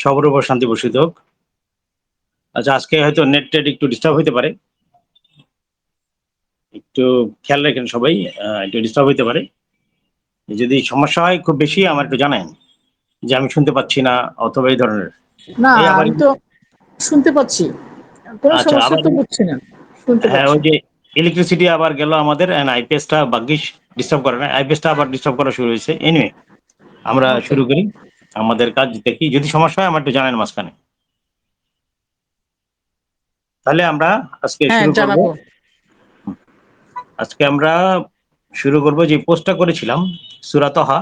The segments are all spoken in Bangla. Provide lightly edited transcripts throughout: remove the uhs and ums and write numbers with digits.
সবার উপর শান্তি বর্ষিত হোক। আচ্ছা, আজকে হয়তো নেট টেট একটু ডিস্টার্ব হইতে পারে। একটু খেয়াল রাখেন সবাই, একটু ডিস্টার্ব হইতে পারে। যদি সমস্যা হয় খুব বেশি আমার একটু জানান, যে আমি শুনতে পাচ্ছি না অথবা এই ধরনের। না, এই আবার আমি তো শুনতে পাচ্ছি। কোনো আচ্ছা, সমস্যা আবার তো হচ্ছে না। শুনতে হ্যাঁ, পাচ্ছি। ওই যে ইলেকট্রিসিটি আবার গেল আমাদের, আইপিএসটা ভাগ্যিস ডিস্টার্ব করে না, আইপিএসটা আবার ডিস্টার্ব করা শুরু হয়েছে। এনিওয়ে, আমরা ওকে। শুরু করি আমাদের কাজ। দেখি যদি সমস্যা হয় আমার একটু জানেন মাঝখানে। তাহলে আমরা আজকে হ্যাঁ, শুরু করব। জানাবো। আজকে আমরা শুরু করব যে পোস্টটা করেছিলাম, সূরা তাহা,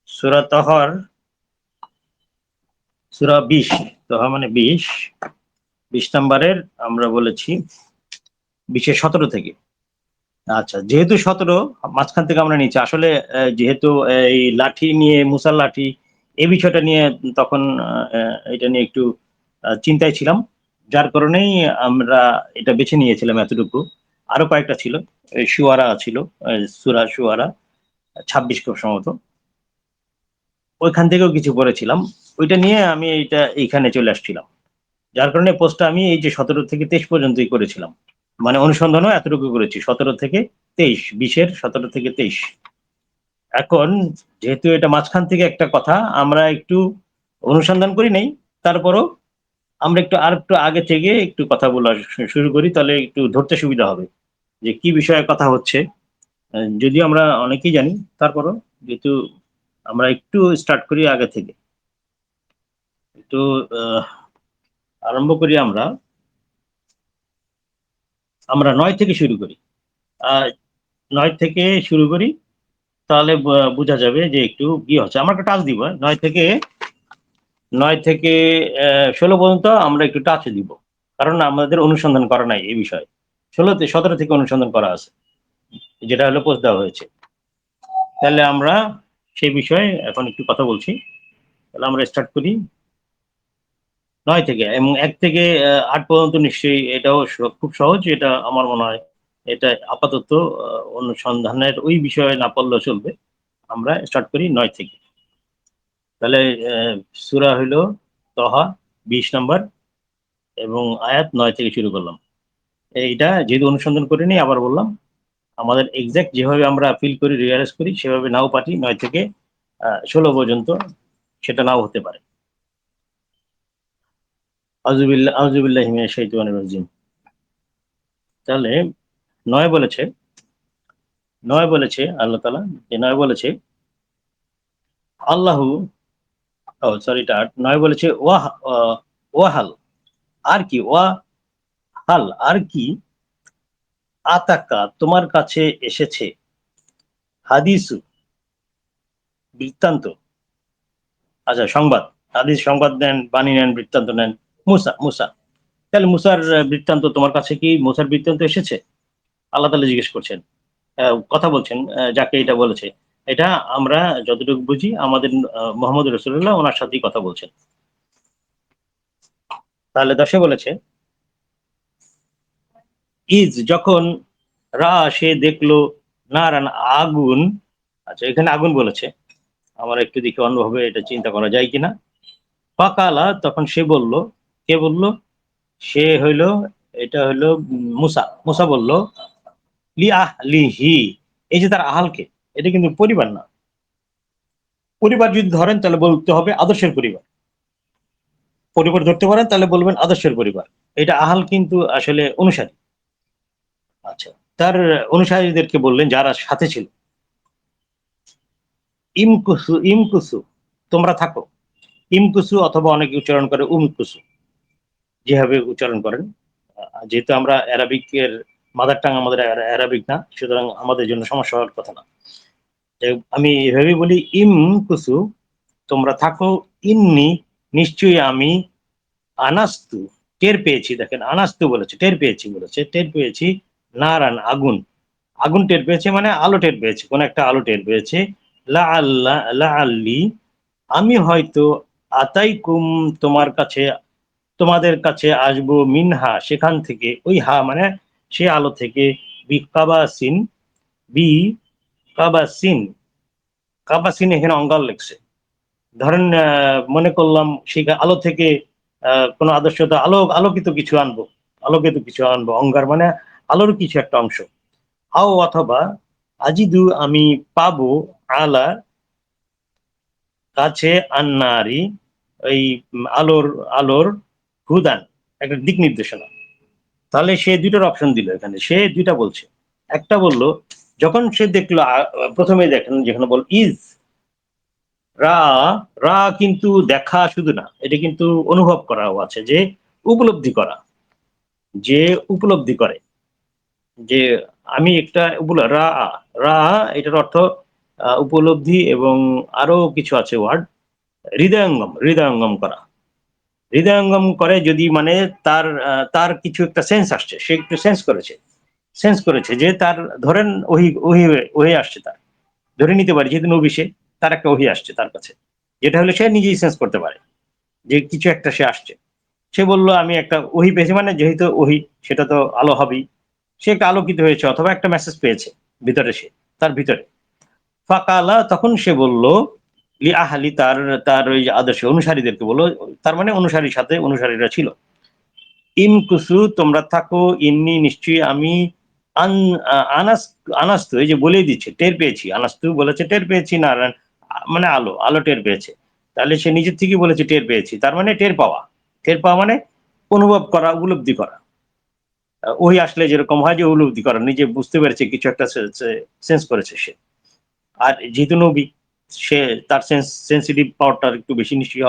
সূরা তাহার সূরা 20, তাহা মানে 20 নাম্বারের আমরা বলেছি 20-এর 17 থেকে। আচ্ছা, যেহেতু 17 মাঝখান থেকে আমরা নিচ্ছি আসলে, যেহেতু এই লাঠি নিয়ে, মুসার লাঠি, এই বিষয়টা নিয়ে তখন এটা নিয়ে একটু চিন্তায় ছিলাম, যার কারণেই আমরা এটা বেছে নিয়েছিলাম এতটুকু। আরো কয়েকটা ছিল, এই শুয়ারা ছিল, সূরা শুয়ারা 26 খুব সম্ভবত, ওইখান থেকেও কিছু পড়েছিলাম। ওইটা নিয়ে আমি এইখানে চলে আসছিলাম, যার কারণে পোস্টটা আমি এই যে 17 থেকে 23 পর্যন্তই করেছিলাম। মানে অনুসন্ধানও এতটুকু করেছি, 17 থেকে 23, 20-এর 17 থেকে 23। এখন যেহেতু এটা মাঝখান থেকে একটা কথা আমরা একটু অনুসন্ধান করি নাই, তারপরও আমরা আর একটু আগে থেকে একটু কথা বলা শুরু করি, তাহলে একটু ধরতে সুবিধা হবে যে কি বিষয়ে কথা হচ্ছে। যদিও আমরা অনেকেই জানি, তারপরও যেহেতু আমরা একটু স্টার্ট করি আগে থেকে, একটু আরম্ভ করি আমরা আমরা 9 থেকে শুরু করি। 9 থেকে শুরু করি, তাহলে বোঝা যাবে যে একটু কি হচ্ছে। আমরা একটা টাচ দিব, 9 থেকে 16 পর্যন্ত আমরা একটু টাচ দিব, কারণ আমাদের অনুসন্ধান করা নাই এই বিষয়ে। 17 থেকে অনুসন্ধান করা আছে, যেটা হলো পোস্ট দেওয়া হয়েছে। তাহলে আমরা সেই বিষয়ে এখন একটু কথা বলছি। তাহলে আমরা স্টার্ট করি 9 থেকে, এবং 1 থেকে 8 পর্যন্ত নিশ্চয়ই এটাও খুব সহজ। এটা আমার মনে হয় এটা আপাতত অনুসন্ধানের ওই বিষয়ে না পড়লেও চলবে। আমরা স্টার্ট করি 9 থেকে। তাহলে সূরা হইলো তহা 20 নাম্বার, এবং আয়াত 9 থেকে শুরু করলাম। এইটা যেহেতু অনুসন্ধান করিনি, আবার বললাম আমাদের এক্সাক্ট যেভাবে আমরা ফিল করি, রিয়ালাইজ করি, সেভাবে নাও পারি 9 থেকে 16 পর্যন্ত, সেটা নাও হতে পারে। আউযুবিল্লাহি মিনাশ শাইতানির রাজিম। তাহলে 9 বলেছে, আল্লাহ তাআলা যে 9 বলেছে, আল্লাহু, ও সরি, এটা 9 বলেছে ওয়াহাল, আর কি, ওয়াহাল আর কি, আতাকা তোমার কাছে এসেছে, হাদিসু বৃত্তান্ত, আচ্ছা সংবাদ, হাদিস সংবাদ নেন, বাণী নেন, বৃত্তান্ত নেন, মুসা। তাহলে মুসার বৃত্তান্ত তোমার কাছে কি, মুসার বৃত্তান্ত এসেছে? আল্লাহ তাআলা জিজ্ঞেস করছেন, কথা বলছেন যাকে এটা বলেছে। এটা আমরা যতটুকু বুঝি আমাদের মোহাম্মদ রাসূলুল্লাহ ওনার সাথেই কথা বলছেন। তাহলে 10-এ বলেছে, ইজ যখন, সে দেখলো, নারান আগুন। আচ্ছা, এখানে আগুন বলেছে, আমার একটু দেখি অন্যভাবে এটা চিন্তা করা যায় কিনা। ফাকালা তখন সে বলল, কে বলল? সে হইল, এটা হইলো মুসা বলল, লি আহলিহি, এই যে তার আহালকে, এটা কিন্তু পরিবার না। পরিবার যদি ধরেন তাহলে বলতে হবে আদর্শের পরিবার। পরিবার ধরতে পারেন তাহলে বলবেন আদর্শের পরিবার। এটা আহাল কিন্তু আসলে অনুসারী। আচ্ছা, তার অনুসারীদেরকে বললেন যারা সাথে ছিল, ইমকুসু তোমরা থাকো। ইমকুসু অথবা অনেকে উচ্চারণ করে উমকুসু, যেভাবে উচ্চারণ করেন। যেহেতু আমরা অ্যারাবিকের মাদার টাং, আমাদের অ্যারাবিক না, সুতরাং আমাদের জন্য সমস্যা হওয়ার কথা না। আমি এভাবেই বলি, ইমকুসু তোমরা থাকো, ইন্নি নিশ্চয়ই আমি, আনাস্তু টের পেয়েছি। দেখেন, আনাস্তু বলেছে, টের পেয়েছি বলেছে, টের পেয়েছি, নারান আগুন, আগুন টের পেয়েছে মানে আলো টের পেয়েছে, কোন একটা আলো টের পেয়েছে। লা আল্লি আমি হয়তো, আতাইকুম তোমাদের কাছে আসবো, মিনহা সেখান থেকে, ওই হা মানে সে আলো থেকে, বি কাবাসিন, বি কাবাসিন, কাবাসিন এখানে অঙ্গাল লেখছে, ধরেন মনে করলাম সেই আলো থেকে কোনো আদর্শতা আলোকিত কিছু আনবো, আলোকিত কিছু আনবো, অঙ্গার মানে আলোর কিছু একটা অংশ। অথবা আজিদু আমি পাবো আলা কাছে আন্নারি, ওই আলোর আলোর হুদান, একটা দিক নির্দেশনা। তাহলে সে দুইটার অপশন দিল, এখানে সে দুইটা বলছে। একটা বললো যখন সে দেখলো, প্রথমে দেখেন যেখানে বল ইজ, রা, রা কিন্তু দেখা শুধু না, এটা কিন্তু অনুভব করাও আছে, যে উপলব্ধি করা, যে উপলব্ধি করে যে আমি একটা রা, রা এটার অর্থ উপলব্ধি, এবং আরো কিছু আছে ওয়ার্ড, হৃদয়ঙ্গম, হৃদয়ঙ্গম করা, হৃদয়ঙ্গম করে যদি মানে তার কিছু একটা সেন্স আসছে, সে একটু সেন্স করেছে যে তার, ধরেন ওহি ওহি ওহি আসছে, তার ধরে নিতে পারি যেহেতু নবী সে, তার একটা ওহি আসছে তার কাছে, যেটা হলে সে নিজেই সেন্স করতে পারে যে কিছু একটা সে আসছে। সে বলল আমি একটা ওহি পেয়েছি, মানে যেহেতু ওহি সেটা তো আলো হবেই, সে একটা আলোকিত হয়েছে অথবা একটা মেসেজ পেয়েছে ভিতরে, সে তার ভিতরে। ফাকালা, তখন সে বলল লি আহালি, তার তার ওই আদর্শ অনুসারীদেরকে বললো, তার মানে অনুসারীর সাথে অনুসারীরা ছিল, ইমকুসু তোমরা থাকো, ইন্নি নিশ্চয়ই আমি, আন আনাস, আনাস্তু এই যে বলেই দিচ্ছে, টের পেয়েছি, আনাস্তু বলেছে টের পেয়েছি, না মানে আলো, আলো টের পেয়েছে, তাহলে সে নিজের থেকে বলেছে টের পেয়েছি, তার মানে টের পাওয়া, টের পাওয়া মানে অনুভব করা, উপলব্ধি করা। ওই আসলে যেরকম হয় যে উপলব্ধি করা, নিজে বুঝতে পেরেছে কিছু একটা সেন্স করেছে সে। আর যেহেতু নবী, সে তার সেন্সিটিভ পাওয়ারটা একটু বেশি নিশ্চয়ই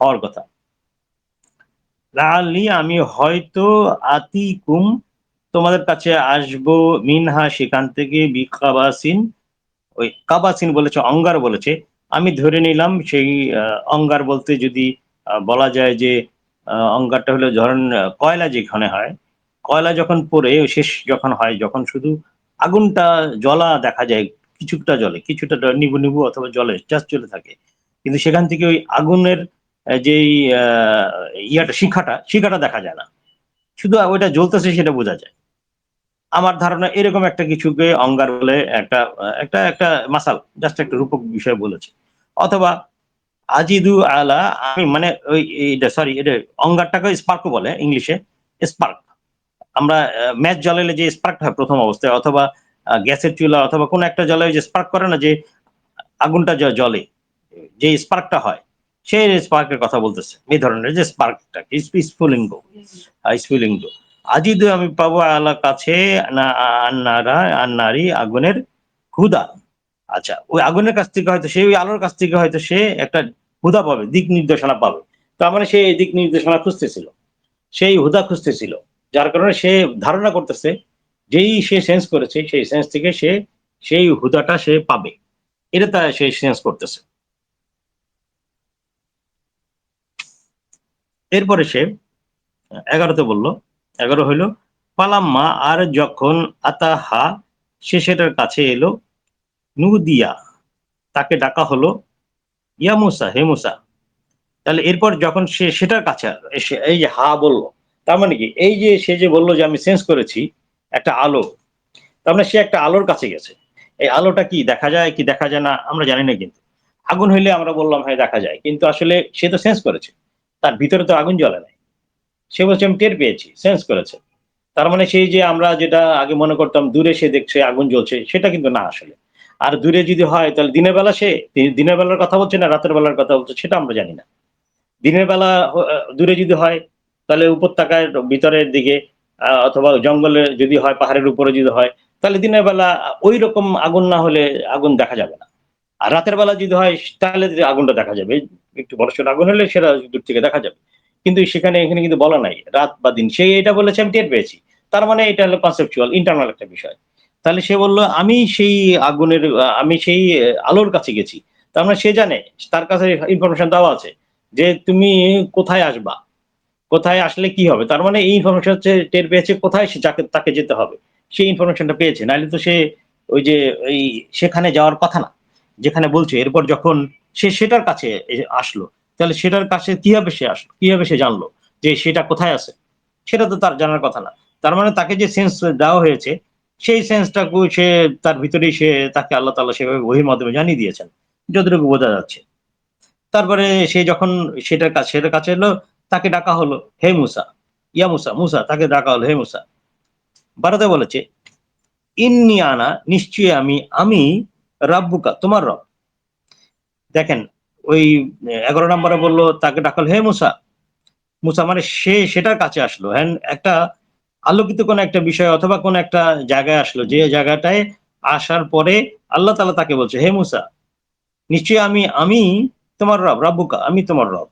হওয়ার কথা। লাআল্লি আমি হয়তো আতিকুম তোমাদের কাছে আসবো, মিনহা সেখান থেকে, বিকাবাসিন, ওই কাবাসিন বলেছে, অঙ্গার বলেছে, আমি ধরে নিলাম সেই অঙ্গার বলতে যদি বলা যায় যে অঙ্গারটা হলো ধরেন কয়লা যেখানে হয়, কয়লা যখন পরে শেষ যখন হয়, যখন শুধু আগুনটা জ্বলা দেখা যায়, কিছুটা জলে, কিছুটা নিবু নিবু অথবা জলে জাস্ট চলে থাকে, কিন্তু সেখান থেকে ওই আগুনের যেই ইয়াটা, শিখাটা দেখা যায় না, শুধু ওইটা জ্বলতেছে সেটা বোঝা যায়। আমার ধারণা এরকম একটা কিছুকে অঙ্গার বলে, একটা একটা একটা মাসাল, জাস্ট একটা রূপক বিষয় বলেছে। অথবা আজিদু আলা, আমি মানে ওই সরি, এটা অঙ্গারটাকে স্পার্ক বলে ইংলিশে, স্পার্ক। আমরা ম্যাচ জ্বালালে যে স্পার্ক হয় প্রথম অবস্থায়, অথবা গ্যাসের চুলা অথবা কোন একটা জ্বালায় যে স্পার্ক করে না, যে আগুনটা জ্বলে, যে স্পার্কটা হয়, সেই স্পার্কের কথা বলতেছে, এই ধরনের যে স্পার্কটা স্ফুলিঙ্গ, স্ফুলিঙ্গ। আজিদু আমি পাবো আলা কাছে, না আন্নারা, আন্নারি আগুনের হুদা। আচ্ছা, ওই আগুনের কাছ থেকে হয়তো সে, ওই আলোর কাছ থেকে হয়তো সে একটা হুদা পাবে, দিক নির্দেশনা পাবে। তার মানে সে এই দিক নির্দেশনা খুঁজতেছিল, সেই হুদা খুঁজতেছিল, যার কারণে সে ধারণা করতেছে যেই সে সেন্স করেছে, সেই সেন্স থেকে সে সেই হুদাটা সে পাবে, এটা তা সে সেন্স করতেছে। এরপরে সে 11তে বলল, 11 হইল পালাম্মা, আর যখন আতাহা সে সেটার কাছে এলো, নুদিয়া তাকে ডাকা হলো, ইয়া মুসা, হে মুসা। তাহলে এরপর যখন সে সেটার কাছে এসে এই যে হা বললো, তার মানে কি, এই যে সে যে বললো যে আমি সেন্স করেছি একটা আলো, তার মানে সে একটা আলোর কাছে গেছে। এই আলোটা কি দেখা যায় কি দেখা যায় না আমরা জানি না, কিন্তু আগুন হইলে আমরা বললাম হ্যাঁ দেখা যায়, কিন্তু আসলে সে তো সেন্স করেছে, তার ভিতরে তো আগুন জ্বলে নাই, সে বলছে আমি টের পেয়েছি, সেন্স করেছে। তার মানে সেই যে আমরা যেটা আগে মনে করতাম দূরে সে দেখছে আগুন জ্বলছে, সেটা কিন্তু না আসলে। আর দূরে যদি হয় তাহলে দিনের বেলা সে দিনের বেলার কথা বলছে না রাতের বেলার কথা বলছে, সেটা আমরা জানি না। দিনের বেলা দূরে যদি হয় তাহলে উপত্যকার ভিতরের দিকে, অথবা জঙ্গলে যদি হয়, পাহাড়ের উপরে যদি হয়, তাহলে দিনের বেলা ওই রকম আগুন না হলে আগুন দেখা যাবে না। আর রাতের বেলা যদি হয় তাহলে আগুনটা দেখা যাবে, একটু বড়সড় আগুন হলে সেটা দূর থেকে দেখা যাবে। কিন্তু সেখানে এখানে কিন্তু বলা নাই রাত বা দিন, সে এটা বলেছে আমি টের পেয়েছি, তার মানে এটা হলো কনসেপচুয়াল ইন্টারনাল একটা বিষয়। তাহলে সে বলল আমি সেই আগুনের, আমি সেই আলোর কাছে গেছি, তার মানে সে জানে, তার কাছে ইনফরমেশন দেওয়া আছে যে তুমি কোথায় আসবা, কোথায় আসলে কি হবে, তার মানে এই ইনফরমেশন হচ্ছে টের পেয়েছে কোথায় সে যাকে তাকে যেতে হবে, সেই ইনফরমেশনটা পেয়েছে, নাহলে তো সে ওই যে ওই সেখানে যাওয়ার কথা না যেখানে বলছে। এরপর যখন সে সেটার কাছে আসলো, তাহলে সেটার কাছে কিভাবে সে আসলো, কিভাবে সে জানলো যে সেটা কোথায় আছে, সেটা তো তার জানার কথা না। তার মানে তাকে যে সেন্স দেওয়া হয়েছে, সেই সেন্সটাকে সে তার ভিতরেই সে, তাকে আল্লাহ তাআলা সেভাবে ওহীর মাধ্যমে জানিয়ে দিয়েছেন, যতটুকু বোঝা যাচ্ছে। তারপরে সে যখন সেটার কাছে এলো, তাকে ডাকা হলো, হে মুসা, ইয়া মুসা, মুসা তাকে ডাকা হলো, হে মুসা। 12তে বলেছে ইন্নি আনা, নিশ্চয়ই আমি রাব্বুকা, তোমার রব। দেখেন ওই 11 নম্বরে বললো, তাকে ডাকা হলো, হে মুসা। মুসা মানে সে সেটার কাছে আসলো, হ্যাঁ, একটা আলোকিত কোন একটা বিষয় অথবা কোন একটা জায়গায় আসলো, যে জায়গাটায় আসার পরে আল্লাহ তাআলা তাকে বলছে, হে মুসা, নিশ্চয়ই আমি তোমার রব, রাব্বুকা, আমি তোমার রব।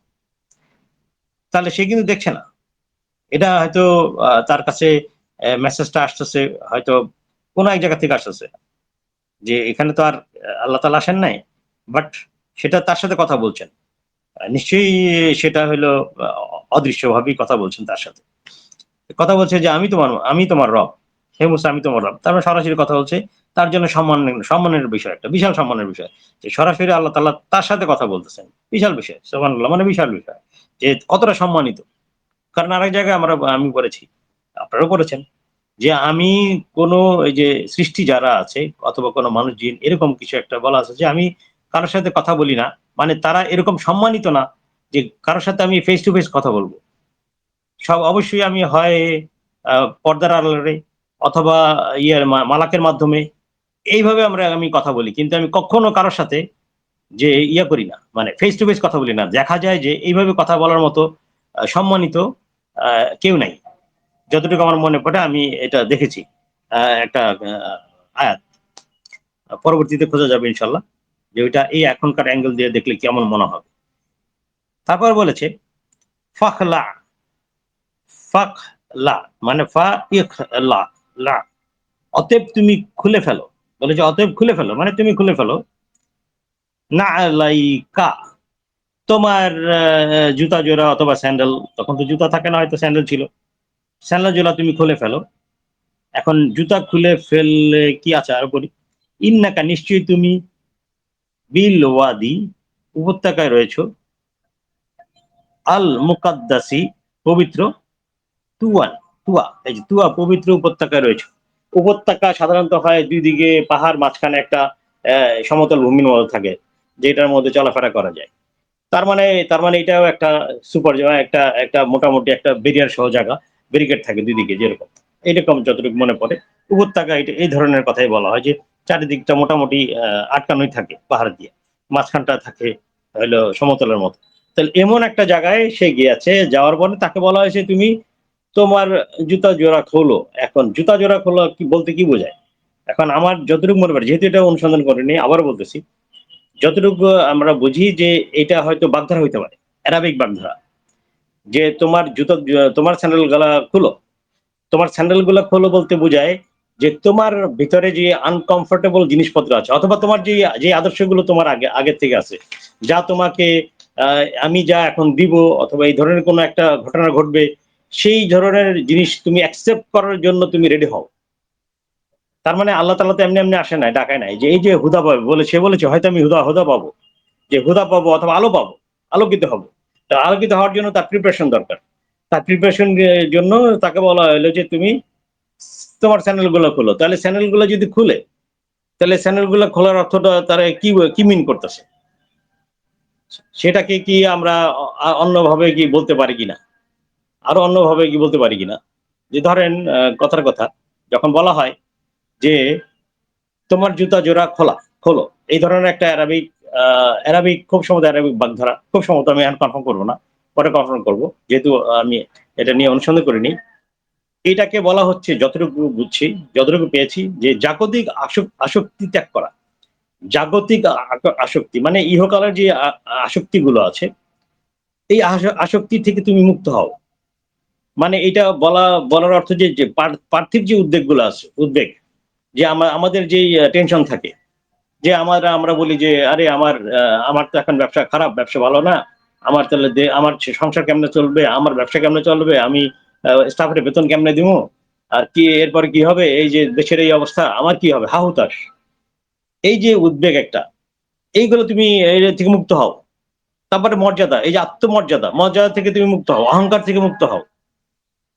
তাহলে সে কিন্তু দেখছে না, এটা হয়তো তার কাছে মেসেজটা আসতেছে হয়তো কোন এক জায়গা থেকে আসতেছে, যে এখানে তো আর আল্লাহ তাআলা আসেন নাই, বাট সেটা তার সাথে কথা বলছেন। নিশ্চয়ই সেটা হলো অদৃশ্যভাবেই কথা বলছেন তার সাথে। কথা বলছে যে আমি তোমার রব, হে মুসা, আমি তোমার রব। তারপরে সরাসরি কথা বলছে, তার জন্য সম্মানের বিষয়, একটা বিশাল সম্মানের বিষয়, যে সরাসরি আল্লাহ তাআলা তার সাথে কথা বলতেছেন। বিশাল বিষয়, সুবহানাল্লাহ, মানে বিশাল বিষয়, যে কতটা সম্মানিত। কারণ আরেক জায়গায় আমি পড়েছি, আপনারাও পড়েছেন, যে আমি কোন এই যে সৃষ্টি যারা আছে অথবা কোন মানুষ জিন, এরকম কিছু একটা বলা আছে যে আমি কারোর সাথে কথা বলি না, মানে তারা এরকম সম্মানিত না যে কারোর সাথে আমি ফেস টু ফেস কথা বলবো। সব অবশ্যই আমি হয় পর্দার আড়ালে অথবা মালাকের মাধ্যমে, এইভাবে আমি কথা বলি, কিন্তু আমি কখনো কারোর সাথে যে করি না, মানে ফেস টু ফেস কথা বলি না। দেখা যায় যে এইভাবে কথা বলার মতো সম্মানিত কেউ নাই, যতটুকু আমার মনে পড়ে আমি এটা দেখেছি। একটা আয়াত পরবর্তীতে খোঁজা যাবে ইনশাল্লাহ, যে ওইটা এই এখনকার অ্যাঙ্গেল দিয়ে দেখলে কেমন মনে হবে। তারপর বলেছে ফাখলা, ফাখলা মানে ফা ইখ লা, লা, অতএব তুমি খুলে ফেলো। বলেছে অতএব খুলে ফেলো, মানে তুমি খুলে ফেলো, না আলাইকা, তোমার জুতা জোড়া অথবা স্যান্ডেল, তখন তো জুতা থাকে না, হয়তো স্যান্ডেল ছিল, স্যান্ডেল জোড়া তুমি খুলে ফেলো। এখন জুতা খুলে ফেললে কি আছে আর বলি, ইন্নাকা, নিশ্চয়ই তুমি, বিল ওয়াদি, উপত্যকায় রয়েছো, আল মুকাদ্দাসি, পবিত্র, তুয়ান, তুয়া, এই যে তুয়া, পবিত্র উপত্যকায় রয়েছে। উপত্যকা সাধারণত হয় দুই দিকে পাহাড়, মাঝখানে একটা সমতল ভূমির মতো থাকে, যেটার মধ্যে চলাফেরা করা যায়। তার মানে এটাও একটা সুপার জায়গা, একটা একটা মোটামুটি একটা বেরিয়ার সহ জায়গা, ব্যারিকেড থাকে দুই দিকে যেরকম, এরকম যতটুকু মনে পড়ে। উপত্যকা এটা এই ধরনের কথাই বলা হয়, যে চারিদিকটা মোটামুটি আটকানোই থাকে পাহাড় দিয়ে, মাঝখানটা থাকে হলো সমতলের মতো। তাহলে এমন একটা জায়গায় সে গিয়েছে, যাওয়ার পরে তাকে বলা হয়েছে তুমি তোমার জুতা জোড়া খোলো। এখন জুতা জোড়া খোলো কি বলতে কি বোঝায়? এখন আমার যতটুকু মনে পড়ে, যেহেতু এটা অনুসন্ধান করিনি, আবার বলতেছি, যতটুকু আমরা বুঝি যে এটা হয়তো বাগধারা হইতে পারে, অ্যারাবিক বাগধারা, যে তোমার স্যান্ডেল গুলা খুলো। তোমার স্যান্ডেল গুলা খোলো বলতে বোঝায় যে তোমার ভিতরে যে আনকমফোর্টেবল জিনিসপত্র আছে, অথবা তোমার যে যে আদর্শগুলো তোমার আগে থেকে আছে, যা তোমাকে আমি যা এখন দিব, অথবা এই ধরনের কোনো একটা ঘটনা ঘটবে, সেই ধরনের জিনিস তুমি অ্যাকসেপ্ট করার জন্য তুমি রেডি হও। তার মানে আল্লাহ তাআলা তো এমনি এমনি আসে নাই, ডাকায় নাই, যে এই যে হুদা পাবে বলে, সে বলেছে হয়তো আমি হুদা হুদা পাবো, যে হুদা পাবো অথবা আলো পাবো, আলোকিত হবো। তা আলোকিত হওয়ার জন্য তার প্রিপারেশন দরকার। তার প্রিপারেশন জন্য তাকে বলা হলো যে তুমি তোমার চ্যানেল গুলো খোলো। তাহলে চ্যানেল গুলো যদি খুলে, তাহলে চ্যানেল গুলো খোলার অর্থটা তারা কি মিন করতেছে, সেটাকে কি আমরা অন্যভাবে কি বলতে পারি কিনা, আরো অন্যভাবে কি বলতে পারি কিনা, যে ধরেন কথার কথা, যখন বলা হয় যে তোমার জুতা জোড়া খোলো, এই ধরনের একটা অ্যারাবিক খুব সম্ভবত অ্যারাবিক বাগধারা, খুব সম্ভবত, আমি এখন কনফার্ম করবো না, পরে কনফার্ম করবো, যেহেতু আমি এটা নিয়ে অনুসন্ধান করিনি। এটাকে বলা হচ্ছে, যতটুকু বুঝছি, যতটুকু পেয়েছি, যে জাগতিক আসক্তি ত্যাগ করা। জাগতিক আসক্তি মানে ইহকালের যে আসক্তি গুলো আছে, এই আসক্তি থেকে তুমি মুক্ত হও। মানে এটা বলার অর্থ যে পার্থিব যে উদ্বেগগুলো আছে, উদ্বেগ, যে আমাদের যে টেনশন থাকে, যে আমরা বলি যে আরে আমার তো এখন ব্যবসা খারাপ, ব্যবসা ভালো না, আমার তাহলে আমার সংসার কেমনে চলবে, আমার ব্যবসা কেমনে চলবে, আমি স্টাফের বেতন কেমনে দিব, আর কি এরপরে কি হবে, এই যে দেশের এই অবস্থা, আমার কি হবে, হাহুতাশ, এই যে উদ্বেগ একটা, এইগুলো তুমি এর থেকে মুক্ত হও। তারপরে মর্যাদা, এই যে মর্যাদা থেকে তুমি মুক্ত হও, অহংকার থেকে মুক্ত হও,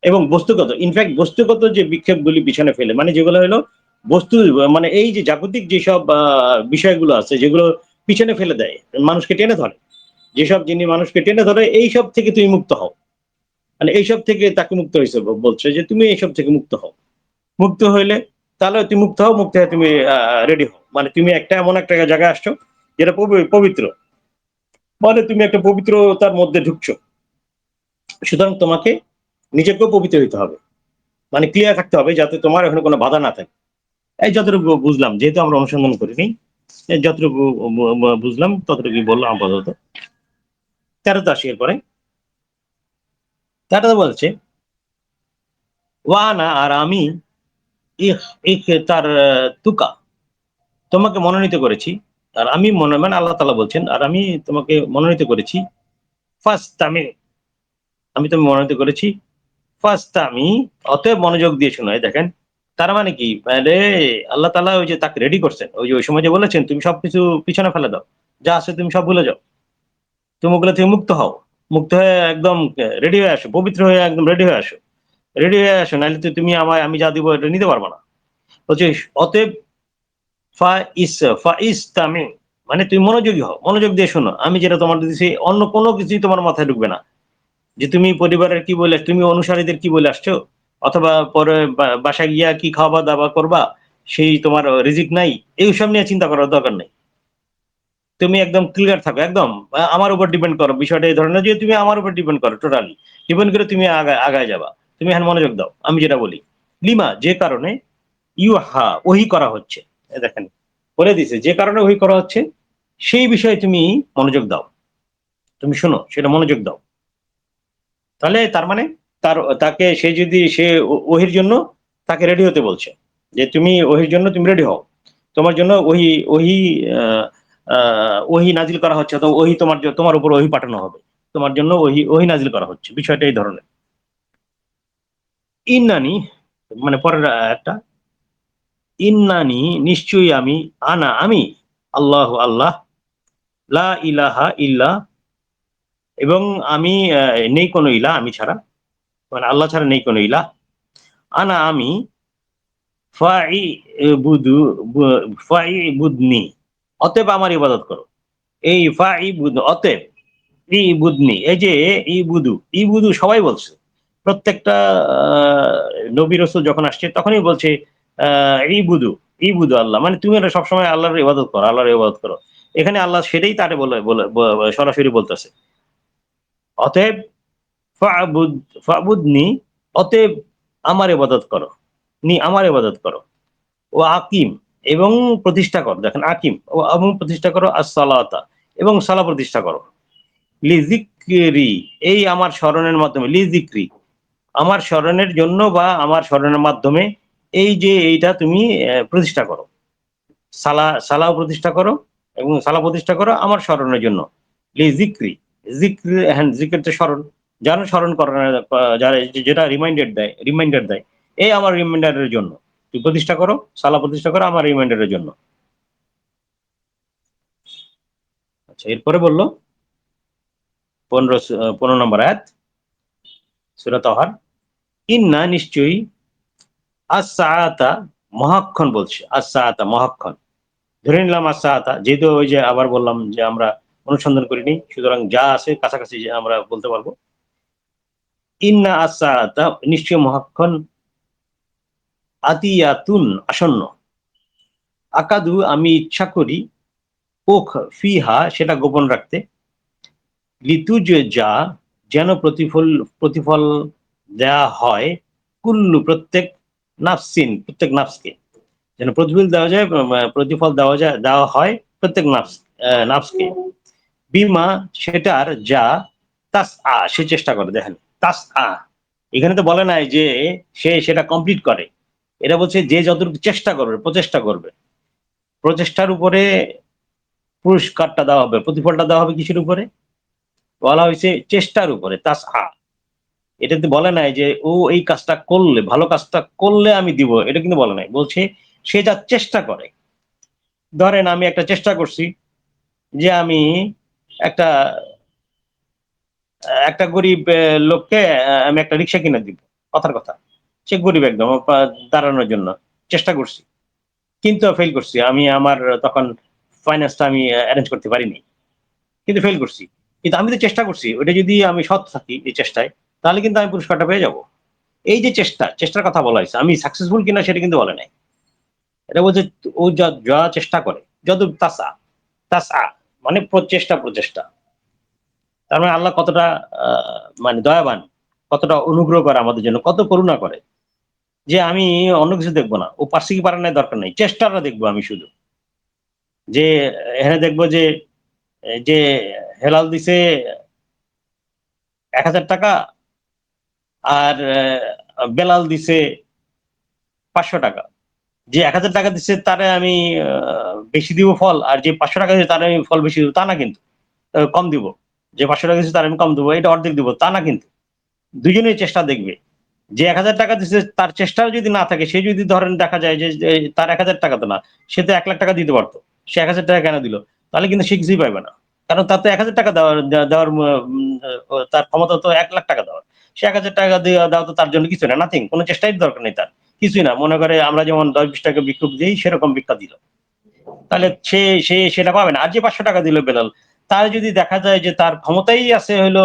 এবং বস্তুগত, ইনফ্যাক্ট বস্তুগত যে বিক্ষেপগুলি পিছনে ফেলে, মানে যেগুলো হলো বস্তু, মানে এই যে জাগতিক যেসব বিষয়গুলো আছে, যেগুলো পিছনে ফেলে দেয়, মানুষকে টেনে ধরে, যেসব যিনি মানুষকে টেনে ধরে এইসব থেকে তুমি মুক্ত হও। মানে এইসব থেকে তাকে মুক্ত হয়েছে বলছে যে তুমি এইসব থেকে মুক্ত হও। মুক্ত হইলে তাহলে তুমি মুক্ত হও, মুক্ত হয়ে তুমি রেডি হও। মানে তুমি একটা এমন একটা জায়গায় আসছো যেটা পবিত্র। মানে তুমি একটা পবিত্রতার মধ্যে ঢুকছো। সুতরাং তোমাকে নিজেকেও পবিত্র হইতে হবে। মানে ক্লিয়ার থাকতে হবে যাতে তোমার ওখানে কোনো বাধা না থাকে। এই যতটুকু বুঝলাম, যেহেতু আমরা অনুসন্ধান করিনি, এই যতটুকু বুঝলাম ততটুকুই বললাম আপাতত। 13তে আসি এরপরে। 13তে বলছে ওয়ানা, আর আমি ইখ ইখ তার তুকা, তোমাকে মনোনীত করেছি। আর আমি মানে আল্লাহ তাআলা বলছেন, আর আমি তোমাকে মনোনীত করেছি। ফার্স্ট আমি তুমি মনোনীত করেছি। ফার্স্ট আমি, অতএব মনোযোগ দিয়ে শোনো। এই দেখেন, তার মানে কি, মানে আল্লাহ তাআলা ওই যে তাকে রেডি করছেন, ওই যে ওই সময় যে বলেছেন তুমি সবকিছু পিছনে ফেলে দাও, যা আছে তুমি সব ভুলে যাও, তুমি ওগুলো থেকে মুক্ত হও, মুক্ত হয়ে একদম রেডি হয়ে আসো, পবিত্র হয়ে একদম রেডি হয়ে আসো, রেডি হয়ে আসো, নাহলে তো তুমি আমায় আমি যা দিব এটা নিতে পারবে না। বলছে অতএব ফাইস্তামি, মানে তুমি মনোযোগী হও, মনোযোগ দিয়ে শোনো, আমি যেটা তোমার দিয়েছি অন্য কোনো কিছুই তোমার মাথায় ঢুকবে না। যে তুমি পরিবারের কি বলে, তুমি অনুসারীদের কি বলে আসছো, অথবা পরে বাসায় গিয়া কি খাওয়া দাওয়া করবা, সেই তোমার রিজিক নাই, এইসব নিয়ে চিন্তা করার দরকার নেই। তুমি একদম ক্লিয়ার থাকো, একদম আমার উপর ডিপেন্ড করো। বিষয়টা এই ধরনের যে তুমি আমার উপর ডিপেন্ড করো, টোটালি ডিপেন্ড করে তুমি আগায় যাবা। তুমি এখন মনোযোগ দাও আমি যেটা বলি। লিমা, যে কারণে ওহি করা হচ্ছে। দেখেন বলে দিছে যে কারণে ওহি করা হচ্ছে, সেই বিষয়ে তুমি মনোযোগ দাও, তুমি শোনো, সেটা মনোযোগ দাও। তাহলে তার মানে তাকে সে যদি সে ওহির জন্য তাকে রেডি হতে বলছে, যে তুমি ওহির জন্য তুমি রেডি হও, তোমার জন্য ওহি ওহি ওহি নাজিল করা হচ্ছে, তো ওহি তোমার উপর ওহি পাঠানো হবে, তোমার জন্য ওহি ওহি নাজিল করা হচ্ছে, বিষয়টা এই ধরনের। ইন্নানি, মানে পরের একটা, ইন্নানি নিশ্চয়ই আমি, আমি আল্লাহ আল্লাহ, লা ইলাহা ইল্লা, এবং আমি নেই কোনো ইলা আমি ছাড়া, মানে আল্লাহ ছাড়া নেই কোনো ইলা, আমি ফাই বুদু ফাই বুদনি, অতএব আমার ইবাদত করো। এই ফাই বুদ, অতএব ই বুদনি, এই যে ই বুদু সবাই বলছে, প্রত্যেকটা নবী রাসূল যখন আসছে তখনই বলছে ই বুদু আল্লাহ, মানে তুমি সবসময় আল্লাহর ইবাদত করো, আল্লাহর ইবাদত করো। এখানে আল্লাহ সেটাই তারে বলে বলে সরাসরি বলতেছে। অতএব ফাবুদ ফাবুদনি, অতএব আমার ইবাদত করো, আমার ইবাদত করো। ও আকিম, এবং প্রতিষ্ঠা করো। দেখেন আকিম ও, এবং প্রতিষ্ঠা করো as-সালাতা, এবং সালাহ প্রতিষ্ঠা করো। লিজিকরি, এই আমার স্মরণের মাধ্যমে, লিজিকরি আমার স্মরণের জন্য বা আমার স্মরণের মাধ্যমে, এই যে এইটা তুমি প্রতিষ্ঠা করো, সালাহ প্রতিষ্ঠা করো, এবং সালাহ প্রতিষ্ঠা করো আমার স্মরণের জন্য। লিজিকরি, জিক্র, হ্যাঁ জিক্রটা স্মরণ, যারা স্মরণ করে না, যারা যেটা রিমাইন্ডার দেয়, এই আমার রিমাইন্ডারের জন্য তুমি প্রতিষ্ঠা করো, সালাহ প্রতিষ্ঠা করো আমার রিমাইন্ডারের জন্য। আচ্ছা, এরপরে বললো 15 নম্বর আয়াত, সূরা তাহার, ইন্না নিশ্চয়ই, আস-সাআতা মহাক্ষণ, বলছে আস-সাআতা মহাক্ষণ, ধরে নিলাম আস-সাআতা, যেহেতু ওই যে আবার বললাম যে আমরা অনুসন্ধান করিনি, সুতরাং যা আছে কাছাকাছি যে আমরা বলতে পারবো। ইন্না আস-সাআতা, নিশ্চয় মহাক্ষণ, আতিয়াতুন আসন্ন, আকাদু আমি ইচ্ছা করি, ওখ ফিহা সেটা গোপন রাখতে, লিতুজ যা যেন প্রতিফল দেয়া হয়, কুল্লু প্রত্যেক, নাফসিন প্রত্যেক নাফসকে, যেন প্রতিফল দেওয়া যায়, দেওয়া হয় প্রত্যেক নাফসকে, বিমা সেটার যা, সে চেষ্টা করে। দেখেন এখানে তো বলে নাই যে সে সেটা কমপ্লিট করে, এটা বলছে যে যতটুকু চেষ্টা করবে, প্রচেষ্টা করবে, প্রচেষ্টার উপরে পুরস্কারটা দেওয়া হবে, প্রতিফলটা দেওয়া হবে কিসের উপরে, বলা হয়েছে চেষ্টার উপরে। এটাতে বলে নাই যে ও এই কাজটা করলে, ভালো কাজটা করলে আমি দিব, এটা কিন্তু বলে নাই, বলছে সে যা চেষ্টা করে। ধরেন আমি একটা চেষ্টা করছি যে আমি একটা একটা গরিব লোককে আমি একটা রিক্সা কিনে দিব, কথার কথা, সে গরিব একদম, দাঁড়ানোর জন্য চেষ্টা করছি, কিন্তু ফেল করছি। আমি আমার তখন ফাইন্যান্সটা আমি অ্যারেঞ্জ করতে পারিনি, কিন্তু ফেল করছি। কিন্তু আমি তো চেষ্টা করছি, ওটা যদি আমি সৎ থাকি এই চেষ্টায়, তাহলে কিন্তু আমি পুরস্কারটা পেয়ে যাব। এই যে চেষ্টার কথা বলা হয়েছে, আমি সাকসেসফুল কিনা সেটা কিন্তু বলে নাই। এটা বলছে ও যা যা চেষ্টা করে, যত তাসা তাসা মানে প্রচেষ্টা। তার মানে আল্লাহ কতটা মানে দয়াবান, কতটা অনুগ্রহ করে আমাদের জন্য, কত করুণা করে, যে আমি অন্য কিছু দেখবো না, ও পারছে কি পারে নাই দরকার নেই, চেষ্টাটা দেখবো আমি শুধু। যে এখানে দেখবো যে যে হেলাল দিছে 1,000 টাকা, আর বেলাল দিছে 500 টাকা। যে 1,000 টাকা দিচ্ছে তারে আমি বেশি দিব ফল, আর যে 500 টাকা দিচ্ছে তারে আমি ফল বেশি দিব, তা না কিন্তু। কম দিব। যে 500 টাকা দিচ্ছে তার আমি কম দেবো, এটা অর্ধেক দিব, তা না কিন্তু। দুজনেই চেষ্টা দেখবে। যে 1,000 টাকা দিচ্ছে তার চেষ্টাও যদি না থাকে, সে যদি ধরেন দেখা যায় যে তার 1,000 টাকা তো না, সে তো 1,00,000 টাকা দিতে পারতো, সে 1,000 টাকা কেন দিল? তাহলে কিন্তু সে কিছুই পাইবে না। কারণ তার তো 1,000 টাকা দেওয়ার তার ক্ষমতা তো 1,00,000 টাকা দেওয়ার। সে 1,000 টাকা দেওয়া তো তার জন্য কিছু না, নাথিং, কোনো চেষ্টাই দরকার নেই তার, কিছুই না। মনে করে আমরা যেমন 10-20 টাকা ভিক্ষুক দিই, সেরকম ভিক্ষা দিল, তাহলে সে সে সেটা পাবে না। আর যে 500 টাকা দিল বেলাল, তার যদি দেখা যায় যে তার ক্ষমতাই আছে হলো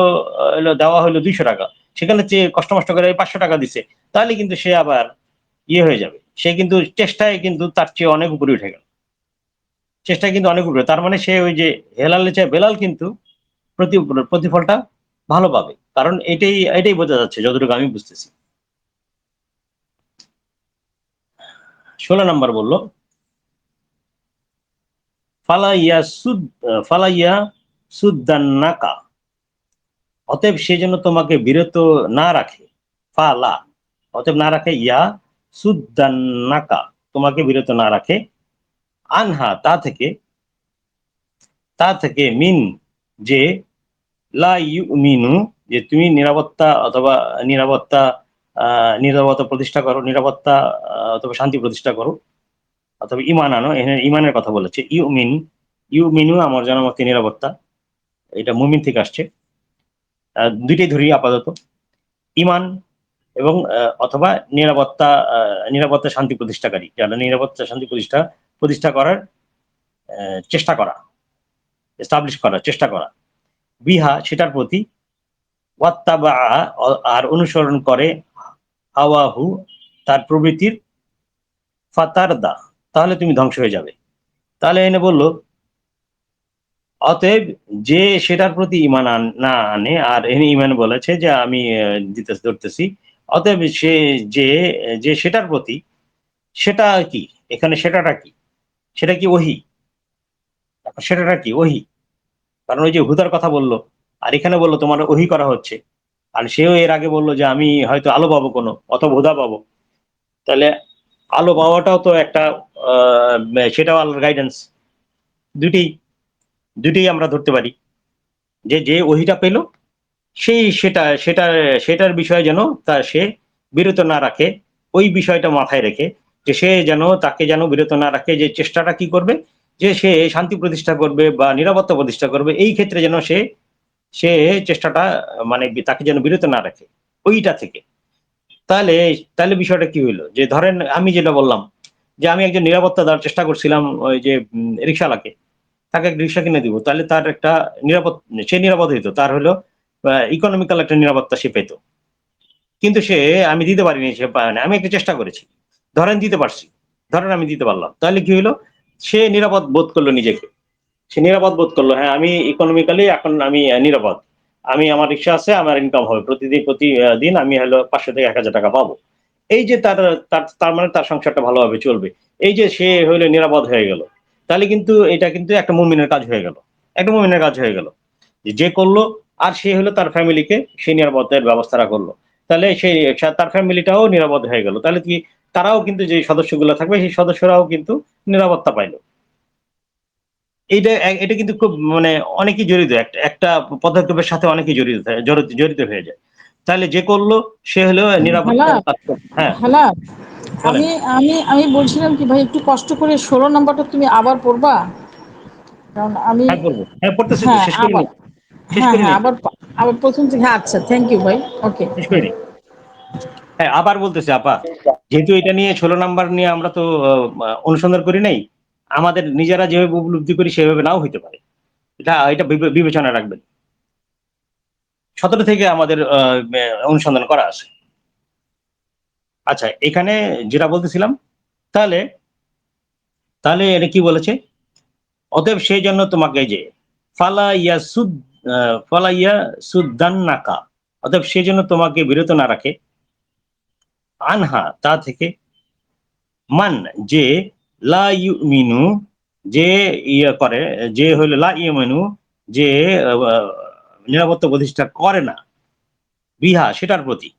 দেওয়া হলো 200 টাকা, সেখানে যে কষ্ট মষ্ট করে 500 টাকা দিছে, তাহলে কিন্তু সে আবার ইয়ে হয়ে যাবে। সে কিন্তু চেষ্টায় কিন্তু তার চেয়ে অনেক উপরে উঠে গেল, চেষ্টায় কিন্তু অনেক উপরে। তার মানে সে ওই যে হেলালের চেয়ে বেলাল কিন্তু প্রতিফলটা ভালো পাবে। কারণ এটাই বোঝা যাচ্ছে যতটুকু আমি বুঝতেছি। 16 নম্বর বলল, ফালাইয়া সুদ্দান্নাকা, অতএব সে যেন তোমাকে বিরত না রাখে। ফালা, অতএব না রাখে, ইয়া সুদ্দান্নাকা, তোমাকে বিরত না রাখে, আনহা, তা থেকে মিন, যে লা ইউমিনু, যে তুমি নিরাপত্তা অথবা নিরাপত্তা নিরাপত্তা প্রতিষ্ঠা করো, নিরাপত্তা অথবা শান্তি প্রতিষ্ঠা করো, অথবা ইমান আনো। এখানে ইমানের কথা বলেছে। ইউমিনু আমার জানা মতে নিরাপত্তা, এটা মুমিন থেকে আসছে। দুইটাই ধরি আপাতত, ইমান এবং অথবা নিরাপত্তা শান্তি প্রতিষ্ঠাকারী, যারা নিরাপত্তা শান্তি প্রতিষ্ঠা করার চেষ্টা করা, এস্টাবলিশ করার চেষ্টা করা, বিহা সেটার প্রতি, ওয়াত্তাবা আর অনুসরণ করে, হাওয়াহু তার প্রবৃত্তির, ফাতারদা তাহলে তুমি ধ্বংস হয়ে যাবে। তাহলে এনে বলল, অতএব যে সেটার প্রতি ইমান না আনে, আর এনে ইমান বলেছে যে আমি ধরতেছি, অতএব সে যে যে সেটার প্রতি, সেটা কি, এখানে সেটাটা কি, সেটা কি ওহী? সেটাটা কি ওহী? কারণ ওই যে হুদার কথা বললো, আর এখানে বললো তোমার ওহী করা হচ্ছে। আর সেও এর আগে বললো যে আমি হয়তো আলো পাবো কোনো, অথবা হুদা পাবো। তাহলে আলো পাওয়াটাও তো একটা সেটাও আল্লাহর গাইডেন্স। দুইটাই দুইটাই আমরা ধরতে পারি, যে যে ওহীটা পেল, সেই সেটার বিষয়ে যেন সে বিরত না রাখে। ওই বিষয়টা মাথায় রেখে, যে সে যেন তাকে যেন বিরত না রাখে, যে চেষ্টাটা কি করবে, যে সে শান্তি প্রতিষ্ঠা করবে বা নিরাপত্তা প্রতিষ্ঠা করবে, এই ক্ষেত্রে যেন সে সে চেষ্টাটা মানে তাকে যেন বিরত না রাখে ওইটা থেকে। তাহলে তাহলে বিষয়টা কি হইলো, যে ধরেন আমি যেটা বললাম, যে আমি একজন নিরাপত্তা দেওয়ার চেষ্টা করছিলাম ওই যে রিক্সাওয়ালাকে, তাকে একটা রিক্সা কিনে দিব, তাহলে তার একটা সে নিরাপদ হইতো, তার হলো ইকোনমিক্যাল একটা নিরাপত্তা সে পেত। কিন্তু আমি দিতে পারিনি, সে পায় না, আমি একটা চেষ্টা করেছি, ধরেন দিতে পারছি, ধরেন আমি দিতে পারলাম, তাহলে কি হইলো, সে নিরাপদ বোধ করলো নিজেকে, সে নিরাপদ বোধ করলো, হ্যাঁ আমি ইকোনমিক্যালি এখন আমি নিরাপদ, আমি আমার রিক্সা আছে, আমার ইনকাম হবে প্রতিদিন আমি হলো 500 থেকে 1,000 টাকা পাবো। এই যে তার তার তার মানে তার সংসারটা ভালোভাবে চলবে, এই যে সে হইলো নিরাপদ হয়ে গেল। তাহলে কিন্তু এটা কিন্তু একটা মুমিনের কাজ হয়ে গেল, একটা মুমিনের কাজ হয়ে গেল, যে করলো, আর সে হলো তার ফ্যামিলিকে সেই নিরাপত্তার ব্যবস্থাটা করলো। তাহলে তার ফ্যামিলিটাও নিরাপদ হয়ে গেল, তাহলে কি তারাও কিন্তু যে সদস্যগুলো থাকবে সেই সদস্যরাও কিন্তু নিরাপত্তা পাইলো। এটা কিন্তু খুব মানে অনেকেই জড়িত, একটা একটা পদক্ষেপের সাথে অনেকেই জড়িত হয়ে যায়। তাহলে যে করলো সে হলো হালা নিরাপত্তার কাজ হ্যাঁ, হালা বলেন। আমি আমি আমি বলছিলাম কি ভাই, একটু কষ্ট করে 16 নম্বরটা তুমি আবার পড়বা, কারণ আমি, হ্যাঁ বলবো, হ্যাঁ পড়তেছি তো, হ্যাঁ শেষ করিনি, আবার, শেষ হ্যাঁ হ্যাঁ করিনি তো, আবার আবার প্রথম থেকে, হ্যাঁ আচ্ছা, থ্যাংক ইউ ভাই, ওকে। শেষ করিনি। হ্যাঁ আবার বলতেছি আপা, যেহেতু এটা নিয়ে 16 নাম্বার নিয়ে আমরা তো অনুসন্ধান করি নাই, আমাদের নিজেরা যেভাবে উপলব্ধি করি সেভাবে নাও হইতে পারে, এটা এটা বিবেচনা রাখবেন। 17 থেকে আমাদের অনুসন্ধান করা আছে। আচ্ছা, এখানে যেটা বলতেছিলাম, তাহলে তাহলে এটা কি বলেছে? অতএব সেই জন্য তোমাকে যে ফালা ইয়া সুদ্দান্নাকা, অতএব সেই জন্য তোমাকে বিরত না রাখে, আনহা তা থেকে, মান যে লা ইউমিনু, যে ইয়ে করে, যে হইল লা ইউমিনু, যে নিরাপত্তা প্রতিষ্ঠা করে না, বিহা সেটার প্রতি।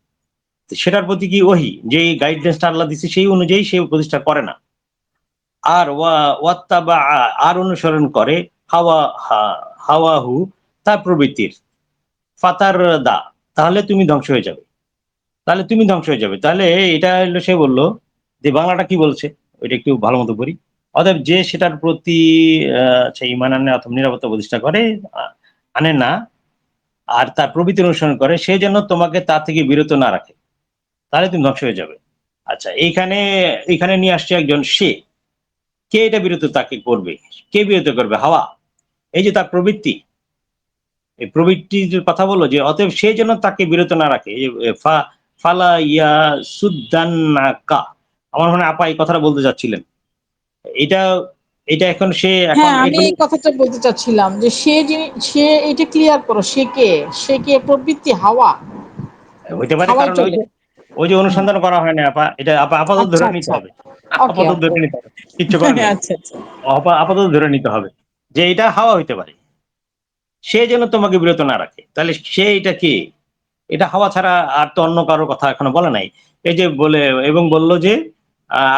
সেটার প্রতি কি ওহি, যে গাইডেন্সটা আল্লাহ দিচ্ছে সেই অনুযায়ী সে প্রতিষ্ঠা করে না, আর ওয়াত্তাবা, আর অনুসরণ করে হাওয়াহু, তার প্রবৃত্তির, ফাতার দা, তাহলে তুমি ধ্বংস হয়ে যাবে, তাহলে তুমি ধ্বংস হয়ে যাবে। তাহলে এটা হলো, সে বললো যে বাংলাটা কি বলছে ওইটা একটু ভালো মতো করি। অতএব যে সেটার প্রতি সেই ইমান আনে অথবা নিরাপত্তা প্রতিষ্ঠা করে, আনে না, আর তার প্রবৃত্তি অনুসরণ করে, সে যেন তোমাকে তা থেকে বিরত না রাখে, তাহলে তুমি ধ্বংস হয়ে যাবে। আচ্ছা, এইখানে এখানে নিয়ে আসছে একজন, সে কে এটা বিরত তাকে করবে, কে বিরত করবে? হাওয়া, এই যে তার প্রবৃত্তি, এই প্রবৃত্তির কথা বললো যে অতএব সে যেন তাকে বিরত না রাখে। এই যে ফালা ইয়া সুদ্দান্নাকা, আমার মনে হয় আপা এই কথাটা বলতে যাচ্ছিলেন। এটা এটা এখন সে এখন হ্যাঁ, আমি এগুলো এই কথাটা বলতে চাচ্ছিলাম যে সে এটা ক্লিয়ার করো, সে কে প্রবৃত্তি হাওয়া, হইতে পারে, হাওয়ায় কারণ চলে। ওই যে হুম, অনুসন্ধান করা হয় না আপা, এটা আপা আপাতত আচ্ছা ধরে নিতে আচ্ছা, হবে। ওকে আপাতত ওকে। ধরে নিতে হবে, কিচ্ছু করার নেই। আচ্ছা আচ্ছা। আপাতত ধরে নিতে হবে যে এটা হাওয়া হইতে পারে, সে যেন তোমাকে বিরত না রাখে। তাহলে সে এটা কি? এটা হাওয়া ছাড়া আর তো অন্য কারোর কথা এখনো বলা নাই। এই যে বলে, এবং বলল যে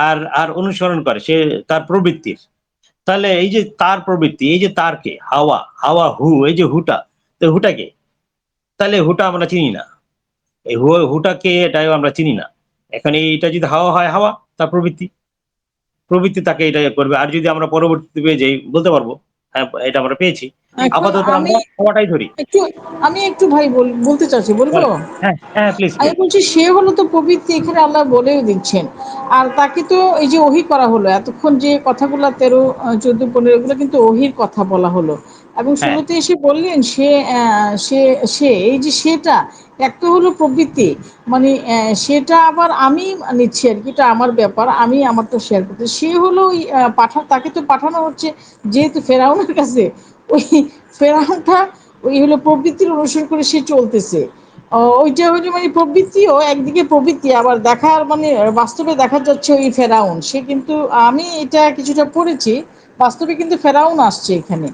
আর আর অনুসরণ করে সে তার প্রবৃত্তির। তাহলে এই যে তার প্রবৃত্তি, এই যে তার কে? হাওয়া, হাওয়া হু, এই যে হুটা, তো হুটা কে? তাহলে হুটা আমরা চিনি না, এই হুটা কে এটাও আমরা চিনি না। এখন এইটা যদি হাওয়া হয়, হাওয়া তার প্রবৃত্তি, প্রবৃত্তি তাকে এটা করবে। আর যদি আমরা পরবর্তী পেয়ে যাই, বলতে পারবো হ্যাঁ এটা আমরা পেয়েছি। এখন আপাতত আমি আমরা হাওয়াটাই ধরি। একটু আমি একটু ভাই বলতে চাচ্ছি, বলবো? বলেন। হ্যাঁ হ্যাঁ, প্লিজ আমি প্লিজ। বলছি সে হলো তো প্রবৃত্তি, এখানে আল্লাহ বলেও দিচ্ছেন। আর তাকে তো এই যে ওহী করা হলো, এতক্ষণ যে কথাগুলো 13, 14, 15 এগুলো কিন্তু ওহির কথা বলা হলো। এবং হ্যাঁ, শুরুতে এসে বললেন সে সে এই যে সেটা একটা হলো প্রবৃত্তি, মানে সেটা আবার আমি নিচ্ছি আর কি, এটা আমার ব্যাপার, আমি আমারটা শেয়ার করতে। সে হলো ওই তাকে তো পাঠানো হচ্ছে যেহেতু ফেরাউনের কাছে, ওই ফেরাউনটা ওই হলো প্রবৃত্তির অনুসরণ করে সে চলতেছে। ওইটা হচ্ছে মানে প্রবৃত্তিও একদিকে প্রবৃত্তি, আবার দেখার মানে বাস্তবে দেখা যাচ্ছে ওই ফেরাউন সে কিন্তু, আমি এটা কিছুটা পড়েছি, বাস্তবে কিন্তু ফেরাউন আসছে এখানে।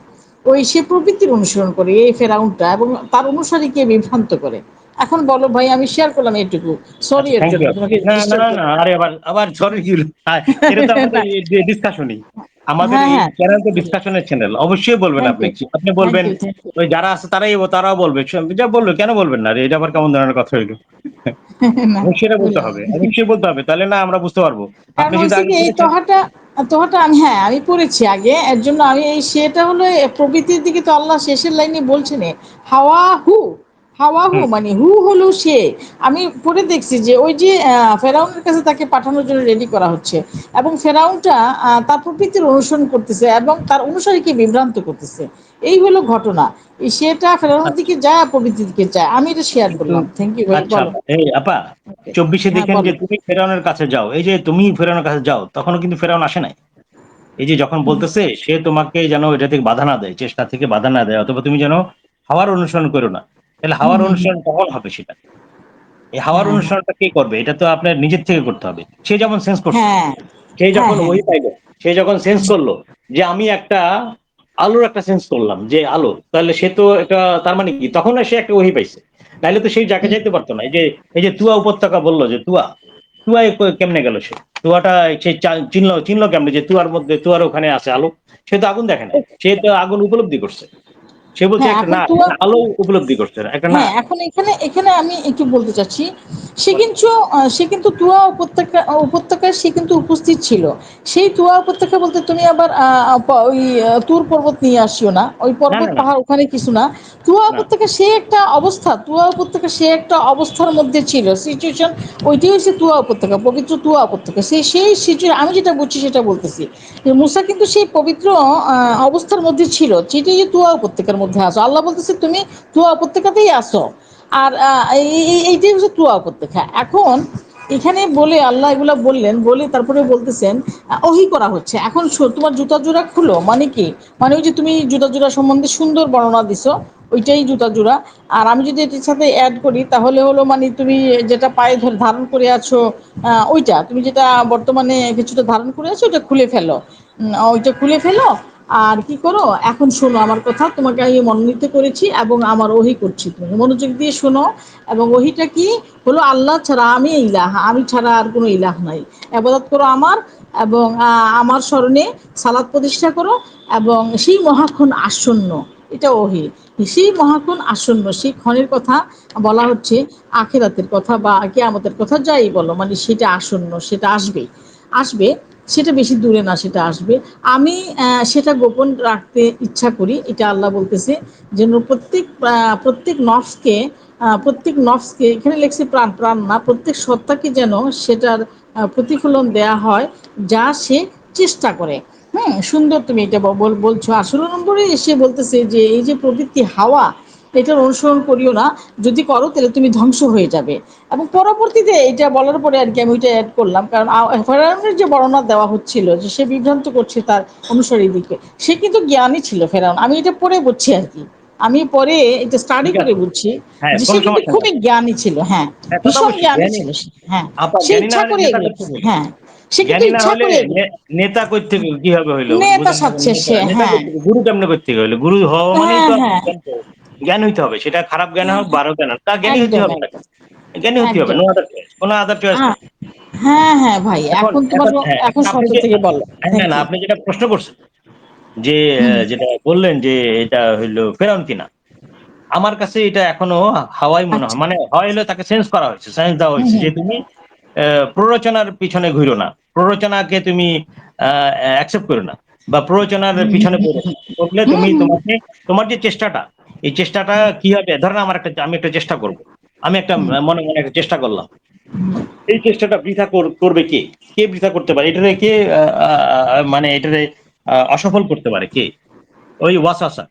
ওই সে প্রবৃত্তির অনুসরণ করে এই ফেরাউনটা, এবং তার অনুসারীকে বিভ্রান্ত করে। এখন বলো ভাই, আমি শেয়ার করলাম এইটুকু, সরি আচ্ছা, এর থ্যাংক জন্য ইউ। তোমাকে না না ডিস্টার্ব না না, করলাম। আরে আবার আবার সরি কি হলো? এটা তো আমাদের না, ডিসকাশনই, আমাদের হ্যাঁ এই হ্যাঁ, চ্যানেল তো ডিসকাশনের চ্যানেল, অবশ্যই বলবেন থ্যাংক আপনি। ইউ, আপনি থ্যাংক বলবেন, ইউ, থ্যাংক ইউ। ওই যারা আছে তারাও বলবে, যা বললো কেন বলবেন না? এটা আবার কেমন ধরনের কথা হইলো? না, অবশ্যই এটা বলতে বুঝলাম। হবে, অবশ্যই বলতে হবে, তাহলে না আমরা বুঝতে পারবো। কারণ আপনি যদি হয়েছে আগে কি, এই বলেছেন। তোহাটা তোহাটা আমি, হ্যাঁ আমি পড়েছি আগে, এর জন্য আমি এই সেটা হলো প্রবৃতির দিকে তো আল্লাহ শেষের লাইনে বলছেন হাওয়া হু, হাওয়া হু হুম, মানে হু হলো সে। আমি পড়ে দেখছি যে ওই যে ফেরাউনের কাছে তাকে পাঠানোর জন্য রেডি করা হচ্ছে, এবং ফেরাউনটা তার প্রবৃত্তির অনুসরণ করতেছে এবং তার অনুসারীকে বিভ্রান্ত করতেছে। এই হলো ঘটনা। এই সেটা ফেরাউনের আচ্ছা, দিকে যায় আর প্রবৃত্তির দিকে যায়। আমি এটা শেয়ার কিন্তু করলাম, থ্যাংক ইউ ভাই, আচ্ছা বলো। আপা, এই আপা, ওকে, 24-এ হ্যাঁ দেখেন যে বলো। তুমি ফেরাউনের কাছে যাও, এই যে তুমি ফেরাউনের কাছে যাও, তখনও কিন্তু ফেরাউন আসে নাই। এই যে যখন বলতেছে সে তোমাকে যেন এটা থেকে বাধা না দেয়, চেষ্টা থেকে বাধা না দেয়, অথবা তুমি যেন হাওয়ার অনুসরণ করো না, তাহলে হুম হাওয়ার হুম হুম, অনুসরণ কখন হবে সেটা? এই হাওয়ার হ্যাঁ হ্যাঁ অনুসরণটা কে করবে? এটা তো আপনার নিজের থেকে করতে হবে। সে যেমন সেন্স করছে, হ্যাঁ সে হ্যাঁ যখন হ্যাঁ। ওই পাইলো, সে যখন সেন্স করলো যে আমি একটা আলোর একটা সেন্স করলাম যে আলো, তাহলে সে তো এটা, তার মানে কি তখন সে একটা ওহি পাইছে, নাইলে তো সেই জায়গায় যাইতে পারতো না। এই যে তুয়া উপত্যকা বললো যে তুয়া, তুয়ায় কেমনে গেল সে? তুয়াটা সে চিনলো কেমনে যে তুয়ার মধ্যে, তুয়ার ওখানে আছে আলো? সে তো আগুন দেখে নাই, সে তো আগুন উপলব্ধি করছে। সে বলছে হ্যাঁ একটা এখন না, তুয়া, একটা আলো উপলব্ধি করছে, একটা না। হ্যাঁ এখন এখানে এখানে আমি একটু বলতে চাচ্ছি, সে কিন্তু তুয়া উপত্যকায় সে কিন্তু উপস্থিত ছিল। সেই তুয়া উপত্যকা বলতে তুমি আবার ওই তুর পর্বত নিয়ে আসিও না, ওই না পর্বত না না পাহাড় ওখানে কিছু না। তুয়া না। উপত্যকা সে একটা অবস্থা, তুয়া উপত্যকা সে একটা অবস্থার মধ্যে ছিল, সিচুয়েশন। ওইটাই হচ্ছে তুয়া উপত্যকা, পবিত্র তুয়া উপত্যকা। সেই সিচুয়েশন আমি যেটা বুঝছি সেটা বলতেছি, যে মুসা কিন্তু সেই পবিত্র অবস্থার মধ্যে ছিল, যেটাই যে তুয়া উপত্যকার মধ্যে আসো, আল্লাহ বলতেছে তুমি তুয়া উপত্যকাতেই আসো। আর এইটাই হচ্ছে তুয়া উপত্যকা। এখন এখানে বলে আল্লাহ এগুলা বললেন, বলে তারপরে বলতেছেন ওহী করা হচ্ছে। এখন তোমার জুতা জোড়া খুলো মানে কি, মানে ওই যে তুমি জুতা জোড়া সম্বন্ধে সুন্দর বর্ণনা দিছো, ওইটাই জুতা জোড়া। আর আমি যদি এটির সাথে অ্যাড করি তাহলে হলো মানে তুমি যেটা পায়ে ধরে ধারণ করে আছো, ওইটা তুমি যেটা বর্তমানে কিছুটা ধারণ করে আছো ওইটা খুলে ফেলো, ওইটা খুলে ফেলো। আর কি করো, এখন শোনো আমার কথা, তোমাকে আমি মনোনীত করেছি এবং আমার ওহী করছি, তুমি মনোযোগ দিয়ে শোনো। এবং ওহীটা কি হলো, আল্লাহ ছাড়া আমি ইলাহ, আমি ছাড়া আর কোনো ইলাহ নাই, ইবাদত করো আমার, এবং আমার স্মরণে সালাত প্রতিষ্ঠা করো, এবং সেই মহাক্ষণ আসন্ন, এটা ওহী। সেই মহাক্ষণ আসন্ন, সেই ক্ষণের কথা বলা হচ্ছে, আখিরাতের কথা বা কিয়ামতের কথা যাই বলো, মানে সেটা আসন্ন, সেটা আসবে, আসবে, সেটা বেশি দূরে না, সেটা আসবে। আমি সেটা গোপন রাখতে ইচ্ছা করি, এটা আল্লাহ বলতেছে। যেন প্রত্যেক নফসকে, প্রত্যেক নফসকে, এখানে লেখছে প্রাণ, প্রাণ না, প্রত্যেক সত্তাকে যেন সেটার প্রতিফলন দেয়া হয় যা সে চেষ্টা করে। সুন্দর তুমি এটা বলছো। আর 16 নম্বরে এসে বলতেছে যে এই যে প্রবৃত্তি হাওয়া, এটার অনুসরণ করিও না, যদি করো তাহলে তুমি ধ্বংস হয়ে যাবে। এবং পরবর্তীতে এটা বলার পরে আর কি আমি ওইটা অ্যাড করলাম, কারণ ফেরাউনের যে বর্ণনা দেওয়া হচ্ছিল যে সে বিভ্রান্ত করছে তার অনুসারীদিকে, সে কিন্তু জ্ঞানী ছিল ফেরাউন, আমি এটা পরে বুঝছি আর কি, আমি পরে এটা স্টাডি ঠিক করে আছে, বুঝছি হ্যাঁ, যে সে কোনো কিন্তু সমস্যা নেই। খুবই জ্ঞানী ছিল। হ্যাঁ, হ্যাঁ, তা তো ভীষণ অবশ্যই জ্ঞানী জ্ঞানী। ছিল সে। হ্যাঁ, আপা সে জ্ঞানী না ইচ্ছা হলে করে নেতা এগুলো করতে করছে। হইলো, হ্যাঁ, সে কিন্তু জ্ঞানী না ইচ্ছা হলে করে এগুলো। নেতা করতে কিভাবে হইলো নেতা বুঝান সাজছে নেতা সে। নেতা হ্যাঁ, করতে গুরু কেমনে করতে হইলো, গুরু হওয়া মানেই হ্যাঁ, তো হ্যাঁ, জ্ঞান হইতে হবে, সেটা খারাপ জ্ঞান হোক ভালো জ্ঞান হোক, তা জ্ঞানী হইতে একদম হবে তাকে, একদম জ্ঞানী হতে হবে, একদম। নো আদার চয়েস, কোনো আদার চয়েস আহ, নাই। হ্যাঁ হ্যাঁ ভাই, এখন এখন তোমার, এখন হ্যাঁ, এখন এখন আপনি সত্য যে থেকে বলো। হ্যাঁ হ্যাঁ না কি? আপনি যেটা প্রশ্ন করছেন যে হুম যেটা বললেন যে এটা হইলো ফেরাউন কিনা, আমার কাছে এটা এখনো হাওয়াই মনে হয়, আচ্ছা। মানে হয় হলো তাকে সেন্স করা হয়েছে, সায়েন্স দেওয়া হুম হয়েছে হুম যে তুমি প্ররোচনার পিছনে ঘুরো না, প্ররোচনাকে তুমি অ্যাকসেপ্ট করো না, বা প্ররোচনার হুম পিছনে হুম পড়ো না, করলে হুম তুমি হুম তোমাকে তোমার যে চেষ্টাটা, এই চেষ্টাটা কি হবে, ধরেন আমি একটা চেষ্টা করব, আমি একটা হুম মনে মনে একটা চেষ্টা করলাম, হুম। এই চেষ্টাটা বৃথা করবে কে, কে বৃথা করতে পারে এটারে, কে মানে এটারে অসফল করতে পারে কে, ওই ওয়াসওয়াসা,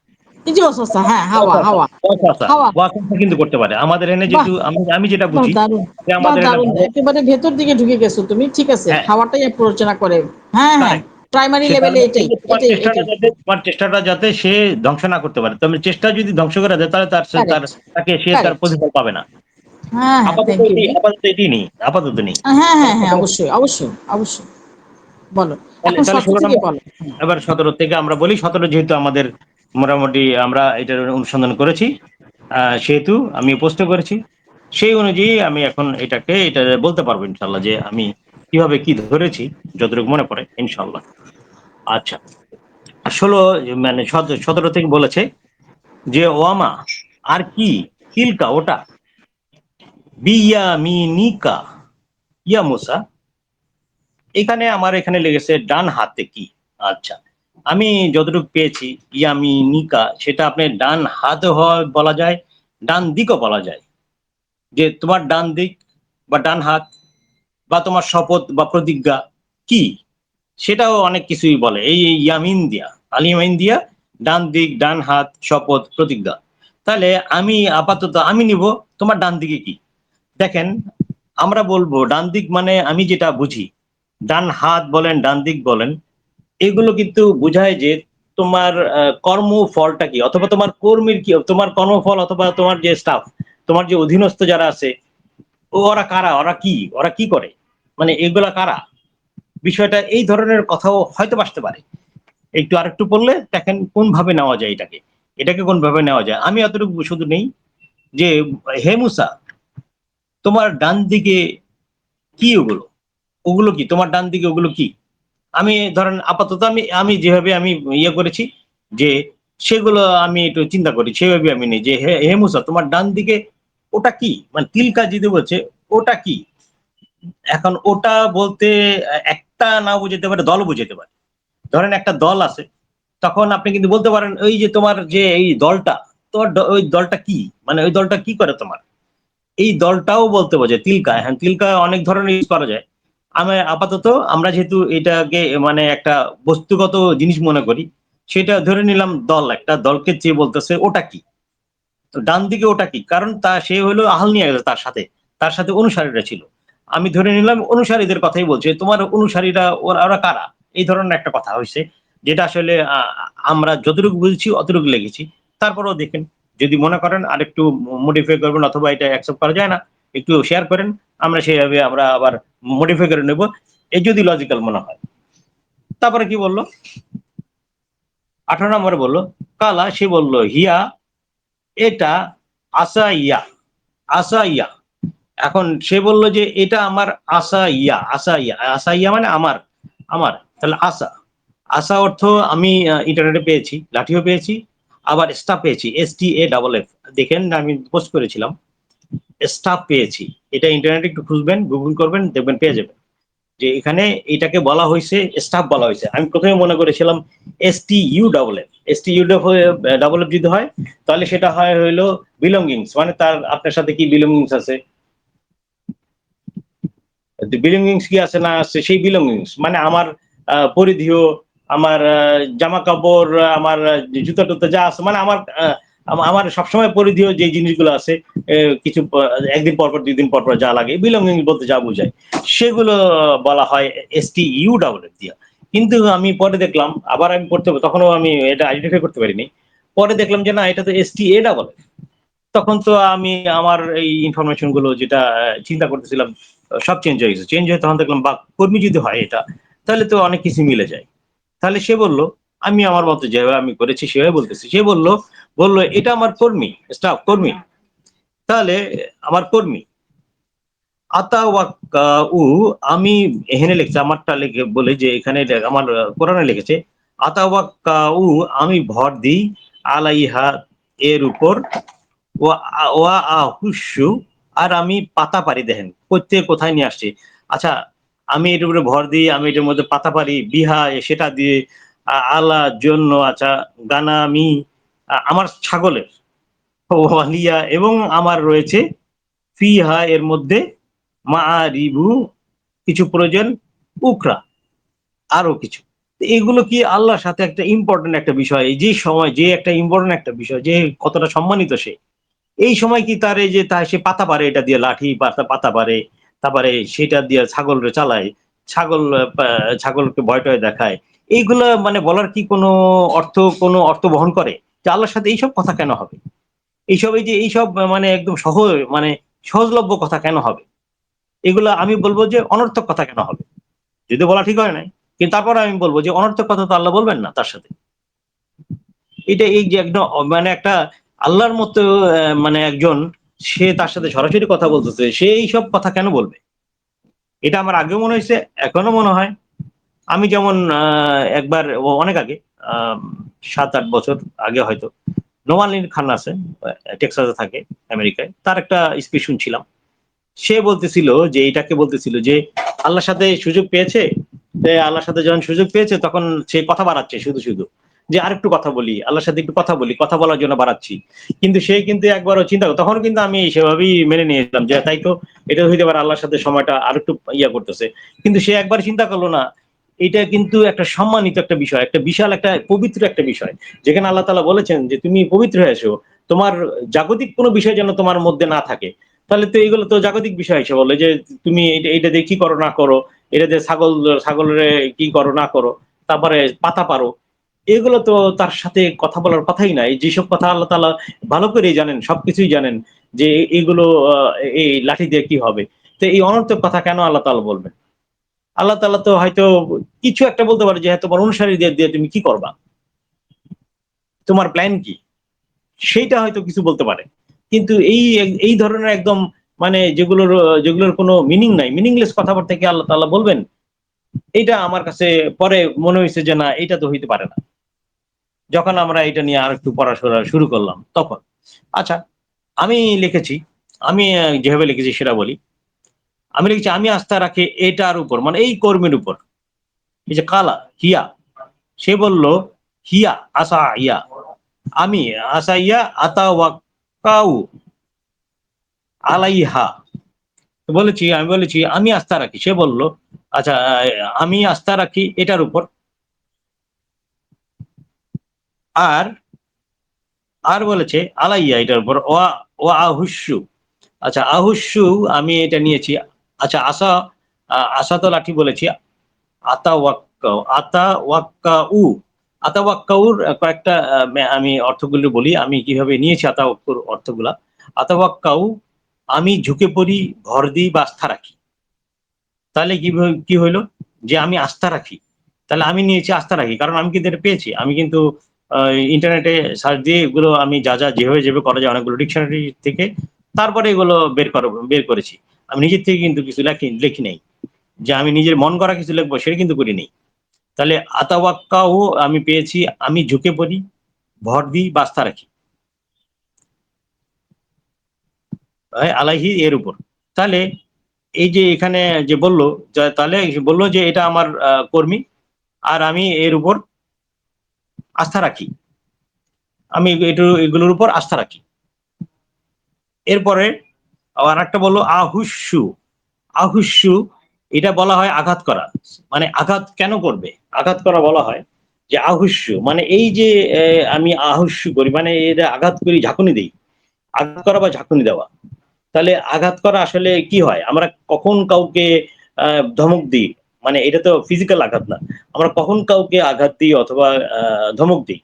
এই যে অবস্থা, হ্যাঁ, হাওয়া ওয়াসওয়াসা হাওয়া ওয়াসওয়াসা হাওয়া। ওয়াসওয়াসা কিন্তু করতে পারে আমাদের এখানে, বাহ, যেহেতু আমি আমি যেটা বাহ বুঝি দারুণ, যে বাহ আমাদের এখানে দারুণ, ভালো, একেবারে ভেতর দিকে ঢুকে গেছো তুমি। ঠিক আছে, হ্যাঁ, হাওয়াটাই প্ররোচনা করে। হ্যাঁ হ্যাঁ, কারেক্ট, প্রাইমারি সে তার লেভেলে মানে এই এটাই যে তোমার এটাই চেষ্টাটা এটাই। যাতে, তোমার চেষ্টাটা যাতে সে ধ্বংস না করতে পারে, তুমি চেষ্টা যদি ধ্বংস করে দেয় তাহলে তার কারেক্ট তাকে সে তার কারেক্ট। প্রতিফল পাবে না। হ্যাঁ হ্যাঁ, আপাতত থ্যাংক ইউ এটি, ভাই। আপাতত এটি নেই, আপাতত নেই। হ্যাঁ হ্যাঁ হ্যাঁ, তাহলে অবশ্যই অবশ্যই অবশ্যই, বলো। তাহলে এখন তাহলে সত্য 16 থেকে নম্বর, বলো। হুম। এবার 17 থেকে আমরা বলি। 17 যেহেতু আমাদের মোটামুটি আমরা এটার অনুসন্ধান করেছি, সেহেতু আমি পোস্ট করেছি, সেই অনুযায়ী আমি এখন এটা বলতে পারবো ইনশাল্লাহ যে আমি কিভাবে কি ধরেছি, যতটুকু মনে পড়ে ইনশাল্লাহ। আচ্ছা, 16 মানে 17 থেকে বলেছে যে ওয়ামা, আর কি, তিলকা ওটা, বিয়ামিনিকা, ইয়া মুসা, এখানে আমার এখানে লেগেছে ডান হাতে কি। আচ্ছা, আমি যতটুকু পেয়েছি ইয়ামিনিকা, সেটা আপনি ডান হাত হয় বলা যায়, ডান দিকও বলা যায়, যে তোমার ডান দিক বা ডান হাত, বা তোমার শপথ বা প্রতিজ্ঞা কি, সেটাও অনেক কিছুই বলে এই এই ইয়ামিন দিয়া, আলিয়ামিন দিয়া, ডান দিক, ডান হাত, শপথ, প্রতিজ্ঞা। তাহলে আমি আপাতত আমি নিব তোমার ডান দিকে কি। দেখেন, আমরা বলবো ডান দিক মানে আমি যেটা বুঝি, ডান হাত বলেন ডান দিক বলেন, এগুলো কিন্তু বোঝায় যে তোমার কর্মফলটা কি, অথবা তোমার কর্মীর কি, তোমার কর্মফল, অথবা তোমার যে স্টাফ, তোমার যে অধীনস্থ যারা আছে, ওরা কারা, ওরা কি করে, মানে এগুলা কারা, বিষয়টা এই ধরনের কথাও হয়তো আসতে পারে। একটু আরেকটু পড়লে দেখেন কোন ভাবে নেওয়া যায় এটাকে, এটাকে কোন ভাবে নেওয়া যায়। আমি এতটুকু শুধু নেই যে হে মুসা, তোমার ডান দিকে কি, ওগুলো ওগুলো কি, তোমার ডান দিকে ওগুলো কি। আমি ধরেন আপাতত আমি আমি যেভাবে আমি ইয়ে করেছি, যে সেগুলো আমি একটু চিন্তা করি, সেভাবে আমি নেই যে হে হে মুসা, তোমার ডান দিকে ওটা কি, মানে তিলকা যদি বলছে ওটা কি। এখন ওটা বলতে একটা না বুঝাতে পারে, দল বুঝাতে পারে। ধরেন একটা দল আছে, তখন আপনি কিন্তু বলতে পারেন ওই যে তোমার যে এই দলটা, তোমার ওই দলটা কি, মানে ওই দলটা কি করে তোমার, এই দলটাও বলতে বোঝায় তিলকা। হ্যাঁ, তিলকা অনেক ধরনের ইউজ করা যায়। আমি আপাতত, আমরা যেহেতু এটাকে মানে একটা বস্তুগত জিনিস মনে করি, সেটা ধরে নিলাম দল, একটা দলকে চেয়ে বলতেছে ওটা কি। তো ডান দিকে ওটা কি, কারণ সে হলো আহল নিয়ে গেছে, তার সাথে অনুসারীরা ছিল। আমি ধরে নিলাম অনুসারীদের কথাই বলছে, তোমার অনুসারীরা ওরা ওরা কারা, এই ধরনের একটা কথা হয়েছে, যেটা আসলে আমরা যতটুকু বুঝছি অতটুকু লেগেছি। তারপরেও দেখেন, যদি মনে করেন আরেকটু মডিফাই করবেন অথবা এটা অ্যাকসেপ্ট করা যায় না, একটু শেয়ার করেন, আমরা সেইভাবে আমরা আবার মডিফাই করে নেব, এই যদি লজিক্যাল মনে হয়। তারপরে কি বললো, 18 নম্বরে বললো, কালা, সে বলল, হিয়া, এটা, আসা ইয়া। এখন সে বলল যে এটা আমার আসা ইয়া মানে আমার, তাহলে আসা অর্থ আমি ইন্টারনেটে পেয়েছি, লাঠিও পেয়েছি, আবার স্টাফ পেয়েছি, STAFF। দেখেন আমি পোস্ট করেছিলাম, স্টাফ পেয়েছি, এটা ইন্টারনেটে একটু খুঁজবেন, গুগল করবেন, দেখবেন পেয়ে যাবেন যে এখানে এটাকে বলা হয়েছে, স্টাফ বলা হয়েছে। আমি প্রথমে মনে করেছিলাম STUFF যদি হয় তাহলে সেটা হয় হইলো বিলঙ্গিংস, মানে তার আপনার সাথে কি বিলঙ্গিংস আছে, বিলঙ্গিংস কি আছে না আছে, সেই বিলঙ্গিংস মানে আমার পরিধিও, আমার জামা কাপড়, আমার জুতা টুতা যা আছে, মানে আমার আমার সবসময় পরিধিও যে জিনিসগুলো আছে, কিছু একদিন পর পর 2 দিন পর পর যা লাগে, বিলঙ্গিং বলতে যা বোঝায়, সেগুলো বলা হয় STUFF দিয়া। কিন্তু আমি পরে দেখলাম, আবার আমি পড়তে, তখনও আমি এটা আইডেন্টিফাই করতে পারিনি, পরে দেখলাম যে না, এটা তো STAFF। তখন তো আমি আমার এই ইনফরমেশন গুলো যেটা চিন্তা করতেছিলাম সব চেঞ্জ হয়ে গেছে। চেঞ্জ হয়ে তখন দেখলাম বা কর্মী যদি হয় এটা, তাহলে তো অনেক কিছু মিলে যায়। তাহলে সে বলল, আমি আমার মতো যেভাবে আমি করেছি সেভাবে বলতেছি, সে বলল এটা আমার কর্মী, স্টাফ কর্মী, তাহলে আমার কর্মী। আতাওয়াক্কাউ, আমি এখানে লিখছি, আমারটা লিখে বলে যে এখানে আমার কোরআনে লিখেছে, আতাওয়াক্কাউ, আমি ভর দিই, আলাইহা, এর উপর, ওয়া আহুস্যু, আর আমি পাতা পারি। দেখেন প্রত্যেক কোথায় নিয়ে আসছে। আচ্ছা, আমি এটার উপরে ভর দিই, আমি এটার মধ্যে পাতা পারি, বিহা, সেটা দিয়ে, আল্লাহ জন্য, আচ্ছা, গানামি, আমার ছাগলের, ওয়ালিয়া, এবং আমার রয়েছে, ফিহা, এর মধ্যে, মাআরিবু, কিছু প্রয়োজন, উখরা, আরো কিছু। এগুলো কি আল্লাহর সাথে একটা ইম্পর্টেন্ট একটা বিষয়, যে সময় যে একটা ইম্পর্টেন্ট একটা বিষয়, যে কতটা সম্মানিত সে, এই সময় কি তার এই যে সে পাতা পারে, এটা দিয়ে লাঠি পাতা পারে, তারপরে সেটা দিয়ে ছাগলরে চালায়, ছাগলকে ভয় টয় দেখায়, এইগুলা মানে বলার কি কোনো অর্থ বহন করে? যে আল্লাহর সাথে এইসব কথা কেন হবে? এইসব মানে একদম মানে সহজলভ্য কথা কেন হবে? এগুলা আমি বলবো যে অনর্থক কথা কেন হবে? যদি বলা ঠিক হয় নাই, কিন্তু তারপরে আমি বলবো যে অনর্থক কথা তো আল্লাহ বলবেন না তার সাথে। এটা এই যে একদম মানে একটা আল্লাহর মতো মানে একজন, সে তার সাথে সরাসরি কথা বলতেছে, সে এইসব কথা কেন বলবে? এটা আমার আগেও মনে হয়েছে, এখনো মনে হয়। আমি যেমন একবার অনেক আগে, 7-8 বছর আগে হয়তো, নোমান আলী খান আছে, টেক্সাসে থাকে, আমেরিকায়, তার একটা স্পিচ শুনছিলাম। সে বলতেছিল যে, এটাকে বলতেছিল যে আল্লাহর সাথে সুযোগ পেয়েছে, আল্লাহর সাথে যখন সুযোগ পেয়েছে তখন সে কথা বাড়াচ্ছে, শুধু যে আরেকটু কথা বলি, আল্লাহর সাথে একটু কথা বলি, কথা বলার জন্য বাড়াচ্ছি। কিন্তু সে কিন্তু একবারও চিন্তা, তখন কিন্তু আমি সেভাবেই মেনে নিয়েছিলাম যে তাই তো, এটা হইতে পারে আল্লাহর সাথে সময়টা আরেকটু ইয়া করতেছে। কিন্তু সে একবার চিন্তা করলো না, এটা কিন্তু একটা সম্মানিত একটা বিষয়, একটা বিশাল একটা পবিত্র একটা বিষয়, যেখানে আল্লাহ তাআলা বলেছেন যে তুমি পবিত্র হয়ে এসো, তোমার জাগতিক কোনো বিষয় যেন তোমার মধ্যে না থাকে। তাহলে তো এগুলো তো জাগতিক বিষয় হিসেবে বলে যে তুমি এটা দিয়ে কি করো না করো, এটা দিয়ে ছাগলের কি করো না করো, তারপরে পাতা পারো, এগুলো তো তার সাথে কথা বলার কথাই নাই। যেসব কথা আল্লাহ তাআলা ভালো করেই জানেন, সবকিছুই জানেন যে এগুলো এই লাঠি দিয়ে কি হবে। তো এই অনর্থক কথা কেন আল্লাহ তাআলা বলবেন? আল্লাহ তাআলা তো হয়তো কিছু একটা বলতে পারে যে হ্যাঁ, তোমার অনুসারীদের দিয়ে তুমি কি করবা, তোমার প্ল্যান কি, সেইটা হয়তো কিছু বলতে পারে। কিন্তু এই ধরনের একদম মানে যেগুলোর কোনো মিনিং নাই, মিনিংলেস কথাবার্তা কি আল্লাহ তাআলা বলবেন? এইটা আমার কাছে পরে মনে হয়েছে যে না, এটা তো হইতে পারে না। যখন আমরা এটা নিয়ে আরেকটু পড়াশোনা শুরু করলাম তখন। আচ্ছা, আমি লিখেছি, আমি যেভাবে লিখেছি সেটা বলি। আমি লিখেছি, আমি আস্থা রাখি এটার উপর, মানে এই কর্মীর উপর। এই যে কালা, হিয়া, সে বলল, হিয়া, আসা ইয়া, আমি, আসা ইয়া, আতাওয়াক্কাউ আলাইহা। আমি বলেছি আমি আস্থা রাখি। সে বলল, আচ্ছা, আমি আস্থা রাখি এটার উপর। আর আর বলেছে আলাইয়া, এটার উপর ওয়া ওয়া আহুস্যু। আচ্ছা আহুস্যু আমি এটা নিয়েছি। আচ্ছা আসা তো লাঠি বলেছি। আতাওয়াক্কাউ। আতাওয়াক্কাউর কয়েকটা আমি অর্থগুলো বলি, আমি কিভাবে নিয়েছি আতাওয়াক্কুর অর্থগুলা। আতাওয়াক্কাউ আমি ঝুঁকে পড়ি, ভর দিই বা আস্থা রাখি। তাহলে কি হইলো যে আমি আস্থা রাখি, তাহলে আমি নিয়েছি আস্থা রাখি, কারণ আমি কিন্তু এটা পেয়েছি। আমি কিন্তু ইন্টারনেটে সার্চ দিয়ে এগুলো আমি যা যেভাবে যেভাবে করা যায় অনেকগুলো ডিকশনারি থেকে তারপরে এগুলো বের করেছি। আমি নিজের থেকে কিন্তু কিছু লেখি নাই যে আমি নিজের মন করা কিছু লিখবো, সেটা কিন্তু করি নেই। তাহলে আতাওয়াক্কাও আমি পেয়েছি আমি ঝুঁকে পড়ি, ভর দিই বা আস্থা রাখি আলাইহি এর উপর। তাহলে এই যে এখানে যে বললো, তাহলে বললো যে এটা আমার কর্মী আর আমি এর উপর আস্থা রাখি, আমি এগুলোর উপর আস্থা রাখি। এরপরে আর একটা বললো আহুস্যু। আহুস্যু এটা বলা হয় আঘাত করা, মানে আঘাত কেন করবে, আঘাত করা বলা হয় যে আহুস্যু মানে এই যে আমি আহুস্যু করি মানে এটা আঘাত করি, ঝাঁকুনি দিই। আঘাত করা বা ঝাঁকুনি দেওয়া। তাহলে আঘাত করা আসলে কি হয়, আমরা কখন কাউকে ধমক দিই, মানে এটা তো ফিজিক্যাল আঘাত না, আমরা কখন কাউকে আঘাত দিই অথবা ধমক দিই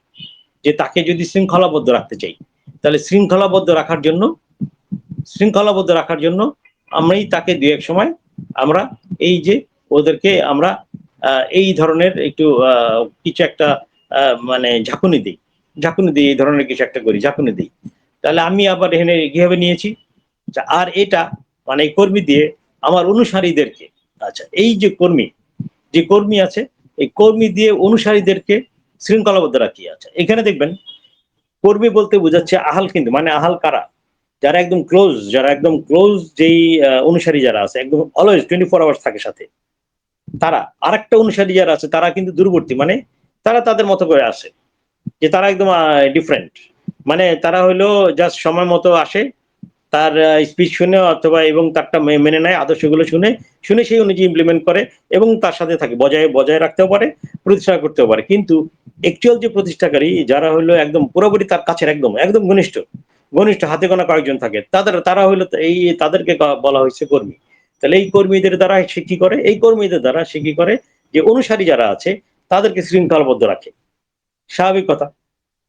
যে তাকে যদি শৃঙ্খলাবদ্ধ রাখতে চাই, তাহলে শৃঙ্খলাবদ্ধ রাখার জন্য আমরাই তাকে দু এক সময় আমরা এই যে ওদেরকে আমরা এই ধরনের একটু কিছু একটা মানে ঝাঁকুনি দিই, এই ধরনের কিছু একটা করি, ঝাঁকুনি দিই। তাহলে আমি আবার এখানে কিভাবে নিয়েছি, আর এটা মানে কর্মী দিয়ে আমার অনুসারীদেরকে, আচ্ছা এই যে কর্মী আছে, এই কর্মী দিয়ে অনুসারীদেরকে শৃঙ্খলাবদ্ধ রাখি। আচ্ছা এখানে দেখবেন কর্মী বলতে বোঝাচ্ছে আহাল, কিন্তু মানে আহাল কারা, যারা একদম ক্লোজ যেই অনুসারী যারা আছে একদম অলওয়েজ 24 আওয়ার্স থাকে সাথে, তারা। আরেকটা অনুসারী যারা আছে তারা কিন্তু দূরবর্তী, মানে তারা তাদের মতো করে আসে, যে তারা একদম ডিফারেন্ট, মানে তারা হলো জাস্ট সময় মতো আসে, তার স্পিচ শুনে অথবা এবং তারটা মেনে নেয়, আদর্শগুলো শুনে শুনে সেই অনুযায়ী ইমপ্লিমেন্ট করে এবং তার সাথে থাকে, বজায় রাখতেও পারে, প্রতিষ্ঠা করতেও পারে। কিন্তু অ্যাকচুয়াল যে প্রতিষ্ঠাকারী যারা হলো একদম পুরোপুরি তার কাছের, একদম একদম ঘনিষ্ঠ ঘনিষ্ঠ হাতে গোনা কয়েকজন থাকে, তারা হলো এই তাদেরকে বলা হয়েছে কর্মী। তাহলে এই কর্মীদের দ্বারা সে কি করে, এই কর্মীদের দ্বারা সে কি করে যে অনুসারী যারা আছে তাদেরকে শৃঙ্খলাবদ্ধ রাখে। স্বাভাবিক কথা,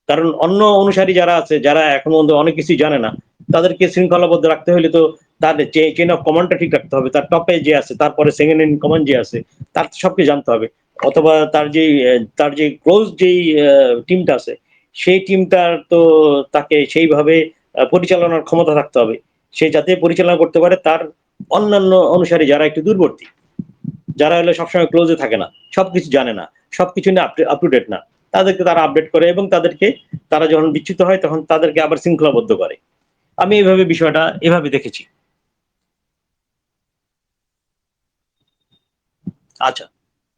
কারণ অন্য অনুসারী যারা আছে যারা এখন পর্যন্ত অনেক কিছুই জানে না, তাদেরকে শৃঙ্খলাবদ্ধ রাখতে হলে তো তার চেইন অফ কমান্ডটা ঠিক রাখতে হবে, তার টপে যে আছে, তারপরে সেকেন্ড ইন কমান্ড যে আছে, তার সবকে জানতে হবে, অথবা তার যে ক্লোজ যেই টিমটা আছে সেই টিমটার তো তাকে সেইভাবে পরিচালনার ক্ষমতা থাকতে হবে, সে যাতে পরিচালনা করতে পারে তার অন্যান্য অনুসারী যারা একটু দূরবর্তী, যারা হলে সবসময় ক্লোজে থাকে না, সবকিছু জানে না, সবকিছু নিয়ে আপ টু ডেট না, তাদেরকে তারা আপডেট করে এবং তারা যখন বিচ্যুত হয় তখন তাদেরকে আবার শৃঙ্খলাবদ্ধ করে। আমি এইভাবে বিষয়টা এভাবে দেখেছি। আচ্ছা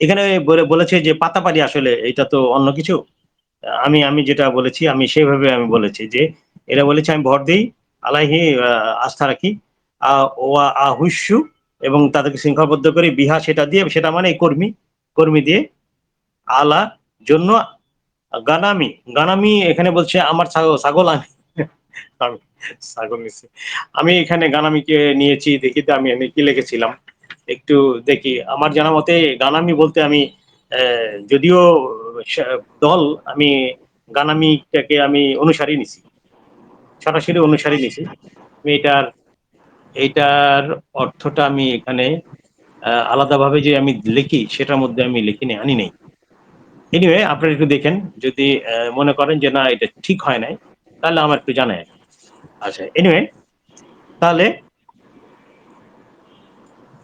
এখানে বলেছে যে পাতাপাড়ি, আসলে এটা তো অন্য কিছু। আমি আমি যেটা বলেছি আমি সেইভাবে আমি বলেছি যে এরা বলেছে আমি ভর দিই আলাইহি, আস্থা রাখি, ওয়া আহুস্যু এবং তাদেরকে শৃঙ্খলাবদ্ধ করি, বিহা সেটা দিয়ে, সেটা মানে এই কর্মী দিয়ে, আলা জন্য, গানামি, গানামি এখানে বলছে আমার ছাগল আমি আমি ছাগল নিচ্ছি। আমি এখানে গানামিকে নিয়েছি, দেখি তো আমি কি লিখেছিলাম একটু দেখি। আমার জানা মতে গানামি বলতে আমি যদিও দল, আমি গানামিটাকে আমি অনুসারী নিছি, সরাসরি অনুসারী নিছি। আমি এইটার অর্থটা আমি এখানে আলাদাভাবে যে আমি লিখি সেটার মধ্যে আমি লিখিনি, আনি নাই। এনিওয়ে আপনারা একটু দেখেন, যদি মনে করেন যে না এটা ঠিক হয় নাই তাহলে আমার একটু জানায়। আচ্ছা এনিওয়ে, তাহলে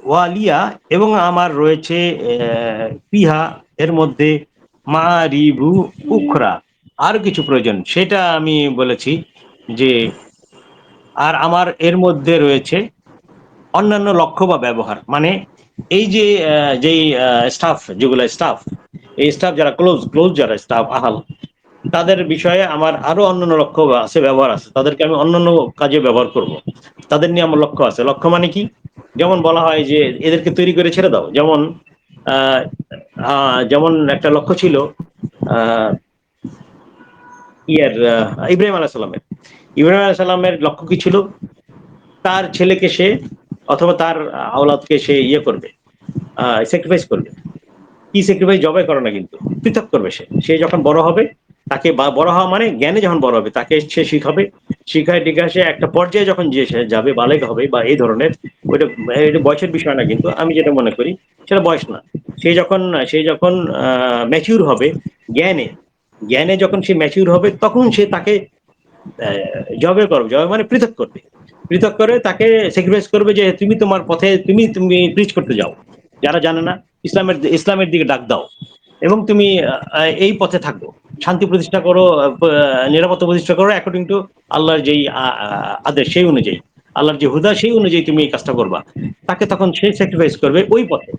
ওয়ালিয়া এবং আমার রয়েছে পিহা এর মধ্যে মারিবু উখরা, আরো কিছু প্রয়োজন, সেটা আমি বলেছি যে আর আমার এর মধ্যে রয়েছে অন্যান্য লক্ষ্য বা ব্যবহার, মানে এই যে যেই স্টাফ, এই স্টাফ যারা ক্লোজ যারা স্টাফ আহাল, তাদের বিষয়ে আমার আরো অন্যান্য লক্ষ্য আছে, ব্যবহার আছে, তাদেরকে আমি অন্যান্য কাজে ব্যবহার করব, তাদের নিয়ে আমার লক্ষ্য আছে। লক্ষ্য মানে কি, যেমন বলা হয় যে এদেরকে তৈরি করে ছেড়ে দাও, যেমন একটা লক্ষ্য ছিল, আহ ইব্রাহিম আলাইহিস সালামের। ইব্রাহিম আলাইহিস সালামের লক্ষ্য কি ছিল? তার ছেলেকে সে অথবা তার আওলাদকে সে করবে, স্যাক্রিফাইস করবে। কি স্যাক্রিফাইস? জবাই করে না কিন্তু, পৃথক করবে সে। সে যখন বড় হবে, তাকে বড় হওয়া মানে জ্ঞানে যখন বড় হবে, তাকে সে শিখাবে। শিখায় টিখায় সে একটা পর্যায়ে যখন যে সে যাবে, বালেগ হবে বা এই ধরনের, ওইটা এটা বয়সের বিষয় না কিন্তু, আমি যেটা মনে করি সেটা বয়স না। সে যখন ম্যাচিউর হবে জ্ঞানে, জ্ঞানে যখন সে ম্যাচিউর হবে, তখন সে তাকে জবে করবে। জবে মানে পৃথক করবে। পৃথক করে তাকে স্যাক্রিফাইস করবে যে তুমি তোমার পথে, তুমি প্রিচ করতে যাও, যারা জানে না ইসলামের দিকে ডাক দাও, এবং তুমি এই পথে থাকো, শান্তি প্রতিষ্ঠা করো, নিরাপত্তা প্রতিষ্ঠা করো অ্যাকর্ডিং টু আল্লাহর যেই আদেশ, সেই অনুযায়ী আল্লাহর যে হুদা, সেই অনুযায়ী তুমি এই কাজটা করবা। তাকে তখন সে স্যাক্রিফাইস করবে ওই পথে।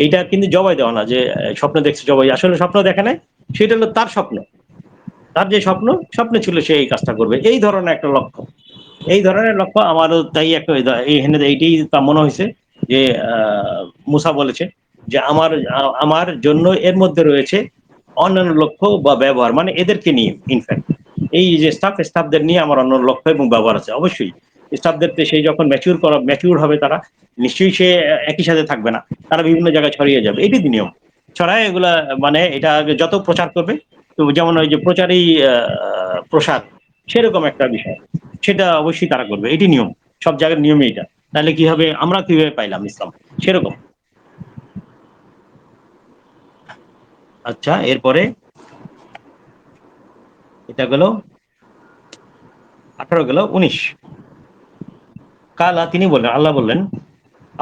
এইটা কিন্তু জবাই দেওয়া না যে স্বপ্ন দেখছে জবাই, আসলে স্বপ্ন দেখে নাই, সেটা হলো তার স্বপ্ন। তার যে স্বপ্ন ছিল সে এই কাজটা করবে, এই ধরনের একটা লক্ষ্য। এই ধরনের লক্ষ্য আমারও, তাই একটা এইটাই তা মনে হয়েছে যে মুসা বলেছে যে আমার জন্য এর মধ্যে রয়েছে অন্যান্য লক্ষ্য বা ব্যবহার, মানে এদেরকে নিয়ে ইনফ্যাক্ট এই যে স্টাফদের নিয়ে আমার অন্য লক্ষ্য এবং ব্যবহার আছে। অবশ্যই স্টাফদের সেই যখন ম্যাচিউর হবে, তারা নিশ্চয়ই সে একই সাথে থাকবে না, তারা বিভিন্ন জায়গায় ছড়িয়ে যাবে। এটি নিয়ম ছড়ায় এগুলা, মানে এটা যত প্রচার করবে, তো যেমন ওই যে প্রচারই প্রসার, সেরকম একটা বিষয়, সেটা অবশ্যই তারা করবে। এটি নিয়ম, সব জায়গার নিয়মই এটা। তাহলে কি হবে, আমরা কিভাবে পাইলাম ইসলাম, সেরকম। আচ্ছা, এরপরে এটা গেল 18, গেল 19। কালা, তিনি বললেন, আল্লাহ বললেন,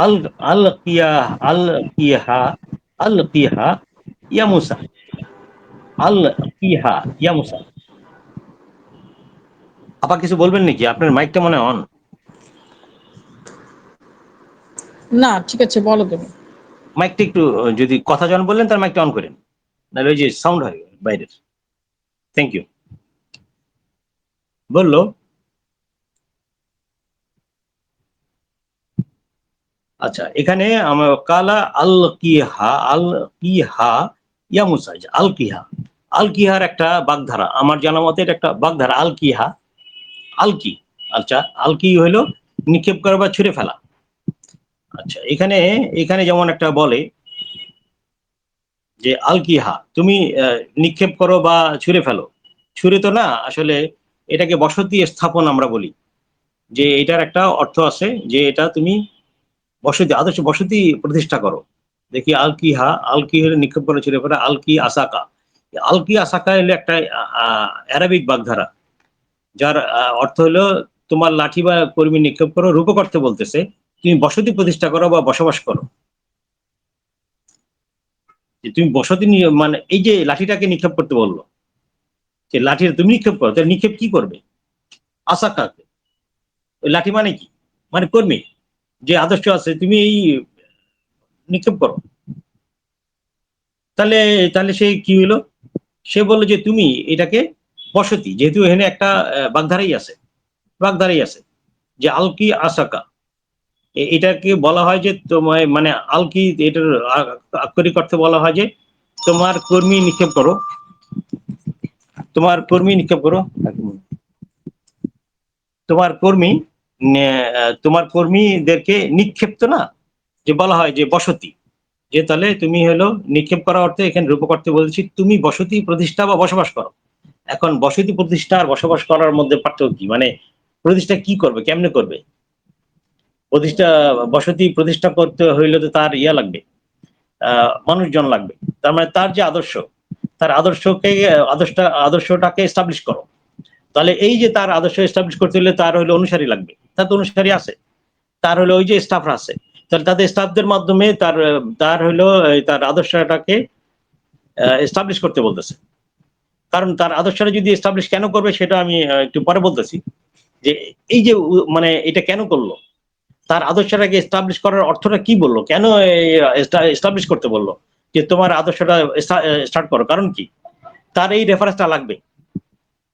আল আল কিয়া আল কিহা আল কিহা ইয়া মুসা, আল কিহা ইয়া মুসা। আপা কিছু বলবেন নাকি? আপনার মাইকটা মনে অন। না, ঠিক আছে, বলো তুমি। মাইকটা একটু, যদি কথা যখন বললেন তার মাইকটা অন করেন, নাহলে ওই যে সাউন্ড হয় বাইরের। Thank you. বললো, আচ্ছা, এখানে আমার কালা আল কিহা ইয়া মুসা, আল কিহা, আল কিহার একটা বাগধারা, আমার জানা মতে এটা একটা বাগধারা। আল কিহা, আল কি, আচ্ছা, আল কি হইলো নিক্ষেপ করা বা ছুঁড়ে ফেলা। আচ্ছা, এখানে এখানে যেমন একটা বলে যে আল কিহা, তুমি নিক্ষেপ করো বা ছুঁড়ে ফেলো। ছুঁড়ে তো না, আসলে এটাকে বসতি স্থাপন আমরা বলি, যে এটার একটা অর্থ আছে যে এটা তুমি বসতি, আদর্শ বসতি প্রতিষ্ঠা করো। দেখি, আল কি হলে নিক্ষেপ করে ছিল পরে, আল কি আসাকা। আল কি আসাকা হলো একটা অ্যারাবিক বাগধারা, যার অর্থ হলো তোমার লাঠি বা কর্মী নিক্ষেপ করো। রূপক অর্থে বলতেছে তুমি বসতি প্রতিষ্ঠা করো বা বসবাস করো। যে তুমি বসতি মানে এই যে লাঠিটাকে নিক্ষেপ করতে বললো, যে লাঠিটা তুমি নিক্ষেপ করো, তাহলে নিক্ষেপ কি করবে? আসাকাকে, ওই লাঠি মানে কি? মানে কর্মী, যে আদর্শ আছে তুমি এই নিক্ষেপ করো। তাহলে তাহলে সে কি হলো? সে বললো যে তুমি এটাকে বসতি, যেহেতু এখানে একটা বাগধারাই আছে, বাগধারাই আছে যে আলকি আসাকা, এটাকে বলা হয় যে তোমার মানে আলকি, এটার আক্ষরিক অর্থে বলা হয় যে তোমার কর্মী নিক্ষেপ করো, তোমার কর্মী নিক্ষেপ করো, তোমার কর্মী, তোমার কর্মীদেরকে নিক্ষেপ্ত না, যে বলা হয় যে বসতি, যে তাহলে তুমি হলো নিক্ষেপ করা অর্থে, এখানে রূপক অর্থে বলছি তুমি বসতি প্রতিষ্ঠা বা বসবাস করো। এখন বসতি প্রতিষ্ঠা আর বসবাস করার মধ্যে পার্থক্য কি? মানে প্রতিষ্ঠা কি করবে, কেমনে করবে? প্রতিষ্ঠা, বসতি প্রতিষ্ঠা করতে হইলে তো তার লাগবে, মানুষজন লাগবে। তার মানে তার যে আদর্শ, তার আদর্শটাকে এস্টাবলিশ করো। তাহলে এই যে তার আদর্শ এস্টাবলিশ করতে হলে তার হলো অনুসারী লাগবে। তার তো অনুসারী আছে, তার হলো ওই যে স্টাফরা আছে। তাহলে তাদের স্টাফদের মাধ্যমে তার তার হলো তার আদর্শটাকে এস্টাবলিশ করতে বলতেছে। কারণ তার আদর্শটা যদি এস্টাবলিশ কেন করবে সেটা আমি একটু পরে বলতেছি, যে এই যে মানে এটা কেন করলো, তার আদর্শটাকে এস্টাবলিশ করার অর্থটা কি বললো, কেন এস্টাবলিশ করতে বললো যে তোমার আদর্শটা স্টার্ট করো, কারণ কি? তার এই রেফারেন্সটা লাগবে,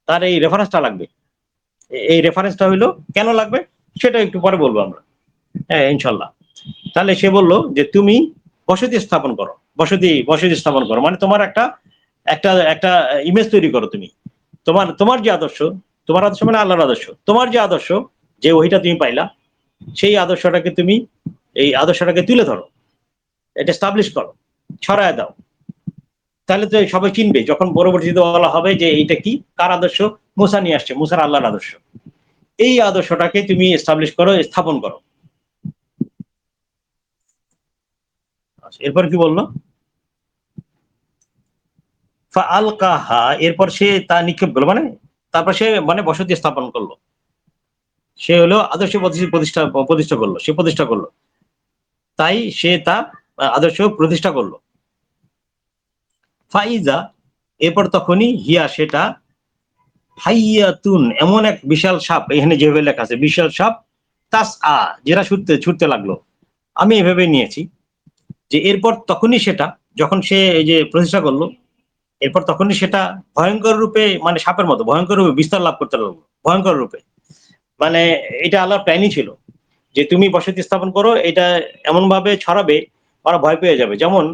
তার এই রেফারেন্সটা লাগবে। এই রেফারেন্সটা হইলো কেন লাগবে সেটা একটু পরে বলবো আমরা, হ্যাঁ, ইনশাল্লাহ। তাহলে সে বললো যে তুমি বসতি স্থাপন করো, বসতি স্থাপন করো, মানে তোমার একটা একটা একটা ইমেজ তৈরি করো তুমি, তোমার যে আদর্শ, তোমার আদর্শ মানে আল্লাহর আদর্শ, তোমার যে আদর্শ, যে ওহিটা তুমি পাইলা, সেই আদর্শটাকে তুমি এই আদর্শটাকে তুলে ধরো, এটা স্টাবলিশ করো, ছড়ায় দাও। তাহলে তো সবাই চিনবে, যখন পরবর্তীতে বলা হবে যে এইটা কি, কার আদর্শ, মুসা নিয়ে আসছে, মুসার আল্লাহর আদর্শ। এই আদর্শটাকে তুমি এস্টাবলিশ করো, স্থাপন করো। এরপর কি বললো, আলকাহা, এরপর সে তা নিক্ষেপ করলো, মানে তারপর সে মানে বসতি স্থাপন করলো, সে হলো আদর্শ প্রতিষ্ঠা প্রতিষ্ঠা করলো, সে প্রতিষ্ঠা করলো, তাই সে তা আদর্শ প্রতিষ্ঠা করলো। ফাইজা, এরপর তখনই হিয়া সেটা, হাইয়াতুন, এমন এক বিশাল সাপ, এখানে যেভাবে লেখা আছে বিশাল সাপ, তাস যেটা ছুটতে ছুটতে লাগলো। আমি এভাবে নিয়েছি যে এরপর তখনই সেটা, যখন সে এই যে প্রতিষ্ঠা করলো, এরপর তখনই সেটা ভয়ঙ্কর রূপে, মানে সাপের মতো ভয়ঙ্কর রূপে বিস্তার লাভ করতে লাগলো, ভয়ঙ্কর রূপে। মানে এটা আল্লাহর প্ল্যানই ছিল যে তুমি বসতি স্থাপন করো, এটা এমন ভাবে ছড়াবে ওরা ভয় পেয়ে যাবে। যেমন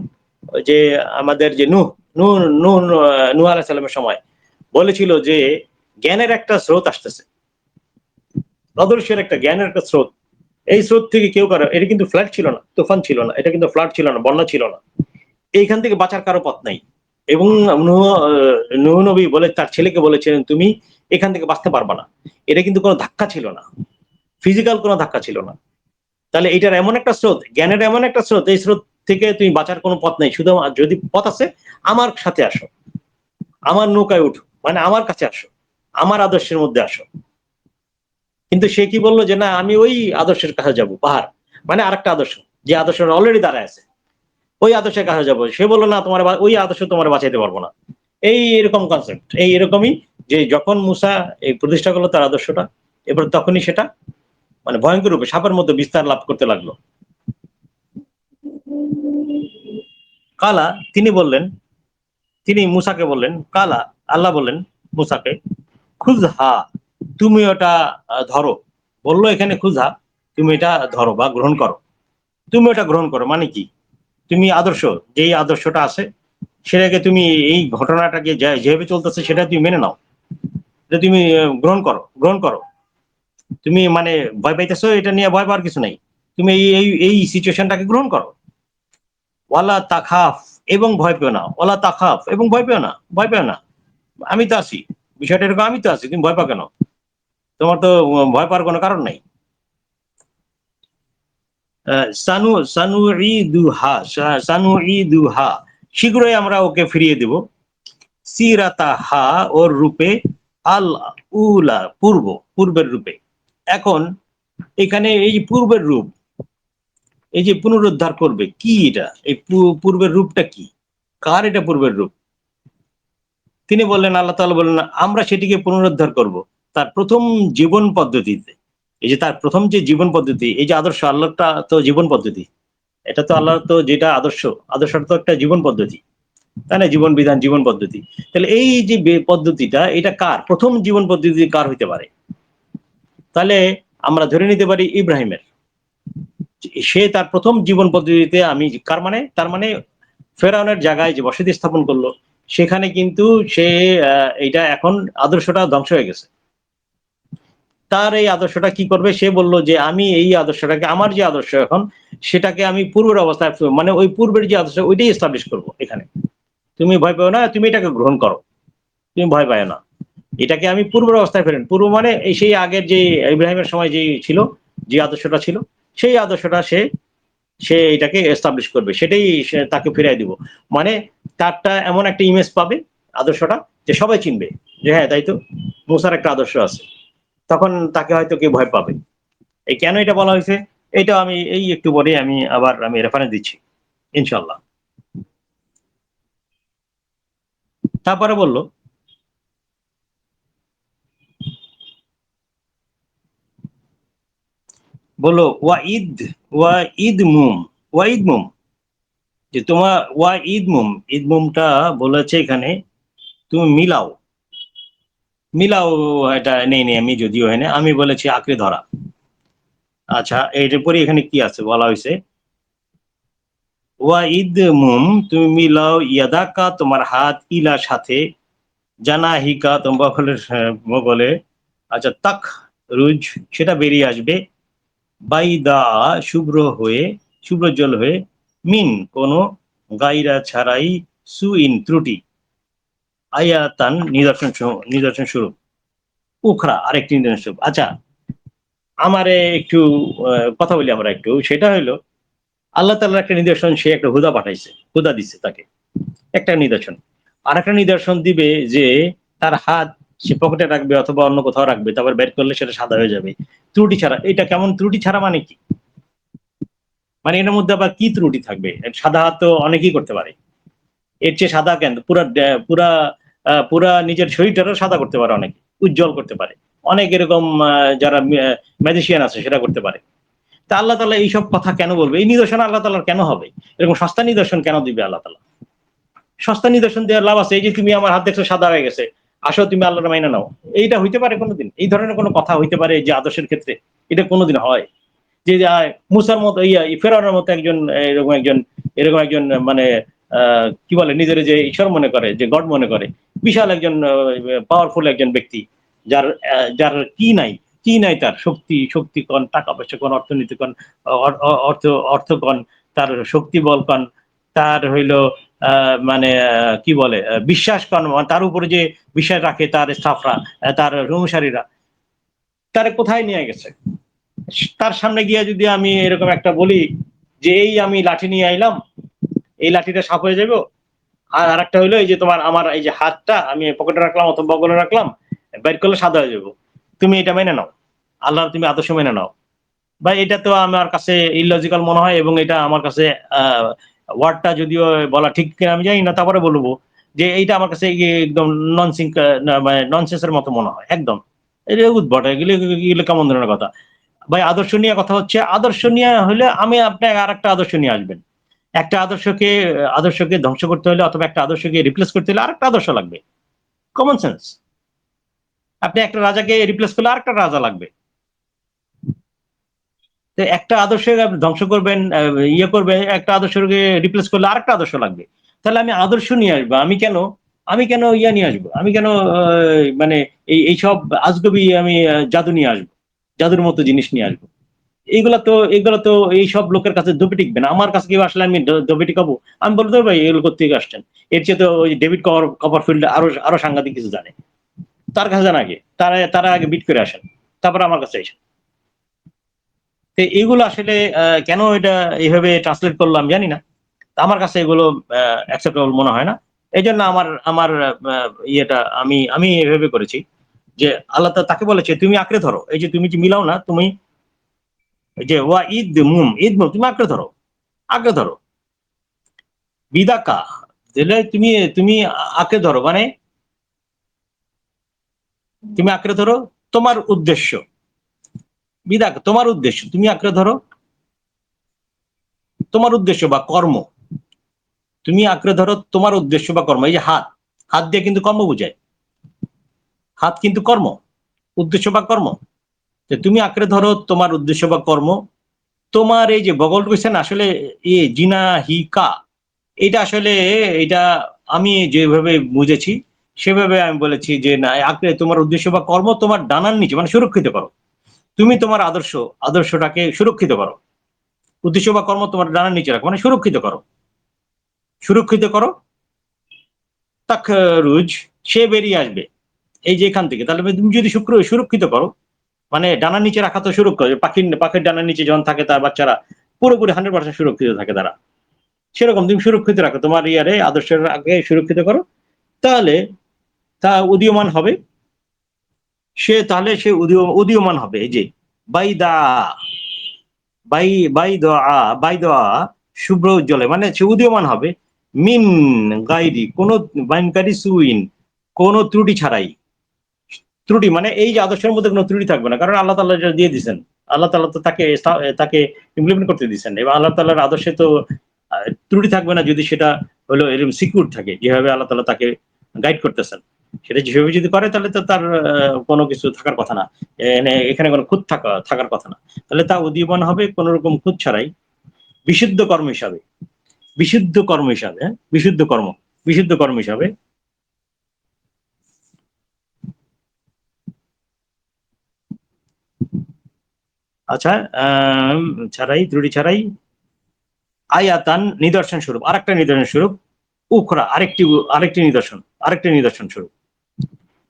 যে আমাদের যে নূহ নূহ নূহ নূহ আলাইহিস সালামের সময় বলেছিল যে জ্ঞানের একটা স্রোত আসতেছে, অদৃশ্যের একটা জ্ঞানের একটা স্রোত, এই স্রোত থেকে কেউ কারো, এটা কিন্তু ফ্লাড ছিল না, তুফান ছিল না, এটা কিন্তু ফ্লাড ছিল না, বন্যা ছিল না, এইখান থেকে বাঁচার কারো পথ নাই। এবং নূহ নবী বলে তার ছেলেকে বলেছিলেন তুমি এখান থেকে বাঁচতে পারবা না। এটা কিন্তু কোনো ধাক্কা ছিল না, ফিজিক্যাল কোনো ধাক্কা ছিল না। তাহলে এটার এমন একটা স্রোত, জ্ঞানের এমন একটা স্রোত, এই স্রোত থেকে তুমি বাঁচার কোনো পথ নেই, শুধু যদি পথ আছে আমার সাথে আসো, আমার নৌকায় উঠো, মানে আমার কাছে আসো, আমার আদর্শের মধ্যে আসো। কিন্তু সে কি বললো যে না, আমি ওই আদর্শের কাছে যাব, পাহাড় মানে আরেকটা আদর্শ, যে আদর্শ অলরেডি দাঁড়ায় আছে, ওই আদর্শের কাছে যাবো। সে বললো না, তোমার ওই আদর্শ তোমার বাঁচাইতে পারবো না। এই এরকম কনসেপ্ট, এই এরকমই যে যখন মুসা এই প্রতিষ্ঠা করলো তার আদর্শটা, এবার তখনই সেটা মানে ভয়ঙ্কর রূপে সাপের মধ্যে বিস্তার লাভ করতে লাগলো। কালা, তিনি বললেন, তিনি মুসাকে বললেন, কালা, আল্লাহ বললেন মুসাকে, খুজহা, তুমি ওটা ধরো। বললো এখানে খুজহা, তুমি এটা ধরো বা গ্রহণ করো, তুমি ওটা গ্রহণ করো মানে কি, তুমি আদর্শ, যেই আদর্শটা আছে সেটাকে তুমি, এই ঘটনাটাকে যেভাবে চলতেছে সেটা তুমি মেনে নাও, এটা তুমি গ্রহণ করো, গ্রহণ করো। তুমি মানে ভয় পাইতেছো, এটা নিয়ে ভয় পাওয়ার কিছু নাই, তুমি এই এই সিচুয়েশনটাকে গ্রহণ করো। ওয়ালা তাখাফ, এবং ভয় পেও না, ওয়ালা তাখাফ, এবং ভয় পেও না, ভয় পেও না, আমি তো আছি, বিষয়টা এরকম, আমি তো আছি, তুমি ভয় পাও কেন, তোমার তো ভয় পাওয়ার কোনো কারণ নাই। সানুইদুহা, শীঘ্রই আমরা ওকে ফিরিয়ে দেব, সিরাতাহা, ওর রূপে, আল উলা, পূর্বের রূপে। এখন এখানে এই যে পূর্বের রূপ, এই যে পুনরুদ্ধার করবে কি, এটা এই পূর্বের রূপটা কি, কার এটা পূর্বের রূপ? তিনি বললেন, আল্লাহ তাআলা বললেন, আমরা সেটিকে পুনরুদ্ধার করব তার প্রথম জীবন পদ্ধতিতে। এই যে তার প্রথম যে জীবন পদ্ধতি, এই যে আদর্শ, আল্লাহটা তো জীবন পদ্ধতি, এটা তো আল্লাহর তো যেটা আদর্শ, আদর্শটা তো একটা জীবন পদ্ধতি, তাই না, জীবন বিধান, জীবন পদ্ধতি। তাহলে এই যে পদ্ধতিটা, এটা কার প্রথম জীবন পদ্ধতি, কার হইতে পারে? তাহলে আমরা ধরে নিতে পারি ইব্রাহিমের, সে তার প্রথম জীবন পদ্ধতিতে, আমি কার মানে, তার মানে ফেরাউনের জায়গায় যে বসতি স্থাপন করলো, সেখানে কিন্তু সে এইটা এখন আদর্শটা ধ্বংস হয়ে গেছে। তার এই আদর্শটা কি করবে, সে বলল যে আমি এই আদর্শটাকে, আমার যে আদর্শ এখন, সেটাকে আমি পূর্বের অবস্থায়, মানে ওই পূর্বের যে আদর্শ ওইটাই এস্টাবলিশ করবো এখানে। তুমি ভয় পেও না, তুমি এটাকে গ্রহণ করো, তুমি ভয় পাও না, এটাকে আমি পূর্বের অবস্থায় ফেরেন, পূর্ব মানে এই সেই আগের যে ইব্রাহিমের সময় যে ছিল, যে আদর্শটা ছিল, সেই আদর্শটা সে সে এটাকে এস্টাবলিশ করবে, সেটাই তাকে ফিরাই দিব। মানে তারটা এমন একটা ইমেজ পাবে আদর্শটা, যে সবাই চিনবে যে হ্যাঁ তাই তো, মুসার একটা আদর্শ আছে, তখন তাকে হয়তো কেউ ভয় পাবে। এই কেন এটা বলা হয়েছে, এটা আমি এই একটু পরে আমি রেফারেন্স দিচ্ছি ইনশাল্লাহ। তারপরে বলল, ওয়া ঈদ মুম, যে তোমার ঈদ মুমটা বলেছে এখানে, তুমি মিলাও, মিলাও, এটা নেই নেই, আমি যদিও হয় না, আমি বলেছি আঁকড়ে ধরা। আচ্ছা, এর পরে এখানে কি আছে বলা হয়েছে, ওয়া ঈদ মুম, তুমি মিলাও, ইয়াদাকা, তোমার হাত, ইলা সাথে, জানা হিকা তোমরা বলে, আচ্ছা তাক রুজ সেটা বেরিয়ে আসবে, বাইদা শুভ্র জল হয়ে, মিন কোন, গাইরা ছাড়াই, সুইন ত্রুটি, আয়াতান নিদর্শন স্বরূপ, উখরা আরেকটি নিদর্শন স্বরূপ। আচ্ছা আমারে একটু কথা বলি আমরা একটু, সেটা হলো আল্লাহ তাআলার একটা নিদর্শন, সে একটা হুদা পাঠাইছে, হুদা দিচ্ছে তাকে একটা নিদর্শন। আর একটা নিদর্শন দিবে যে তার হাত সে পকেটে রাখবে অথবা অন্য কোথাও রাখবে, তারপর বের করলে সেটা সাদা হয়ে যাবে ত্রুটি ছাড়া। এটা কেমন ত্রুটি ছাড়া মানে কি? মানে এর মধ্যে আবার কি ত্রুটি থাকবে? সাদা হাত তো অনেকেই করতে পারে, এর চেয়ে সাদা কেন? পুরা পুরা নিজের শরীরটারও সাদা করতে পারে, অনেকে উজ্জ্বল করতে পারে, অনেক এরকম যারা ম্যাজিশিয়ান আছে সেটা করতে পারে। তা আল্লাহ তাআলা এইসব কথা কেন বলবে? এই নিদর্শন আল্লাহ তাআলার কেন হবে? এরকম সস্তা নিদর্শন কেন দিবে আল্লাহ তাআলা? সস্তা নিদর্শন দেওয়ার লাভ আছে? এই যে তুমি আমার হাত দেখছো সাদা হয়ে গেছে, আসো তুমি আল্লাহর মাইনা নাও, এইটা হইতে পারে কোনোদিন? এই ধরনের কোনো কথা হইতে পারে যে আদর্শের ক্ষেত্রে? এটা কোনোদিন হয়? যে মুসার মতো ফেরাউনের মতো একজন এরকম একজন মানে কি বলে, নিজের যে ঈশ্বর মনে করে, যে গড মনে করে, বিশাল একজন পাওয়ারফুল একজন ব্যক্তি, যার কি নাই তার শক্তি কন, টাকা পয়সা কন, অর্থনীতি কন, অর্থ কন, তার শক্তি বল কন, তার হইলো মানে কি বলে বিশ্বাস কন, তার উপরে যে বিশ্বাস রাখে তার স্টাফরা, তার অনুসারীরা, তার কোথায় নিয়ে গেছে? তার সামনে গিয়ে যদি আমি এরকম একটা বলি যে এই আমি লাঠি নিয়ে আইলাম, এই লাঠিটা সাপ হয়ে যাবো, আর আরেকটা হইলো এই যে তোমার আমার এই যে হাতটা আমি পকেটে রাখলাম অথবা বগলে রাখলাম, বাইর করলে সাদা হয়ে যাবো, তুমি এটা মেনে নাও, আল্লাহর তুমি আদর্শ মেনে নাও। বা এটা তো আমার কাছে ইলজিক্যাল মনে হয়, এবং এটা আমার কাছে ওয়ার্ডটা যদিও বলা ঠিক কিনা আমি জানি না, তারপরে বলবো যে এইটা আমার কাছে একদম মানে ননসেন্সের মতো মনে হয় একদম। এটা উদ্ভট, এগুলো এগুলো কেমন ধরনের কথা ভাই? আদর্শ নিয়ে কথা হচ্ছে, আদর্শ নিয়ে হলে আমি আপনার আর একটা আদর্শ নিয়ে আসবেন। একটা আদর্শকে ধ্বংস করতে হলে অথবা একটা আদর্শকে রিপ্লেস করতে হলে আরেকটা আদর্শ লাগবে। Common sense. আপনি একটা রাজাকে রিপ্লেস করলে আরেকটা রাজা লাগবে। তো একটা আদর্শকে আপনি ধ্বংস করবেন, করবেন, একটা আদর্শকে রিপ্লেস করলে আরেকটা আদর্শ লাগবে। তাহলে আমি আদর্শ নিয়ে আসবো, আমি কেন নিয়ে আসবো? আমি কেন মানে এইসব আজগবি আমি জাদু নিয়ে আসবো, জাদুর মতো জিনিস নিয়ে আসবো? এগুলো তো এইসব লোকের কাছে দোপে টিকবে না। আমার কাছে কেউ আসলে আমি দোপে টিকাবো? আমি বলতে ভাই এগুলো করতে আসছেন, এর চেয়ে তো ওই ডেভিড কপারফিল্ড আরো আরো সাংঘাতিক কিছু জানে, তার কাছে জানা আগে, তারা আগে বিট করে আসেন, তারপর আমার কাছে এসে। তো এগুলো আসলে কেন এটা এইভাবে ট্রান্সলেট করলাম জানি না, আমার কাছে এগুলো অ্যাকসেপ্টেবল মনে হয় না। এই জন্য আমার আমার ইয়েটা আমি এভাবে করেছি যে আল্লাহ তাকে বলেছে তুমি আঁকড়ে ধরো, এই যে তুমি যে মিলাও না, তুমি যে ওয়া ঈদ মুম তুমি আঁকড়ে ধরো বিদাকা, দিলে তুমি তুমি আঁকড়ে ধরো, মানে তুমি আঁকড়ে ধরো তোমার উদ্দেশ্য, বিদাকা তোমার উদ্দেশ্য, তুমি আঁকড়ে ধরো তোমার উদ্দেশ্য বা কর্ম, তুমি আঁকড়ে ধরো তোমার উদ্দেশ্য বা কর্ম। এই যে হাত, হাত দিয়ে কিন্তু কর্ম বোঝায়, হাত কিন্তু কর্ম, উদ্দেশ্য বা কর্ম। তুমি আঁকড়ে ধরো তোমার উদ্দেশ্য বা কর্ম। তোমার এই যে বগল রয়েছেন আসলে জিনা হিকা, এটা আসলে এটা আমি যেভাবে বুঝেছি সেভাবে আমি বলেছি যে না, আঁকড়ে তোমার উদ্দেশ্য বা কর্ম তোমার ডানার নিচে, মানে সুরক্ষিত করো। তুমি তোমার আদর্শটাকে সুরক্ষিত করো, উদ্দেশ্য বা কর্ম তোমার ডানার নিচে রাখো, মানে সুরক্ষিত করো। তাক রুজ সে বেরিয়ে আসবে এই যে এখান থেকে। তাহলে তুমি যদি সুরক্ষিত করো, মানে ডানার নিচে রাখা তো সুরক্ষা, পাখির ডানার নিচে যখন থাকে তার বাচ্চারা পুরোপুরি 100% সুরক্ষিত থাকে তারা, সেরকম তুমি সুরক্ষিত রাখো তোমার আদর্শের আগে সুরক্ষিত করো। তাহলে তা উদীয়মান হবে, তাহলে সে উদীয়মান হবে। এই যে বাইদা বাই বাইদা শুভ্র উজ্জ্বলে, মানে সে উদীয়মান হবে মিন গাইরি কোন বাইনকারী সুইন, কোন ত্রুটি ছাড়াই। ত্রুটি মানে এই যে আদর্শের মধ্যে কোনো ত্রুটি থাকবে না, কারণ আল্লাহ তাআলা যেটা দিয়ে দিচ্ছেন, আল্লাহ তাআলা তো তাকে ইমপ্লিমেন্ট করতে দিচ্ছেন, এবং আল্লাহ তাআলার আদর্শে তো ত্রুটি থাকবে না যদি সেটা হলো এরকম সিকিউর থাকে, যেভাবে আল্লাহ তাআলা তাকে গাইড করতেছেন। সেটা যেভাবে যদি করে তাহলে তো তার কোনো কিছু থাকার কথা না, এখানে কোনো খুঁত থাকার কথা না। তাহলে তা উদীয়মান হবে কোন রকম খুঁত ছাড়াই, বিশুদ্ধ কর্ম হিসাবে, বিশুদ্ধ কর্ম হিসাবে, বিশুদ্ধ কর্ম হিসাবে। আচ্ছা, ছাড়াই, ত্রুটি ছাড়াই, আয়াতান নিদর্শন স্বরূপ, আরেকটা নিদর্শন স্বরূপ, উখরা আরেকটি নিদর্শন স্বরূপ।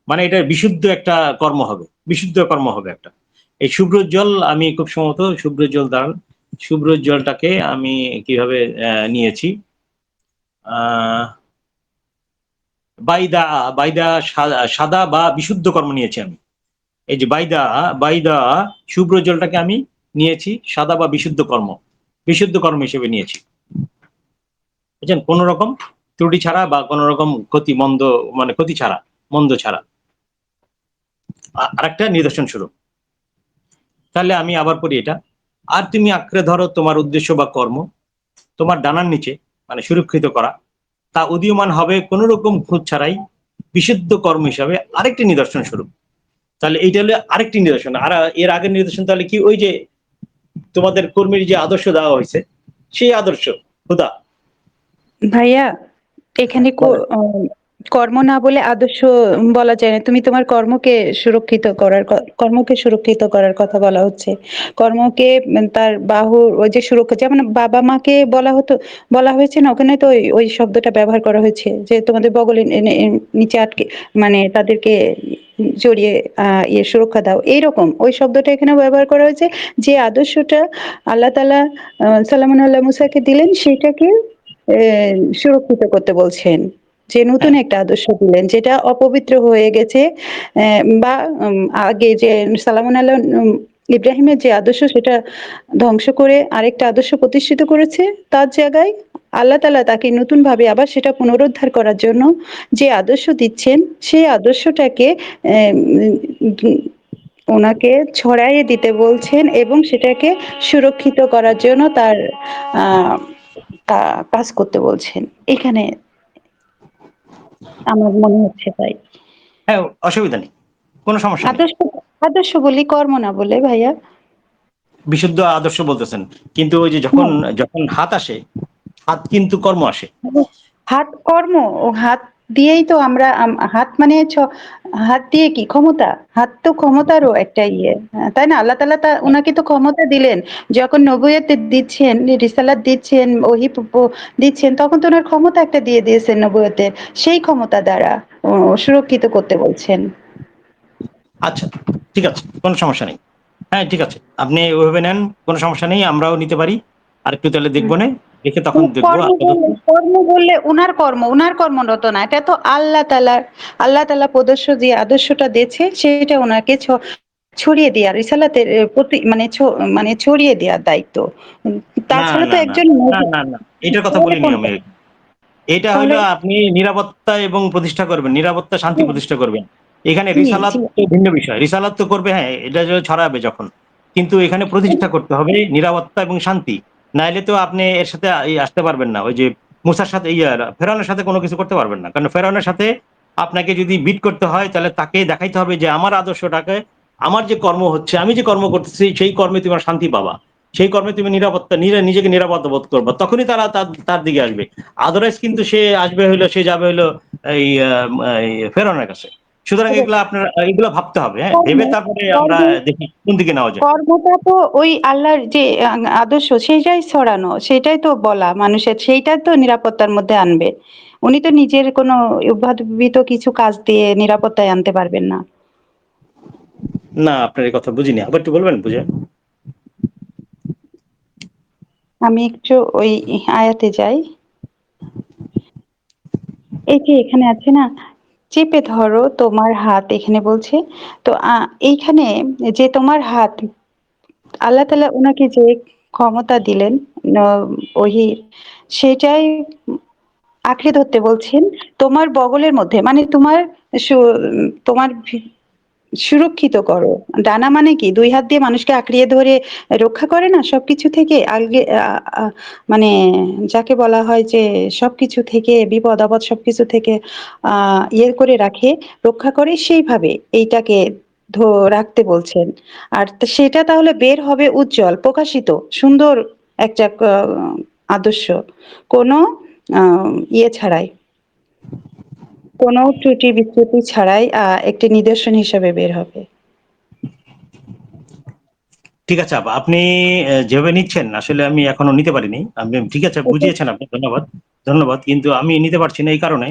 মানে এটা বিশুদ্ধ একটা কর্ম হবে, বিশুদ্ধ কর্ম হবে একটা। এই শুভ্রোজ্জ্বল, আমি খুব সম্ভবত শুভ্রোজ্জ্বল দাঁড়ান, শুভ্রোজ্জ্বলটাকে আমি কিভাবে নিয়েছি, বাইদা, বাইদা সাদা বা বিশুদ্ধ কর্ম নিয়েছি আমি। এই যে বাইদা, বাইদা শুভ্রোজ্জ্বলটাকে আমি নিয়েছি সাদা বা বিশুদ্ধ কর্ম হিসেবে নিয়েছি, বুঝছেন, কোন রকম ত্রুটি ছাড়া বা কোন রকম ক্ষতি ছাড়া, মন্দ ছাড়া। আরেকটা নিদর্শন স্বরূপ। তাহলে আমি আবার পড়ি এটা। আর তুমি আঁকড়ে ধরো তোমার উদ্দেশ্য বা কর্ম তোমার ডানার নিচে, মানে সুরক্ষিত করা, তা উদীয়মান হবে কোন রকম খুঁত ছাড়াই বিশুদ্ধ কর্ম হিসাবে আরেকটি নিদর্শন স্বরূপ। তাহলে এইটা হলো আরেকটি নিদর্শন। আর এর আগের নিদর্শন তাহলে কি, ওই যে তোমাদের কর্মীর যে আদর্শ দেওয়া হয়েছে সেই আদর্শ খুদা। ভাইয়া, এখানে বলেন। কর্ম না বলে আদর্শ বলা যায় না। তুমি তোমার কর্মকে সুরক্ষিত করার কথা বলা হচ্ছে। কর্মকে তার বাহুর ওই যে সুরক্ষা, যেমন বাবা মাকে বলা হয়েছে না, ওখানে তো ওই শব্দটা ব্যবহার করা হয়েছে যে তোমাদের বগলে নিচে আটকে, মানে তাদেরকে জড়িয়ে সুরক্ষা দাও, এইরকম ওই শব্দটা এখানে ব্যবহার করা হয়েছে। যে আদর্শটা আল্লাহ তাআলা সালামুন আল্লাহ মুসাকে দিলেন, সেটাকে সুরক্ষিত করতে বলছেন। যে নতুন হ্যাঁ, একটা আদর্শ দিলেন যেটা অপবিত্র হয়ে গেছে, বা আগে যে সালামুন আল্লাহ ইব্রাহিমের যে আদর্শ, সেটা ধ্বংস করে আরেকটা আদর্শ প্রতিষ্ঠিত করেছে। তার জায়গায় আল্লাহ তাআলা তাকে নতুন ভাবে আবার সেটা পুনরুদ্ধার করার জন্য যে আদর্শ দিচ্ছেন, সেই আদর্শটাকে ওনাকে ছড়াইয়ে দিতে বলছেন এবং সেটাকে সুরক্ষিত করার জন্য তার আহ কাজ করতে বলছেন এখানে, আমার মনে হচ্ছে তাই। হ্যাঁ, অসুবিধা নেই, কোনো সমস্যা নেই। আদর্শ, আদর্শ বলি, কর্ম না বলে ভাইয়া। বিশুদ্ধ আদর্শ বলতেছেন, কিন্তু ওই যে যখন হ্যাঁ, যখন হাত আসে, হাত কিন্তু কর্ম আসে। হাত কর্ম, ও হাত দিয়েই তো আমরা হাত মানে হাত দিয়ে কি ক্ষমতা, হাত তো ক্ষমতারও একটা ইয়ে, তাই না? আল্লাহ তাআলা উনাকে তো ক্ষমতা দিলেন, যখন নবুয়ত দিচ্ছেন, রিসালাত দিচ্ছেন, ওহী দিচ্ছেন, তখন তো ওনার ক্ষমতা একটা দিয়ে দিয়েছেন নবুয়তের, সেই ক্ষমতা দ্বারা সুরক্ষিত করতে বলছেন। আচ্ছা, ঠিক আছে, কোনো সমস্যা নেই। হ্যাঁ, ঠিক আছে, আপনি ওইভাবে নেন, কোনো সমস্যা নেই, আমরাও নিতে পারি। আর একটু তাহলে দেখবো না, দেখে তখন দেখবো আপাতত। কর্ম বললে উনার কর্মরত না, এটা তো আল্লাহ তাআলা প্রদর্শ যে আদর্শটা দিয়েছে, সেটা ওনাকে ছড়িয়ে দেওয়া, রিসালাতের প্রতি মানে ছড়িয়ে দেওয়ার দায়িত্ব। না, তাছাড়া তো না, না, একজন না, না, না, এটার কথা তাহলে বলিনি আমি। কোনটা? এটা তাহলে হলো আপনি নিরাপত্তা এবং প্রতিষ্ঠা করবেন, নিরাপত্তা শান্তি প্রতিষ্ঠা করবেন। এখানে জি রিসালাত জি তো ভিন্ন বিষয়, রিসালাত তো করবে, হ্যাঁ, এটা যে ছড়াবে যখন, কিন্তু এখানে প্রতিষ্ঠা করতে হবে নিরাপত্তা এবং শান্তি। নাইলে তো আপনি এর সাথে আসতে পারবেন না, ওই যে মুসার সাথে ফেরাউনের সাথে কোনো কিছু করতে পারবেন না, কারণ ফেরাউনের সাথে আপনাকে যদি বিট করতে হয়, তাহলে তাকে দেখাইতে হবে যে আমার আদর্শটাকে, আমার যে কর্ম হচ্ছে, আমি যে কর্ম করতেছি, সেই কর্মে তোমার শান্তি পাবা, সেই কর্মে তুমি নিরাপত্তা, নিজেকে নিরাপত্তা বোধ করবা, তখনই তারা তার দিকে আসবে। আদারওয়াইজ কিন্তু সে আসবে হইলো, সে যাবে হইলো এই ফেরাউনের কাছে। সুতরাং এগুলো আপনার, এগুলো ভাবতে হবে, হ্যাঁ, কর্ম ভেবে তারপরে আমরা কর্ম দেখি কোন দিকে নেওয়া যায়। কর্মটা তো ওই আল্লাহর যে আদর্শ, সেইটাই ছড়ানো, সেটাই তো বলা মানুষের, সেইটাই তো নিরাপত্তার মধ্যে আনবে। উনি তো নিজের কোনো উদ্ভাবিত কিছু কাজ দিয়ে নিরাপত্তায় আনতে পারবেন না। না, আপনার এই কথা বুঝিনি, আবার একটু বলবেন বুঝে। আমি একটু ওই আয়াতে যাই। এই যে এখানে আছে না, চেপে ধরো তোমার হাত, এখানে বলছে। তো এইখানে যে তোমার হাত, আল্লাহ তাআলা উনাকে যে ক্ষমতা দিলেন ওহি, সেটাই আঁকড়ে ধরতে বলছেন তোমার বগলের মধ্যে, মানে তোমার সুরক্ষিত করো। ডানা মানে কি, দুই হাত দিয়ে মানুষকে আঁকড়িয়ে ধরে রক্ষা করে না সবকিছু থেকে, আগে মানে যাকে বলা হয় যে সবকিছু থেকে, বিপদ আপদ সবকিছু থেকে ইয়ে করে রাখে, রক্ষা করে, সেইভাবে এইটাকে রাখতে বলছেন। আর সেটা তাহলে বের হবে উজ্জ্বল, প্রকাশিত, সুন্দর একটা আদর্শ, কোনো ইয়ে ছাড়াই, কোনো ত্রুটি বিচ্যুতি ছাড়াই একটি নিদর্শন হিসেবে বের হবে। ঠিক আছে আপা, আপনি যেভাবে নিচ্ছেন আসলে আমি এখনো নিতে পারিনি। আপনি ঠিক আছে বুঝিয়েছেন আপনি, ধন্যবাদ ধন্যবাদ, কিন্তু আমি নিতে পারছি না এই কারণে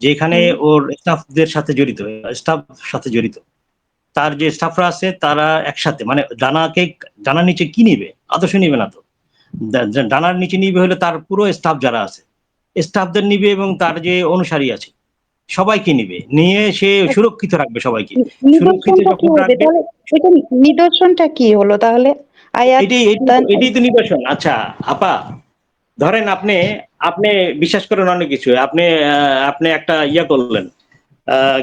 যে এখানে হুম, ওর স্টাফদের সাথে জড়িত, স্টাফ সাথে জড়িত, তার যে স্টাফরা আছে তারা একসাথে মানে ডানার নিচে কি নিবে, আদর্শ নিবে না তো। ডানার নিচে নিবে হলে তার পুরো স্টাফ যারা আছে স্টাফদের নিবে এবং তার যে অনুসারী আছে সবাইকে নিবে, নিয়ে সে সুরক্ষিত রাখবে সবাইকে, সুরক্ষিত নিদর্শনটা কি যখন হবে রাখবে। তাহলে? এটা নিদর্শনটা কি হলো তাহলে? আয়াত এটাই এটাই তো তান- এটাই তো নিদর্শন। আচ্ছা আপা, ধরেন আপনি আপনি বিশ্বাস করেন অনেক কিছু, আপনি আপনি একটা ইয়া করলেন,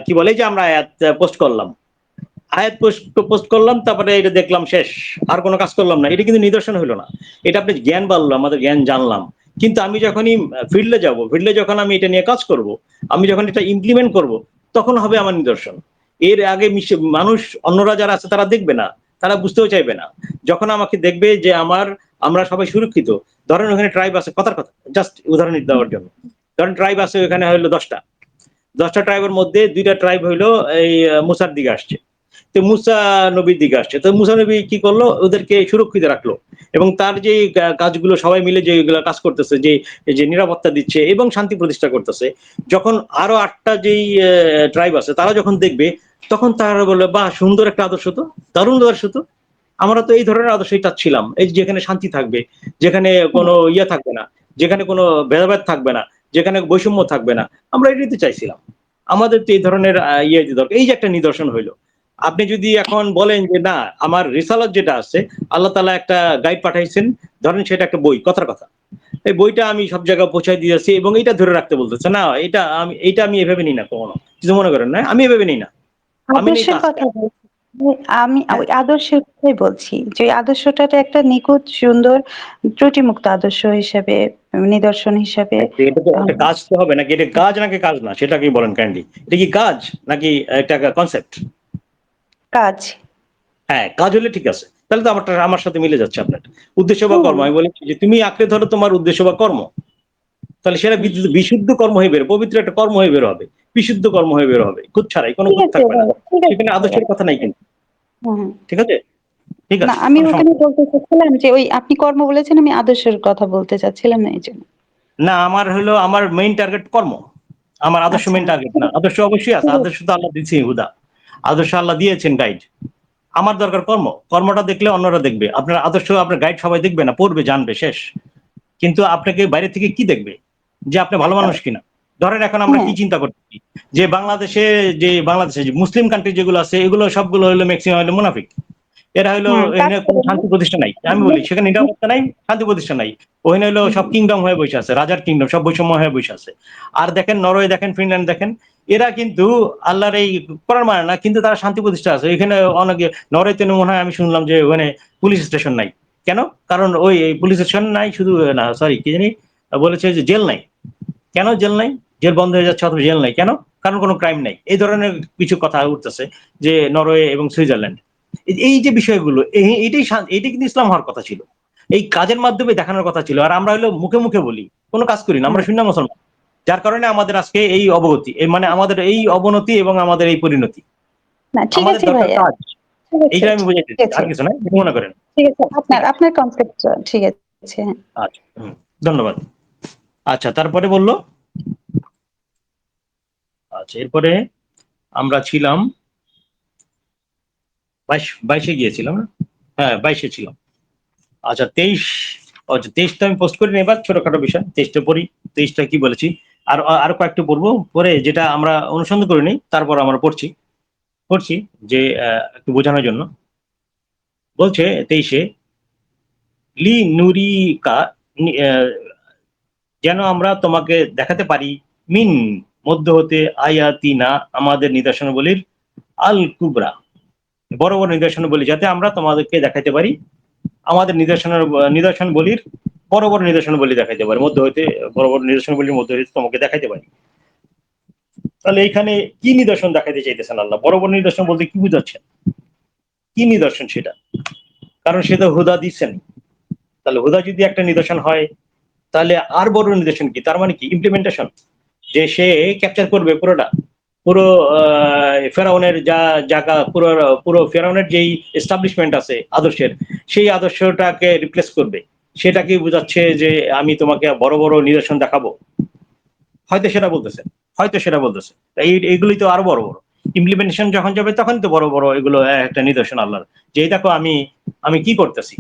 কি বলে যে আমরা আয়াত পোস্ট করলাম, আয়াত পোস্ট পোস্ট করলাম, তারপরে এটা দেখলাম শেষ, আর কোনো কাজ করলাম না, এটা কিন্তু নিদর্শন হলো না। এটা আপনি জ্ঞান বাড়লো, আমাদের জ্ঞান জানলাম, কিন্তু আমি যখনই ফিল্ডে যাব, ফিল্ডে যখন আমি এটা নিয়ে কাজ করব, আমি যখন এটা ইমপ্লিমেন্ট করব, তখন হবে আমার নিদর্শন। এর আগে মানুষ অন্যরা যারা আছে তারা দেখবে না, তারা বুঝতেও চাইবে না। যখন আমাকে দেখবে যে আমরা সবাই সুরক্ষিত, ধরেন ওখানে ট্রাইব আছে, কথার কথা জাস্ট উদাহরণ দেওয়ার জন্য, ধরেন ট্রাইব আছে ওখানে হইলো 10টা ট্রাইবের মধ্যে 2টা ট্রাইব হইলো এই মুসার দিকে আসছে, তো মুসা নবীর দিকে আসছে, তো মুসা নবী কি করলো, ওদেরকে সুরক্ষিত রাখলো, এবং তার যে কাজগুলো সবাই মিলে যেগুলো কাজ করতেছে, যে যে নিরাপত্তা দিচ্ছে এবং শান্তি প্রতিষ্ঠা করতেছে, যখন আরো 8টা যেই ট্রাইব আছে তারা যখন দেখবে, তখন তারা বলবে বাহ সুন্দর একটা আদর্শ তো, দারুণ আদর্শ তো, আমরা তো এই ধরনের আদর্শই চাচ্ছিলাম, এই যেখানে শান্তি থাকবে, যেখানে কোনো ইয়ে থাকবে না, যেখানে কোনো ভেদাভেদ থাকবে না, যেখানে বৈষম্য থাকবে না, আমরা এটাই তো চাইছিলাম। আমাদের তো এই ধরনের ইয়ে দরকার, এই যে একটা নিদর্শন হইলো। আপনি যদি এখন বলেন যে না, আমার রিসালাত যেটা আছে, আল্লাহ তাআলা একটা গাইড পাঠাইছেন, ধরেন সেটা একটা বই, কথার কথা, এই বইটা আমি সব জায়গায় পৌঁছায় দিয়েছি এবং এটা ধরে রাখতে বলতেছে, না এটা আমি এভাবে নিই না কখনো, কিছু মনে করেন না, আমি এভাবে নিই না, আমি নেই তো আদর্শের আজকে। কথা বলছি। আমি হ্যাঁ, ওই আদর্শের কথাই বলছি যে ওই আদর্শটা একটা নিখুঁত সুন্দর ত্রুটিমুক্ত আদর্শ হিসেবে, নিদর্শন হিসেবে এটা তো আহ, একটা কাজ তো হবে নাকি, এটা কাজ নাকি কাজ না সেটা কি বলেন ক্যান্ডি, এটা কি কাজ নাকি একটা কনসেপ্ট? কাজ। হ্যাঁ কাজ হলে ঠিক আছে, তাহলে তো আমার সাথে মিলে যাচ্ছে আপনার উদ্দেশ্য বা হ্যাঁ, কর্ম। আমি বলি যে তুমি আঁকড়ে ধরো তোমার উদ্দেশ্য বা কর্ম, তাহলে সেটা বিশুদ্ধ কর্ম হয়ে বের, পবিত্র একটা কর্ম হয়ে বের হবে, বিশুদ্ধ কর্ম হয়ে বের হবে, খুঁত ছাড়াই, কোনো ঠিক খুঁত আছে থাকবে না, ভাইয়া, ঠিক আছে সেখানে ভাইয়া। আদর্শের কথা নাই কিন্তু। হ্যাঁ, ঠিক আছে, ঠিক না আছে, আমি কোনো ওখানে সমস্যা বলতে চাচ্ছিলাম যে ওই আপনি কর্ম বলেছেন, আমি আদর্শের কথা বলতে চাচ্ছিলাম না এই জন্য। না। আমার হলো আমার মেইন টার্গেট কর্ম, আমার আদর্শ আচ্ছা, মেইন টার্গেট না। আদর্শ অবশ্যই আছে, ঠিক আছে। আদর্শ তো আল্লাহ দিচ্ছেন হুদা, আদর্শ আল্লাহ দিয়েছেন গাইড। আমার দরকার কর্ম, কর্মটা দেখলে অন্যরা দেখবে, আপনার আদর্শ আপনার গাইড সবাই দেখবে না, পড়বে জানবে শেষ, কিন্তু আপনাকে বাইরে থেকে কি দেখবে, যে আপনি ভালো মানুষ কিনা। ধরেন এখন আমরা হ্যাঁ, কি চিন্তা করতেছি, যে বাংলাদেশে যে মুসলিম কান্ট্রি যেগুলো আছে এগুলো সবগুলো হলো ম্যাক্সিমাম হলো মুনাফিক, এরা হলো হ্যাঁ, কাজ এখানে কোনো করে না। শান্তি প্রতিষ্ঠা নাই, আমি বলি সেখানে নিরাপত্তা নাই, শান্তি প্রতিষ্ঠা নাই, ওখানে হলো হুম, সব কিংডম হয়ে বসে আছে, রাজার কিংডম, সব বৈষম্য হয়ে বসে আছে। আর দেখেন নরওয়ে দেখেন, ফিনল্যান্ড দেখেন, এরা কিন্তু আল্লাহর এই কোরআন মানে না, কিন্তু তারা শান্তি প্রতিষ্ঠা আছে। এখানে অনেকে নরওয়েতে মনে হয় আমি শুনলাম যে ওখানে পুলিশ স্টেশন নাই, কেন? কারণ ওই পুলিশ স্টেশন নাই শুধু না, সরি কি জানি বলেছে যে জেল নাই, কেন জেল নাই, জেল বন্ধ হয়ে যাচ্ছে অথবা জেল নাই কেন? কারণ কোনো ক্রাইম নাই, এই ধরনের কিছু কথা উঠতেছে যে নরওয়ে এবং সুইজারল্যান্ড, এই যে বিষয়গুলো, এইটাই কিন্তু ইসলাম হওয়ার কথা ছিল, এই কাজের মাধ্যমে দেখানোর কথা ছিল। আর আমরা হলো মুখে মুখে বলি, কোনো কাজ করি না, আমরা হুম। শূন্য মুসলমান, যার কারণে আমাদের আজকে এই অবগতি, মানে আমাদের এই অবনতি এবং আমাদের এই পরিণতি। না ঠিক আমাদের আছে দরকার ভাইয়া, কাজ, ঠিক আছে, এইটা আমি ঠিক বুঝাইতেছি, আছে, আর কিছু নয়, কি মনে করেন? ঠিক আছে, ঠিক আপনার আছে, আপনার কনসেপ্ট ঠিক আছে। হ্যাঁ, আচ্ছা, ধন্যবাদ। আচ্ছা তারপরে বললো, আচ্ছা এরপরে আমরা ছিলাম 22-22-এ গিয়েছিলাম না? হ্যাঁ 22-এ ছিলাম। আচ্ছা 23, আচ্ছা 23টা আমি পোস্ট করি না, এবার ছোটখাটো বিষয় 23টা পড়ি। 23টা কি বলেছি, আর আরো কয়েকটা পড়বো পরে, যেটা আমরা অনুসন্ধান করে নিই, তারপর আমরা পড়ছি যে একটু বোঝানোর জন্য। বলছে 23-এ, লি নুরিকা, যেন আমরা তোমাকে দেখাতে পারি, মিন মধ্য হতে, আয়াতিনা আমাদের নিদর্শনাবলীর, আল কুবরা বড় বড় নিদর্শনাবলী, যাতে আমরা তোমাদেরকে দেখাতে পারি, আমাদের নিদর্শনাবলীর বড় বড় নিদর্শনাবলী দেখাইতে পারি, মধ্য হইতে বড় বড় নিদর্শনাবলীর মধ্য হইতে তোমাকে দেখাইতে পারি। তাহলে এখানে কি নিদর্শন দেখাইতে চাইতেছেন আল্লাহ? বড় বড় নিদর্শন বলতে কি বুঝাচ্ছেন, কি নিদর্শন সেটা? কারণ সে তো হুদা দিচ্ছেন, তাহলে হুদা যদি একটা নিদর্শন হয়, তাহলে আর বড় নিদর্শন কি? তার মানে কি ইমপ্লিমেন্টেশন, যে সে ক্যাপচার করবে পুরোটা, পুরো ফেরাউনের যা জায়গা, পুরো পুরো ফেরাউনের যেই এস্টাবলিশমেন্ট আছে আদর্শের, সেই আদর্শটাকে রিপ্লেস করবে, সেটাকেই বোঝাচ্ছে যে আমি তোমাকে বড় বড় নিদর্শন দেখাবো। হয়তো সেটা বলতেছে, হয়তো সেটা বলতেছে। এইগুলোই তো আরো বড় বড় ইমপ্লিমেন্টেশন যখন যাবে তখন তো বড় বড় এগুলো একটা নিদর্শন আল্লাহর, যে এই দেখো আমি আমি কি করতেছি।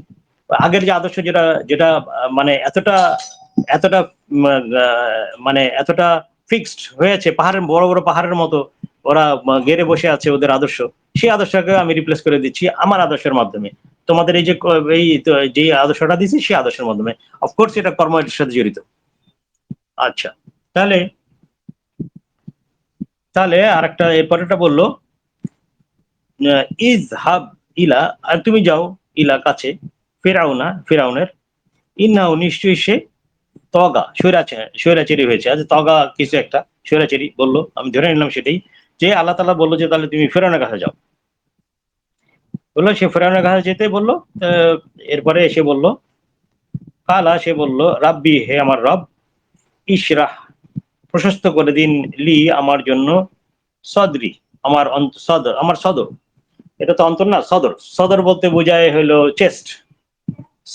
আগের যে আদর্শ যেটা যেটা মানে এতটা এতটা মানে এতটা ফিক্সড হয়েছে, পাহাড়ের বড় বড় পাহাড়ের মতো ওরা গেড়ে বসে আছে ওদের আদর্শ, সেই আদর্শকে আমি রিপ্লেস করে দিচ্ছি আমার আদর্শের মাধ্যমে। তোমাদের এই যে যে আদর্শটা দিচ্ছি সেই আদর্শের মাধ্যমে। অফকোর্স এটা কর্মের সাথে জড়িত। আচ্ছা, তাহলে তাহলে আরেকটা এরপরেটা বললো ইজ হাব ইলা, আর তুমি যাও ইলা কাছে, ফেরাউনের, ইন্নাও নিশ্চয়ই সে তগা স্বৈরাচারী হয়েছে। আচ্ছা, তগা কিছু একটা স্বৈরাচারী বললো, আমি ধরে নিলাম সেটাই, যে আল্লাহ তাআলা বললো যে তাহলে তুমি ফেরাউনের কাছে যাও। বললো সে ফেরাউনের কাছে যেতে বললো। এরপরে এসে বললো, কালা সে বললো, রাব্বি হে আমার রব, ইশরাহ প্রশস্ত করে দিন, লি আমার জন্য, সদরি আমার সদর, আমার সদর। এটা তো অন্তর না, সদর। সদর বলতে বোঝায় হলো চেস্ট,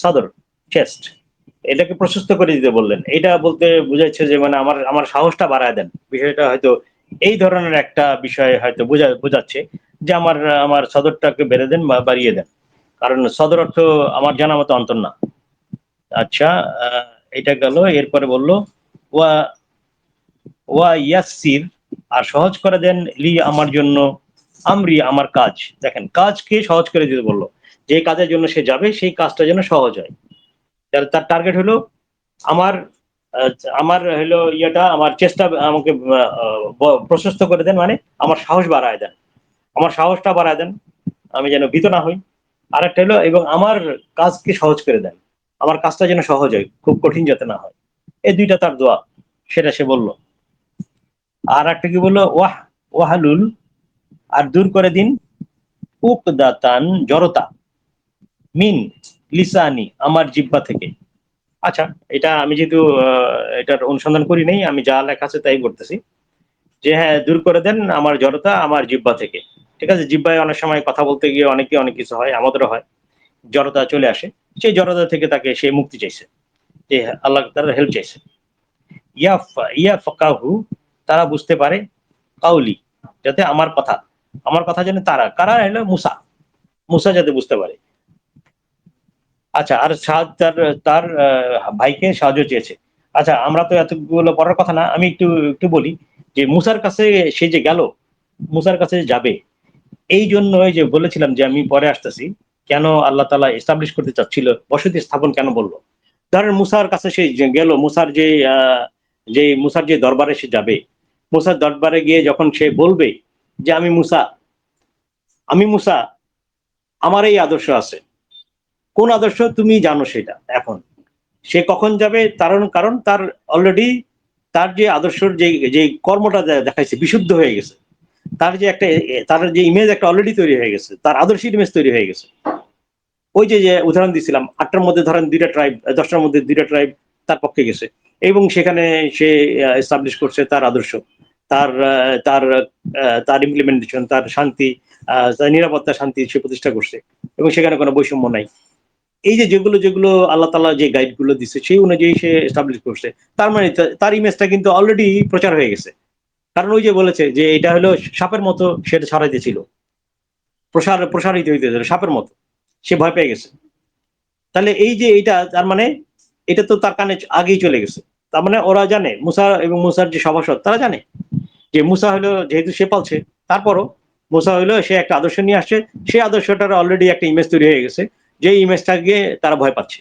সদর চেস্ট, এটাকে প্রশস্ত করে দিতে বললেন। এটা বলতে বুঝাচ্ছে যে মানে আমার আমার সাহসটা বাড়ায় দেন। বিষয়টা হয়তো এই ধরনের একটা বিষয় হয়তো বোঝাচ্ছে যে আমার আমার সদরটাকে বেড়ে দেন বা বাড়িয়ে দেন, কারণ সদর অর্থ আমার জানা মতো অন্তর না। আচ্ছা, এটা গেল। এরপরে বললো ওয়া ওয়া ইয়াসির, আর সহজ করে দেন, লি আমার জন্য, আমরি আমার কাজ। দেখেন, কাজকে সহজ করে দিতে বললো, যে কাজের জন্য সে যাবে সেই কাজটা যেন সহজ হয়। তার টার্গেট হলো আমার আমার হলো ইয়েটা, আমার চেষ্টা আমাকে প্রশস্ত করে দেন, মানে আমার সাহস বাড়ায় দেন, আমার সাহসটা বাড়ায় দেন, আমি যেন ভীত না হই। আর একটা হলো, এবং আমার কাজকে সহজ করে দেন, আমার কাজটা যেন সহজ হয়, খুব কঠিন যাতে না হয়। এই দুইটা তার দোয়া, সেটা সে বললো। আর একটা কি বললো, ওয়াহালুল, আর দূর করে দিন, উকদাতান জড়তা, মিন লিসানি আমার জিহ্বা থেকে। আচ্ছা, এটা আমি যেহেতু এটার অনুসন্ধান করি নাই, আমি যা লেখা আছে তাই করতেছি, যে হ্যাঁ, দূর করে দেন আমার জড়তা আমার জিহ্বা থেকে। ঠিক আছে, জিহ্বায় অনেক সময় কথা বলতে গিয়ে অনেকে অনেক কিছু হয়, আমাদেরও হয়, জড়তা চলে আসে। সেই জড়তা থেকে তাকে সে মুক্তি চাইছে, যে আল্লাহ তার হেল্প চাইছে। ইয়া ফাকাহু, তারা বুঝতে পারে, কাউলি, যাতে আমার কথা যেন তারা, কারা হলো মুসা, মুসা যাতে বুঝতে পারে। আচ্ছা, আর তার তার ভাইকে সাহায্য চেয়েছে। আচ্ছা, আমরা তো এতগুলো পড়ার কথা না, আমি একটু একটু বলি যে মুসার কাছে সে যে গেল, মুসার কাছে যাবে, এই জন্যই যে বলেছিলাম যে আমি পরে আসতেছি, কেন আল্লাহ তাআলা এস্টাবলিশ করতে চাচ্ছিল, বসতি স্থাপন কেন বললো। ধরেন মুসার কাছে সে গেল, মুসার যে দরবারে সে যাবে, মুসার দরবারে গিয়ে যখন সে বলবে যে আমি মুসা, আমার এই আদর্শ আছে। কোন আদর্শ তুমি জানো সেটা। এখন সে কখন যাবে, কারণ তার অলরেডি তার যে আদর্শের যে যে কর্মটা দেখাইছে বিশুদ্ধ হয়ে গেছে, তার যে একটা তার যে ইমেজ একটা অলরেডি তৈরি হয়ে গেছে, তার আদর্শের ইমেজ তৈরি হয়ে গেছে। ওই যে যে উদাহরণ দিয়েছিলাম, 8টার মধ্যে ধরেন 2টা ট্রাইব, 10টার মধ্যে 2টা ট্রাইব তার পক্ষে গেছে, এবং সেখানে সে এস্টাবলিশ করছে তার আদর্শ, তার তার তার ইমপ্লিমেন্টেশন, তার শান্তি, তার নিরাপত্তা, শান্তি সে প্রতিষ্ঠা করছে, এবং সেখানে কোনো বৈষম্য নাই। এই যে যেগুলো যেগুলো আল্লাহ তাআলা যে গাইড গুলো দিচ্ছে সেই অনুযায়ী সে এস্টাবলিশ করছে, তার মানে তার ইমেজটা কিন্তু অলরেডি প্রচার হয়ে গেছে। কারণ ওই যে বলেছে যে এটা হলো সাপের মতো, সেটা ছড়াইতেছিল, প্রসারিত হইতেছিল সাপের মতো, সে ভয় পেয়ে গেছে। তাহলে এই যে এটা, তার মানে এটা তো তার কানে আগেই চলে গেছে। তার মানে ওরা জানে, মুসা এবং মুসার যে সভাসদ তারা জানে যে মুসা হলো, যেহেতু সে পালছে, তারপরও মুসা হইলো সে একটা আদর্শ নিয়ে আসছে, সেই আদর্শটার অলরেডি একটা ইমেজ তৈরি হয়ে গেছে, যে ইমেজটাকে তারা ভয় পাচ্ছে।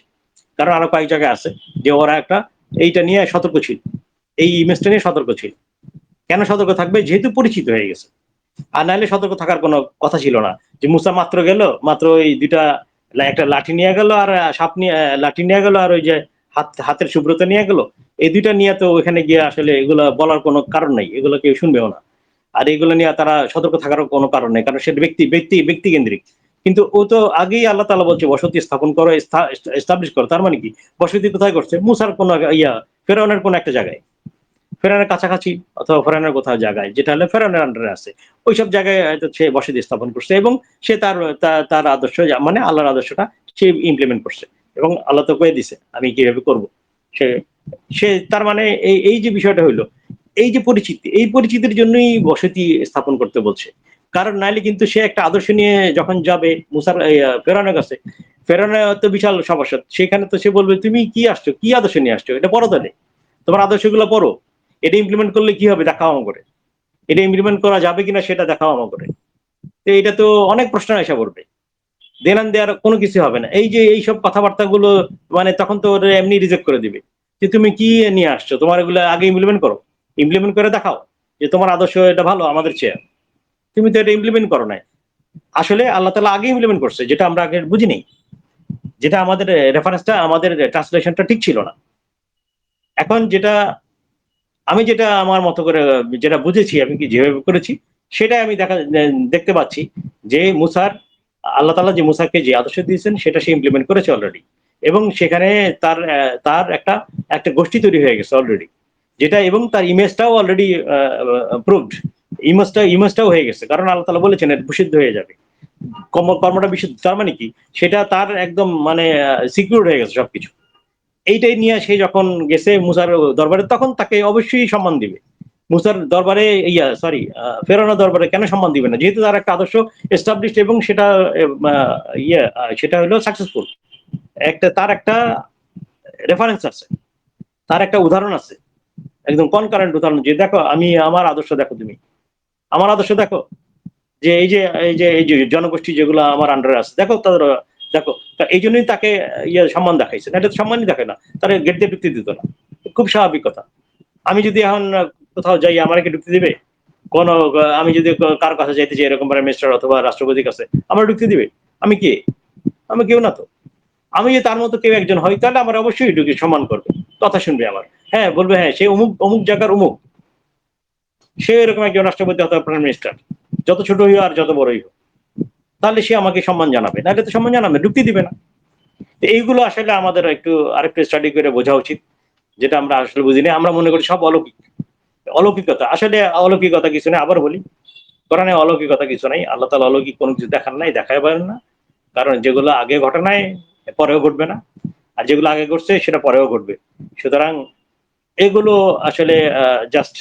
কারণ আরো কয়েক জায়গায় আছে যে ওরা একটা এইটা নিয়ে সতর্ক ছিল, এই ইমেজটা নিয়ে সতর্ক ছিল। কেন সতর্ক থাকবে, যেহেতু পরিচিত হয়ে গেছে। আর নাহলে সতর্ক থাকার কোনো কথা ছিল না, যে মুসা মাত্র গেল, মাত্র এই দুইটা একটা লাঠি নিয়ে গেল, আর সাপ নিয়ে লাঠি নিয়ে গেল, আর ওই যে হাতের শুভ্রতা নিয়ে গেল, এই দুইটা নিয়ে তো ওখানে গিয়ে আসলে এগুলো বলার কোনো কারণ নাই, এগুলো কেউ শুনবেও না। আর এগুলো নিয়ে তারা সতর্ক থাকারও কোনো কারণ নেই, কারণ সে ব্যক্তি কেন্দ্রিক। কিন্তু ও তো আগেই আল্লাহ তাআলা বলছে বসতি স্থাপন করো, এস্টাবলিশ করো। তার মানে কি, বসতি কোথায় করছে? মুসার কোন ফেরাউনের কোন একটা জায়গায়। ফেরানের কাছাকাছি অথবা ফেরানের কোথাও জায়গায়, যেটা হলো ফেরানের আন্ডারে আছে, ওইসব জায়গায় হয়তো সে বসতি স্থাপন করছে এবং সে তার আদর্শ মানে আল্লাহর আদর্শটা সে ইমপ্লিমেন্ট করছে এবং আল্লাহ তো কয়ে দিছে আমি কিভাবে করব। সে সে তার মানে এই যে বিষয়টা হইলো, এই যে পরিচিতি, এই পরিচিতির জন্যই বসতি স্থাপন করতে বলছে। কারণ নাইলে কিন্তু সে একটা আদর্শ নিয়ে যখন যাবে মুসার ফেরানের কাছে, ফেরানো তো বিশাল সমস্যা, সেখানে তো সে বলবে তুমি কি আসছো, কি আদর্শ নিয়ে আসছো, এটা পড়ো তাহলে, তোমার আদর্শগুলো পড়ো, এটা ইমপ্লিমেন্ট করলে কি হবে দেখাও আমার করে, এটা ইমপ্লিমেন্ট করা যাবে কিনা সেটা দেখাও আমার করে। তো এটা তো অনেক প্রশ্ন এসে পড়বে, দেনান দেওয়ার কোনো কিছু হবে না। এই যে এইসব কথাবার্তা গুলো মানে তখন তো ওরা এমনি রিজেক্ট করে দিবে যে তুমি কি নিয়ে আসছো, তোমার এগুলো আগে ইমপ্লিমেন্ট করো, ইমপ্লিমেন্ট করে দেখাও যে তোমার আদর্শ এটা ভালো আমাদের চেয়ে, তুমি তো এটা ইমপ্লিমেন্ট করো না। আসলে আল্লাহ তালা আগে ইমপ্লিমেন্ট করছে, যেটা আমরা আগে বুঝি নেই, যেটা আমাদের রেফারেন্সটা, আমাদের ট্রান্সলেশনটা ঠিক ছিল না। এখন যেটা আমার মতো করে যেটা বুঝেছি, আমি কি যেভাবে করেছি সেটাই আমি দেখতে পাচ্ছি যে আল্লাহ তালা যে মুসাকে যে আদর্শ দিয়েছেন সেটা সে ইমপ্লিমেন্ট করেছে অলরেডি, এবং সেখানে তার তার একটা একটা গোষ্ঠী তৈরি হয়ে গেছে অলরেডি, যেটা এবং তার ইমেজটাও অলরেডি প্রুভড, ইমেজটাও হয়ে গেছে, কারণ আল্লাহ তালা বলেছেন বিশুদ্ধ হয়ে যাবে, কর্মটা বিশুদ্ধ, তার মানে কি সেটা তার একদম মানে সিকিউর হয়ে গেছে সবকিছু। এইটাই নিয়ে সে যখন গেছে মুসার দরবারে, তখন তাকে অবশ্যই সম্মান দিবে। মুসার দরবারে ফেরানোর দরবারে কেন সম্মান দিবে না, যেহেতু তার একটা আদর্শ এস্টাবলিশড এবং সেটা সেটা হলো সাকসেসফুল, তার একটা রেফারেন্স আছে, তার একটা উদাহরণ আছে, একদম কনকারেন্ট উদাহরণ, যে দেখো আমি আমার আদর্শ দেখো, তুমি আমার আদর্শ দেখো, যে এই যে জনগোষ্ঠী যেগুলো আমার আন্ডারে আছে দেখো তাদের, দেখো এই জন্যই তাকে সম্মান দেখাইছে, না এটা তো সম্মানই দেখে না, তারা গেট দিয়ে ঢুকতে দিত না, খুব স্বাভাবিক কথা। আমি যদি এখন কোথাও যাই আমাকে ঢুকতে দিবে কোন, আমি যদি কার কাছে যাইতে চাই এরকম প্রাইম মিনিস্টার অথবা রাষ্ট্রপতির কাছে, আমার ঢুকতে দিবে? আমি কে? আমি কেউ না তো। আমি যদি তার মতো কেউ একজন হয় তাহলে আমার অবশ্যই ঢুকে সম্মান করবে, কথা শুনবে আমার, হ্যাঁ বলবে হ্যাঁ সে অমুক অমুক জায়গার অমুক, সে এরকম একজন রাষ্ট্রপতি অথবা প্রাইম মিনিস্টার, যত ছোট হইও আর যত বড়ই হোক, তাহলে সে আমাকে সম্মান জানাবে, নাহলে তো সম্মান জানাবে, ঢুকতে দিবে না। এইগুলো আসলে আমাদের আরেকটু স্টাডি করে বোঝা উচিত, যেটা আমরা আসলে বুঝিনি, আমরা মনে করি সব অলৌকিক, অলৌকিকতা, আসলে অলৌকিকতা কিছু নেই। আবার বলি, কোরআনে অলৌকিকতা কিছু নাই, আল্লাহ তাআলা অলৌকিক কোনো কিছু দেখান নাই, দেখাই পারেন না, কারণ যেগুলো আগে ঘটে নাই পরেও ঘটবে না, আর যেগুলো আগে ঘটছে সেটা পরেও ঘটবে। সুতরাং এগুলো আসলে জাস্ট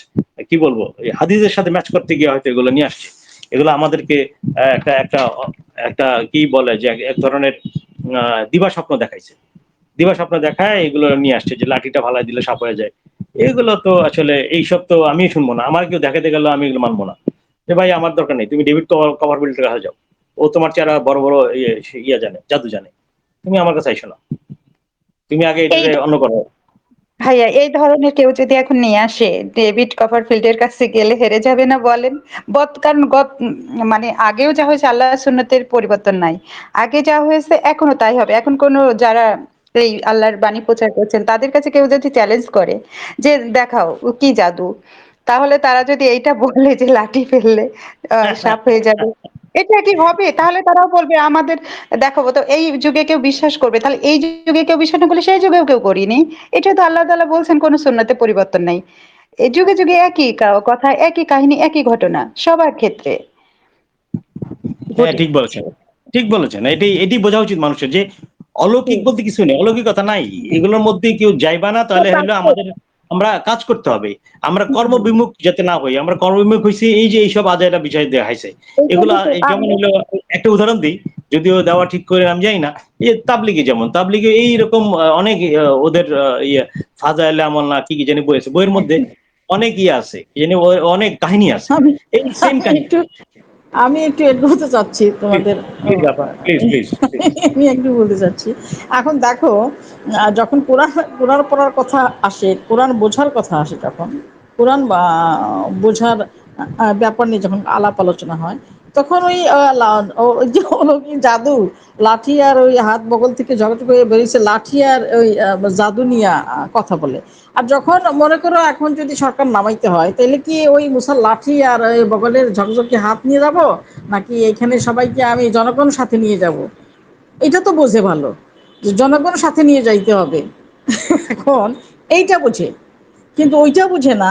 কি বলবো, হাদিসের সাথে ম্যাচ করতে গিয়ে হয়তো এগুলো নিয়ে আসছে। এগুলো আমাদেরকে একটা একটা একটা কি বলে যে এক ধরনের দিবা স্বপ্ন দেখাইছে, দিবা স্বপ্ন দেখায় এগুলো নিয়ে আসছে, যে লাঠিটা ভালাই দিলে সাপ হয়ে যায়। এগুলো তো আসলে এইসব তো আমি শুনবো না, আমার কেউ দেখাতে গেলে আমি এগুলো মানবো না, যে ভাই আমার দরকার নেই, তুমি ডেভিড কভারফিল্ডের কাছে যাও, ও তোমার চেহারা বড় বড় জানে, জাদু জানে, তুমি আমার কাছে আইসো না, তুমি আগে এই এটা অন্য করো। ভাইয়া, এই ধরনের কেউ যদি এখন নিয়ে আসে, ডেভিড কপারফিল্ডের কাছে গেলে হেরে যাবে না বলেন? কারণ মানে আগেও যা হয়েছে, আল্লাহ সুন্নতের পরিবর্তন নাই, আগে যা হয়েছে এখনো তাই হবে। এখন কোন যারা এই আল্লাহর বাণী প্রচার করছেন তাদের কাছে কেউ যদি চ্যালেঞ্জ করে যে দেখাও ও কি জাদু, তাহলে তারা যদি এইটা বলে যে লাঠি ফেললে সাপ হয়ে যাবে, এটা কি হবে? তাহলে তারাও বলবে আমাদের দেখাবো। তো এই যুগে কেউ বিশ্বাস করবে? তাহলে এই যুগে কেউ বিশ্বাস না করলে সেই যুগেও কেউ করিনি। এটা তো আল্লাহ তাআলা বলছেন কোন সুন্নতে পরিবর্তন নাই। এই যুগে যুগে একই কথা, একই কাহিনী, একই ঘটনা সবার ক্ষেত্রে হ্যাঁ ঘটে। ঠিক বলেছেন, ঠিক বলেছেন, এটি বোঝা উচিত মানুষের, যে অলৌকিক বলতে কিছু নেই, অলৌকিকতা নাই, এগুলোর মধ্যে কেউ যাইবা না, তাহলে হলো আমাদের আমরা কাজ করতে হবে, আমরা কর্মবিমুখ যাতে না হই, আমরা কর্মবিমুখ হয়েছি এই যে এইসব আজাইরা বিষয় দেওয়া হয়েছে এগুলা। যেমন হলো একটা উদাহরণ দিই, যদিও দেওয়া ঠিক করে আমি জানি না, এই তাবলিগে, যেমন তাবলিগে এইরকম অনেক ওদের ইয়ে ফাজাইলে আমল না কি কি জানি বইয়েছে, বইয়ের মধ্যে অনেক ইয়ে আছে কি জানি, অনেক কাহিনী আছে, আমি এই সেম আমি কাহিনী। একটু আমি একটু এড করতে চাচ্ছি প্লিজ তোমাদের। প্লিজ আপা, প্লিজ প্লিজ প্লিজ। আমি একটু বলতে চাচ্ছি, এখন দেখো, যখন কোরআন কোরআন পড়ার কথা আসে, কোরআন বোঝার কথা আসে, যখন কোরআন বা বোঝার ব্যাপার নিয়ে যখন আলাপ আলোচনা হয়, তখন ওই ওই যে হলো কি জাদু, লাঠি আর ওই হাত বগল থেকে ঝগড়া করে বেরিয়েছে, লাঠি আর ওই জাদু নিয়ে কথা বলে। আর যখন মনে করো এখন যদি সরকার নামাইতে হয়, তাহলে কি ওই মুসার লাঠি আর ওই বগলের ঝকঝকে হাত নিয়ে যাব, নাকি এখানে সবাইকে আমি জনগণ সাথে নিয়ে যাব? এটা তো বোঝে ভালো যে জনগণ সাথে নিয়ে যাইতে হবে। এখন এইটা বোঝে, কিন্তু ওইটা বুঝে না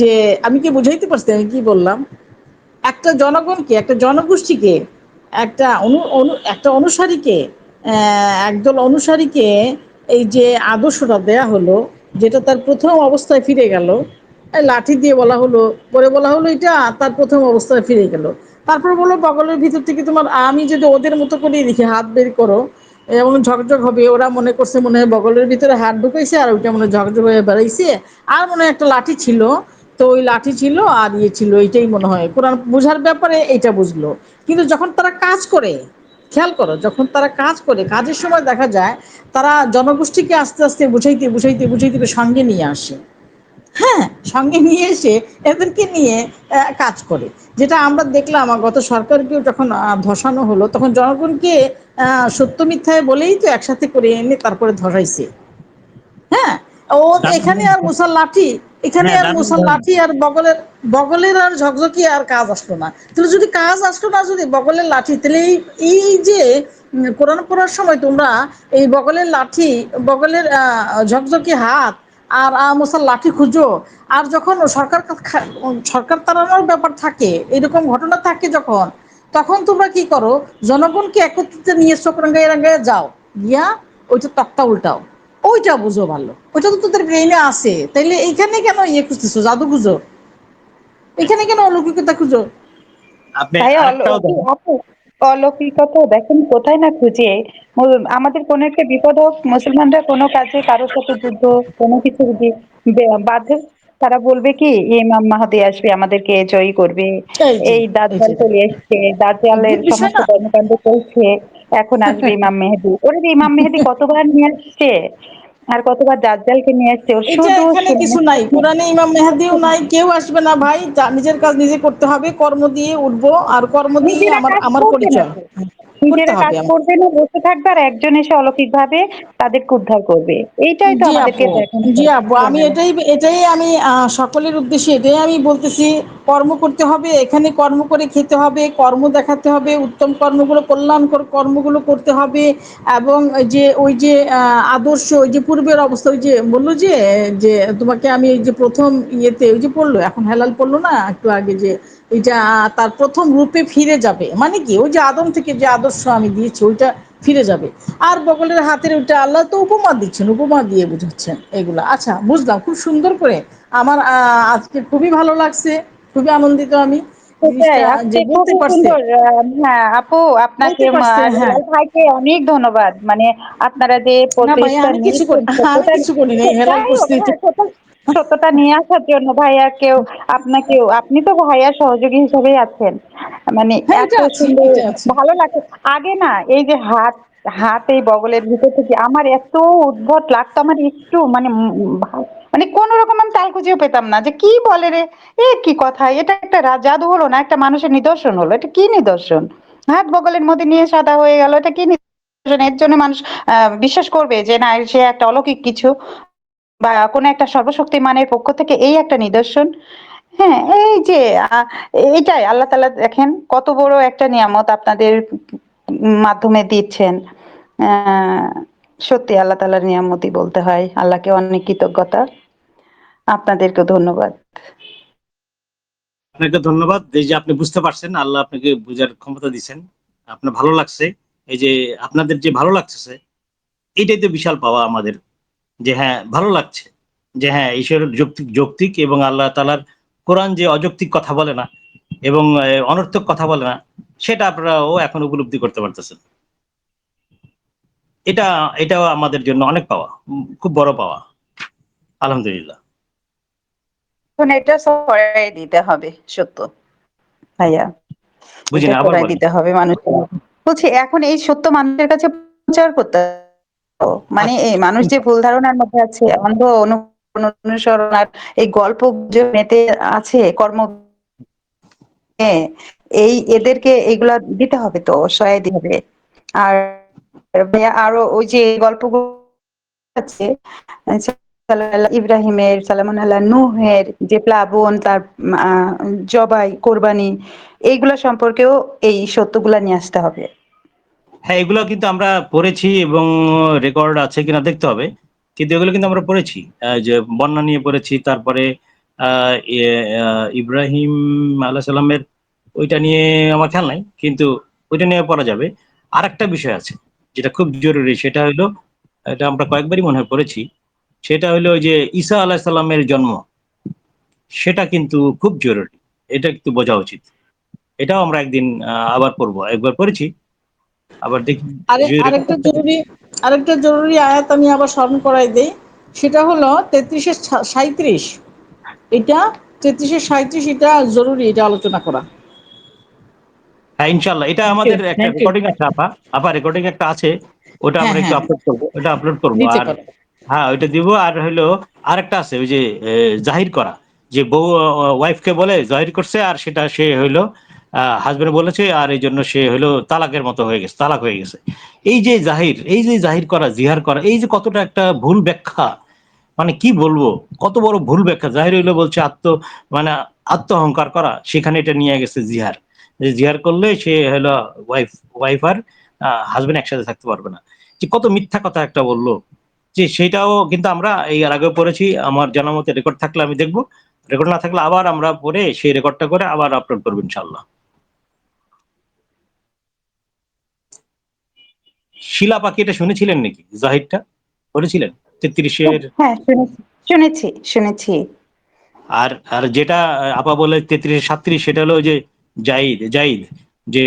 যে আমি কি বুঝাইতে পারছি আমি কি বললাম। একটা জনগণকে, একটা জনগোষ্ঠীকে, একটা একটা অনুসারীকে, একদল অনুসারীকে এই যে আদর্শটা দেয়া হলো, যেটা তার প্রথম অবস্থায় ফিরে গেল, এই লাঠি দিয়ে বলা হলো, পরে বলা হলো এটা তার প্রথম অবস্থায় ফিরে গেল। তারপর বললো বগলের ভিতর থেকে তোমার, আমি যদি ওদের মতো করে দেখি হাত বের করো এবং ঝকঝক হবে, ওরা মনে করছে মনে হয় বগলের ভিতরে হাত ঢুকাইছে আর ওইটা মনে হয় ঝকঝক হয়ে বেড়াইছে, আর মনে হয় একটা লাঠি ছিল, তো ওই লাঠি ছিল আর ইয়ে ছিল, এইটাই মনে হয় কোরআন বোঝার ব্যাপারে এইটা বুঝলো। কিন্তু যখন তারা কাজ করে, খেয়াল করো, যখন তারা কাজ করে, কাজের সময় দেখা যায় তারা জনগোষ্ঠীকে আস্তে আস্তে বুঝাইতে বুঝাইতে বুঝাইতে সঙ্গে নিয়ে আসে। হ্যাঁ, সঙ্গে নিয়ে এসে এদেরকে নিয়ে কাজ করে। যেটা আমরা দেখলাম গত সরকারকেও যখন ধসানো হলো, তখন জনগণকে সত্য মিথ্যায় বলেই তো একসাথে করে এনে তারপরে ধরাইছে। হ্যাঁ, ও এখানে আর মুসার লাঠি, এখানে হ্যাঁ, আর মুসার লাঠি আর বগলের, বগলের আর ঝকঝকি আর কাজ আসলো না। তাহলে যদি কাজ আসলো না, যদি বগলের লাঠি, তাহলে এই যে কোরআন পড়ার সময় তোমরা এই বগলের লাঠি, বগলের ঝকঝকি হাত আর মুসার লাঠি খুঁজো, আর যখন সরকার সরকার তাড়ানোর ব্যাপার থাকে, এরকম ঘটনা থাকে যখন, তখন তোমরা কি করো, জনগণকে একত্রিত নিয়ে চোখ রাঙ্গায় রাঙ্গায় যাও, গিয়া ওইটা তক্তা উল্টাও। ওইটা বুঝো ভালো, ওইটা তো তোদের ব্রেইনে আছে, তাইলে এইখানে কেন ইয়ে খুঁজতেছো, জাদু খুঁজো, এখানে কেন অলৌকিকতা খুঁজো? আপনি ভাইয়া আরেকটাও দেখেন। আপু, অলৌকিকতা দেখেন কোথায় না খুঁজে। আমাদের কোনো একটা বিপদ হোক, মুসলমানরা কোনো কাজে কারোর সাথে যুদ্ধ কোনো কিছু যদি বাধে, তারা বলবে কি ইমাম মাহাদি আসবে আমাদেরকে জয়ী করবে, এই যে, এই এই দাজ্জাল যে চলে এসছে, দাজ্জালের অদ্ভুত বিষয় সমস্ত না? কর্মকাণ্ড চলছে, এখন আসবে ইমাম মেহেদী। ওরে যে ইমাম মেহেদী কতবার নিয়ে আসছে আর কতবার দাজ্জালকে নিয়ে আসছে, ও এটা শুধু এখানে কিছু নাই, কোরআনে ইমাম মেহাদিও নাই, কেউ আসবে না ভাই, নিজের কাজ নিজে করতে হবে, কর্ম দিয়ে উঠবো, আর কর্ম দিয়ে নিজেরা আমার কাজ আমার করবে না পরিচয় তো, করতে নিজেরা হবে কাজ আমার। করবে না, বসে থাকবে আর একজন এসে অলৌকিক ভাবে তাদেরকে উদ্ধার করবে। এইটাই তো জি আমাদেরকে আপু, দেখানো জি হয়েছে আপু, আমি কোরআনে। এটাই এটাই আমি সকলের উদ্দেশ্যে এটাই আমি বলতেছি, কর্ম করতে হবে, এখানে কর্ম করে খেতে হবে, কর্ম দেখাতে হবে, উত্তম কর্মগুলো, কল্যাণকর কর্মগুলো করতে হবে। এবং ওই যে আদর্শ, ওই যে পূর্বের অবস্থা, ওই যে বললো যে যে তোমাকে আমি এই যে প্রথম ইয়েতে ওই যে পড়লো, এখন হেলাল পড়লো না একটু আগে, যে এটা তার প্রথম রূপে ফিরে যাবে, মানে কি ওই যে আদম থেকে যে আদর্শ আমি দিয়েছি ওইটা ফিরে যাবে। আর বগলের হাতের ওইটা আল্লাহ তো উপমা দিচ্ছেন, উপমা দিয়ে বুঝাচ্ছেন এগুলা। আচ্ছা, বুঝলাম খুব সুন্দর করে। আমার আজকে খুবই ভালো লাগছে, খুবই আনন্দিত আমি সেটাই, জিনিসটা আজকে যে বলতে খুবই পারছে, সুন্দর। হ্যাঁ আপু, আপনাকে বলতে পারছে। হ্যাঁ, হেলাল ভাইকে অনেক ধন্যবাদ। মানে আপনারা যে না ভাই, প্রচেষ্টা আমি কিছু নিয়েছেন করি, আমি সত্যতা, কিছু করি নাই, হেলাল যাই হোক, করছি তো। হ্যাঁ সত্যতা নিয়ে আসার জন্য ভাইয়াকেও, আপনাকেও, আপনি তো ভাইয়ার সহযোগী হিসেবেই আছেন। মানে হ্যাঁ, এত এটা আছে, সুন্দর, এটা আছে। ভালো লাগে। আগে না এই যে হাত, হাত এই বগলের ভিতর থেকে আমার এত উদ্ভট লাগতো, আমার একটু মানে মানে কোন রকম আমি তাল খুঁজেও পেতাম না যে কি বলে রে, এ কি কথা, এটা একটা জাদু হলো না একটা মানুষের নিদর্শন হলো, এটা কি নিদর্শন, হাত বগলের মধ্যে নিয়ে সাদা হয়ে গেল, এটা কি নিদর্শন? এর জন্য মানুষ বিশ্বাস করবে যে না সে একটা অলৌকিক কিছু বা কোনো একটা সর্বশক্তিমানের পক্ষ থেকে এই একটা নিদর্শন। হ্যাঁ, এই যে এটাই আল্লাহ তাআলা দেখেন কত বড় একটা নিয়ামত আপনাদের মাধ্যমে দিচ্ছেন। আহ সত্যি আল্লাহ তাআলার নিয়ামতই বলতে হয়, আল্লাহকে অনেক কৃতজ্ঞতা, আপনাদেরকেও ধন্যবাদ। আপনাকে ধন্যবাদ, এই যে আপনি বুঝতে পারছেন, আল্লাহ আপনাকে বুঝার ক্ষমতা দিচ্ছেন, আপনার ভালো লাগছে। এই যে আপনাদের যে ভালো লাগতেছে, এটাই তো বিশাল পাওয়া আমাদের, যে হ্যাঁ ভালো লাগছে, যে হ্যাঁ ঈশ্বরের যৌক্তিক যৌক্তিক এবং আল্লাহ তাআলার কোরআন যে অযৌক্তিক কথা বলে না এবং অনর্থক কথা বলে না, সেটা আপনারাও এখন উপলব্ধি করতে পারতেছেন। এটা এটাও আমাদের জন্য অনেক পাওয়া, খুব বড় পাওয়া। আলহামদুলিল্লাহ। এখন এটা ছড়াই দিতে হবে, সত্য ভাইয়া, এটা বুঝিনি, আবার ছড়াই বলেন। দিতে হবে মানুষের মধ্যে। বলছি এখন এই সত্য মানুষের কাছে প্রচার করতে হবে। মানে আচ্ছা, এই মানুষ যে ভুল ধারণার মধ্যে আছে, অন্ধ অনুসরণ আর এই গল্প গুজব মেতে আছে কর্ম, এই এদেরকে এইগুলা দিতে হবে, তো সহায় দিতে হবে। আর ভাইয়া আরো ওই যে গল্পগুলো আছে, ইব্রাহিমের, সালামুন আল্লাহ নূহের যে প্লাবন, তার আহ, জবাই কোরবানি, এইগুলা সম্পর্কেও এই সত্যগুলা নিয়ে আসতে হবে। হ্যাঁ, এগুলো কিন্তু আমরা পড়েছি এবং রেকর্ড আছে কিনা দেখতে হবে। কিন্তু এগুলো কিন্তু আমরা পড়েছি, যে বন্যা নিয়ে পড়েছি, তারপরে ইব্রাহিম আলাইহিস সালামের ওইটা নিয়ে আমার খেয়াল নাই, কিন্তু ওইটা নিয়ে পড়া যাবে। আরেকটা বিষয় আছে যেটা খুব জরুরি, সেটা হলো, এটা আমরা কয়েকবারই মনে হয় পড়েছি, সেটা হলো ওই যে ঈসা আলাইহিস সালামের জন্ম, সেটা কিন্তু খুব জরুরি, এটা একটু বোঝা উচিত। এটাও আমরা একদিন আবার পড়বো, একবার পড়েছি, আবার দেখি যদি রেকর্ড আরেকটা থাকে। জরুরি, আরেকটা জরুরি আয়াত আমি আবার স্মরণ করাই দেই। সেটা হলো 33-37। এটা 33-37, এটা জরুরি, এটা আলোচনা করা। হ্যাঁ, ইনশাল্লাহ এটা থ্যাংক ইউ, আমাদের একটা থ্যাংক ইউ। রেকর্ডিং আছে, আপা রেকর্ডিং একটা আছে, ওটা হ্যাঁ আমরা একটু হ্যাঁ, আপলোড করবো, ওটা আপলোড করবো। দিতে আর পারো। হ্যাঁ, ওইটা দিব। আর হলো আরেকটা আছে ওই যে জাহির করা, যে বউ ওয়াইফকে বলে জাহির করছে, আর সেটা সে হইলো হাজবেন্ড বলেছে, আর এই জন্য সে হইলো তালাকের মতো হয়ে গেছে, তালাক হয়ে গেছে। এই যে জাহির, এই যে জাহির করা, জিহার করা, এই যে কতটা একটা ভুল ব্যাখ্যা, মানে কি বলবো, কত বড় ভুল ব্যাখ্যা। জাহির হইলো বলছে মানে আত্ম অহংকার করা, সেখানে এটা নিয়ে গেছে জিহার, যে জিহার করলে সে হলো ওয়াইফ আর হাজবেন্ড একসাথে থাকতে পারবে না। যে কত মিথ্যা কথা একটা বললো, যে সেটাও কিন্তু আমরা এই এর আগে পড়েছি, আমার জানা মতে রেকর্ড থাকলে আমি দেখবো, রেকর্ড না থাকলে আবার আমরা পড়ে সেই রেকর্ডটা করে আবার আপলোড করবো ইনশাল্লাহ। শিলা পাখি এটা শুনেছিলেন নাকি, জাহিরটা পড়েছিলেন 33-এর? হ্যাঁ, শুনেছি শুনেছি শুনেছি। আর আর যেটা আপা বলে 33-37, সেটা হলো ওই যে জাইদ জাইদ, যে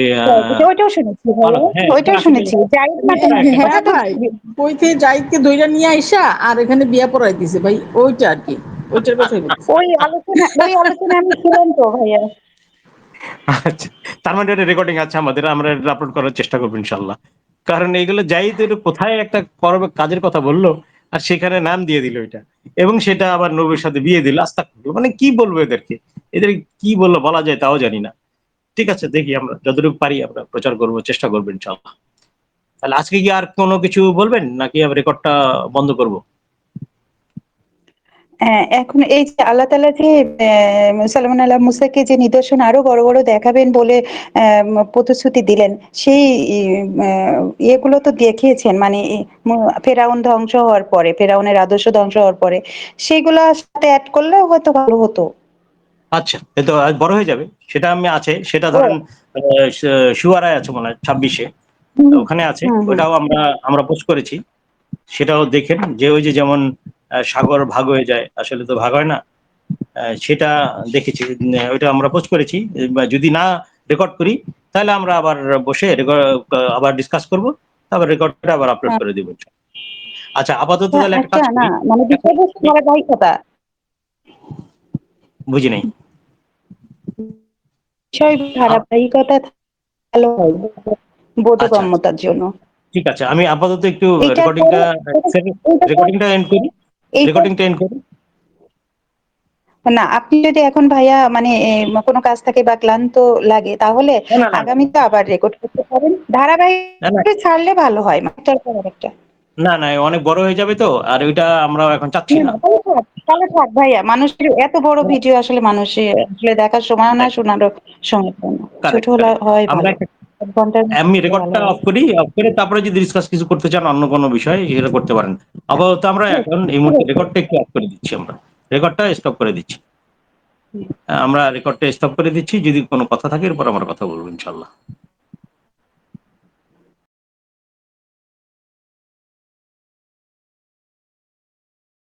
ওইটাও শুনেছি ভাইয়া, হ্যাঁ, এটা ওইটাও আসলে শুনেছি। জাহিদ মানে একটা হ্যাঁ ওটা তো ভাই, বইতে জাহিদকে ধইরা নিয়ে আইসা আর এখানে বিয়া পড়াই দিছে ভাই, ওইটা আর কি, ওইটার কথাই বলতেছি। ওই আলোচনা আমি ছিলাম তো ভাইয়া। আচ্ছা, তার মানে এটা রেকর্ডিং আছে আমাদের, আমরা এটা আপলোড করার চেষ্টা করবো ইনশাল্লাহ। কারণ এইগুলো যাই তো, এটা কোথায় একটা কাজের কথা বললো, আর সেখানে নাম দিয়ে দিল এটা, এবং সেটা আবার নবীর সাথে বিয়ে দিল। আস্তাগফিরুল্লাহ, মানে কি বলবো এদেরকে, এদের কি বললো বলা যায় তাও জানি না। ঠিক আছে, দেখি আমরা যতটুকু পারি আমরা প্রচার করবো, চেষ্টা করবো ইনশাল্লাহ। তাহলে আজকে কি আর কোনো কিছু বলবেন, নাকি রেকর্ডটা বন্ধ করবো? হ্যাঁ, এখন এই যে আল্লাহ তাআলা যে সুলাইমান আল্লাহ মুসাকে যে নিদর্শন আরো বড় বড় দেখাবেন বলে প্রতিশ্রুতি দিলেন, সেই ইয়েগুলো তো দেখিয়েছেন, মানে ফেরাউন ধ্বংস হওয়ার পরে, ফেরাউনের আদর্শ ধ্বংস হওয়ার পরে সেইগুলা সাথে অ্যাড করলে হয়তো ভালো হতো। আচ্ছা, এ তো আজ বড় হয়ে যাবে, সেটা আমি আছে, সেটা ও, ধরেন শুয়ারায় আছে মনে হয় 26-এ, হুম ওখানে আছে, হুম হুম। ওটাও আমরা আমরা পোস্ট করেছি। সেটাও দেখেন, যে ওই যে যেমন সাগর ভাগ হয়ে যায়, আসলে তো ভাগ হয় না, সেটা দেখেছি, ওইটা আমরা পোস্ট করেছি। বা যদি না রেকর্ড করি, তাহলে আমরা আবার বসে আবার ডিসকাস করব, তারপর রেকর্ডটা আবার আপলোড হ্যাঁ, করে দিব। আচ্ছা, আপাতত তাহলে একটা আচ্ছা, কাজ না করি। মানে এখন বিষয়বস্তু ধারাবাহিকতা, বুঝি নাই। বিষয় আ- ধারাবাহিকতা ভালো হয় আচ্ছা আচ্ছা, বোধগম্যতার জন্য। ঠিক আছে, আমি আপাতত একটু এইটার রেকর্ডিংটা পরে এইটার পরে রেকর্ডিংটা এন্ড করি, এইটা রেকর্ডিংটা এন্ড করি। না, আপনি যদি এখন ভাইয়া মানে কোনো কাজ থাকে বা ক্লান্ত লাগে, তাহলে না না না আগামীতে আবার রেকর্ড করতে পারেন। না না ধারাবাহিক ছাড়লে ভালো হয়, মানে একটার পর একটা। না না, অনেক বড় হয়ে যাবে তো, আর ওইটা আমরা এখন চাচ্ছি না না। না, তাহলে থাক ভাইয়া, মানুষের এত বড় ভিডিও আসলে মানুষের আসলে দেখার সময় না, শোনারও সময় পায় না। ছোট কারেক্ট হলে কারেক্ট। হয় আমরা ভালো, 1 ঘন্টার মধ্যে আমি হলে ভালো রেকর্ডটা হয়। অফ করি, অফ করে তারপরে যদি ডিসকাস কিছু করতে চান অন্য কোনো বিষয়, সেটা করতে পারেন। আপাতত আমরা ঠিক এখন এই ঠিক মুহূর্তে আছে। রেকর্ডটা একটু অফ করে দিচ্ছি, আমরা রেকর্ডটা স্টপ করে দিচ্ছি। হুম। আমরা রেকর্ডটা স্টপ করে দিচ্ছি, যদি কোনো কথা থাকে এরপর আমরা কথা বলবো ইনশাল্লাহ।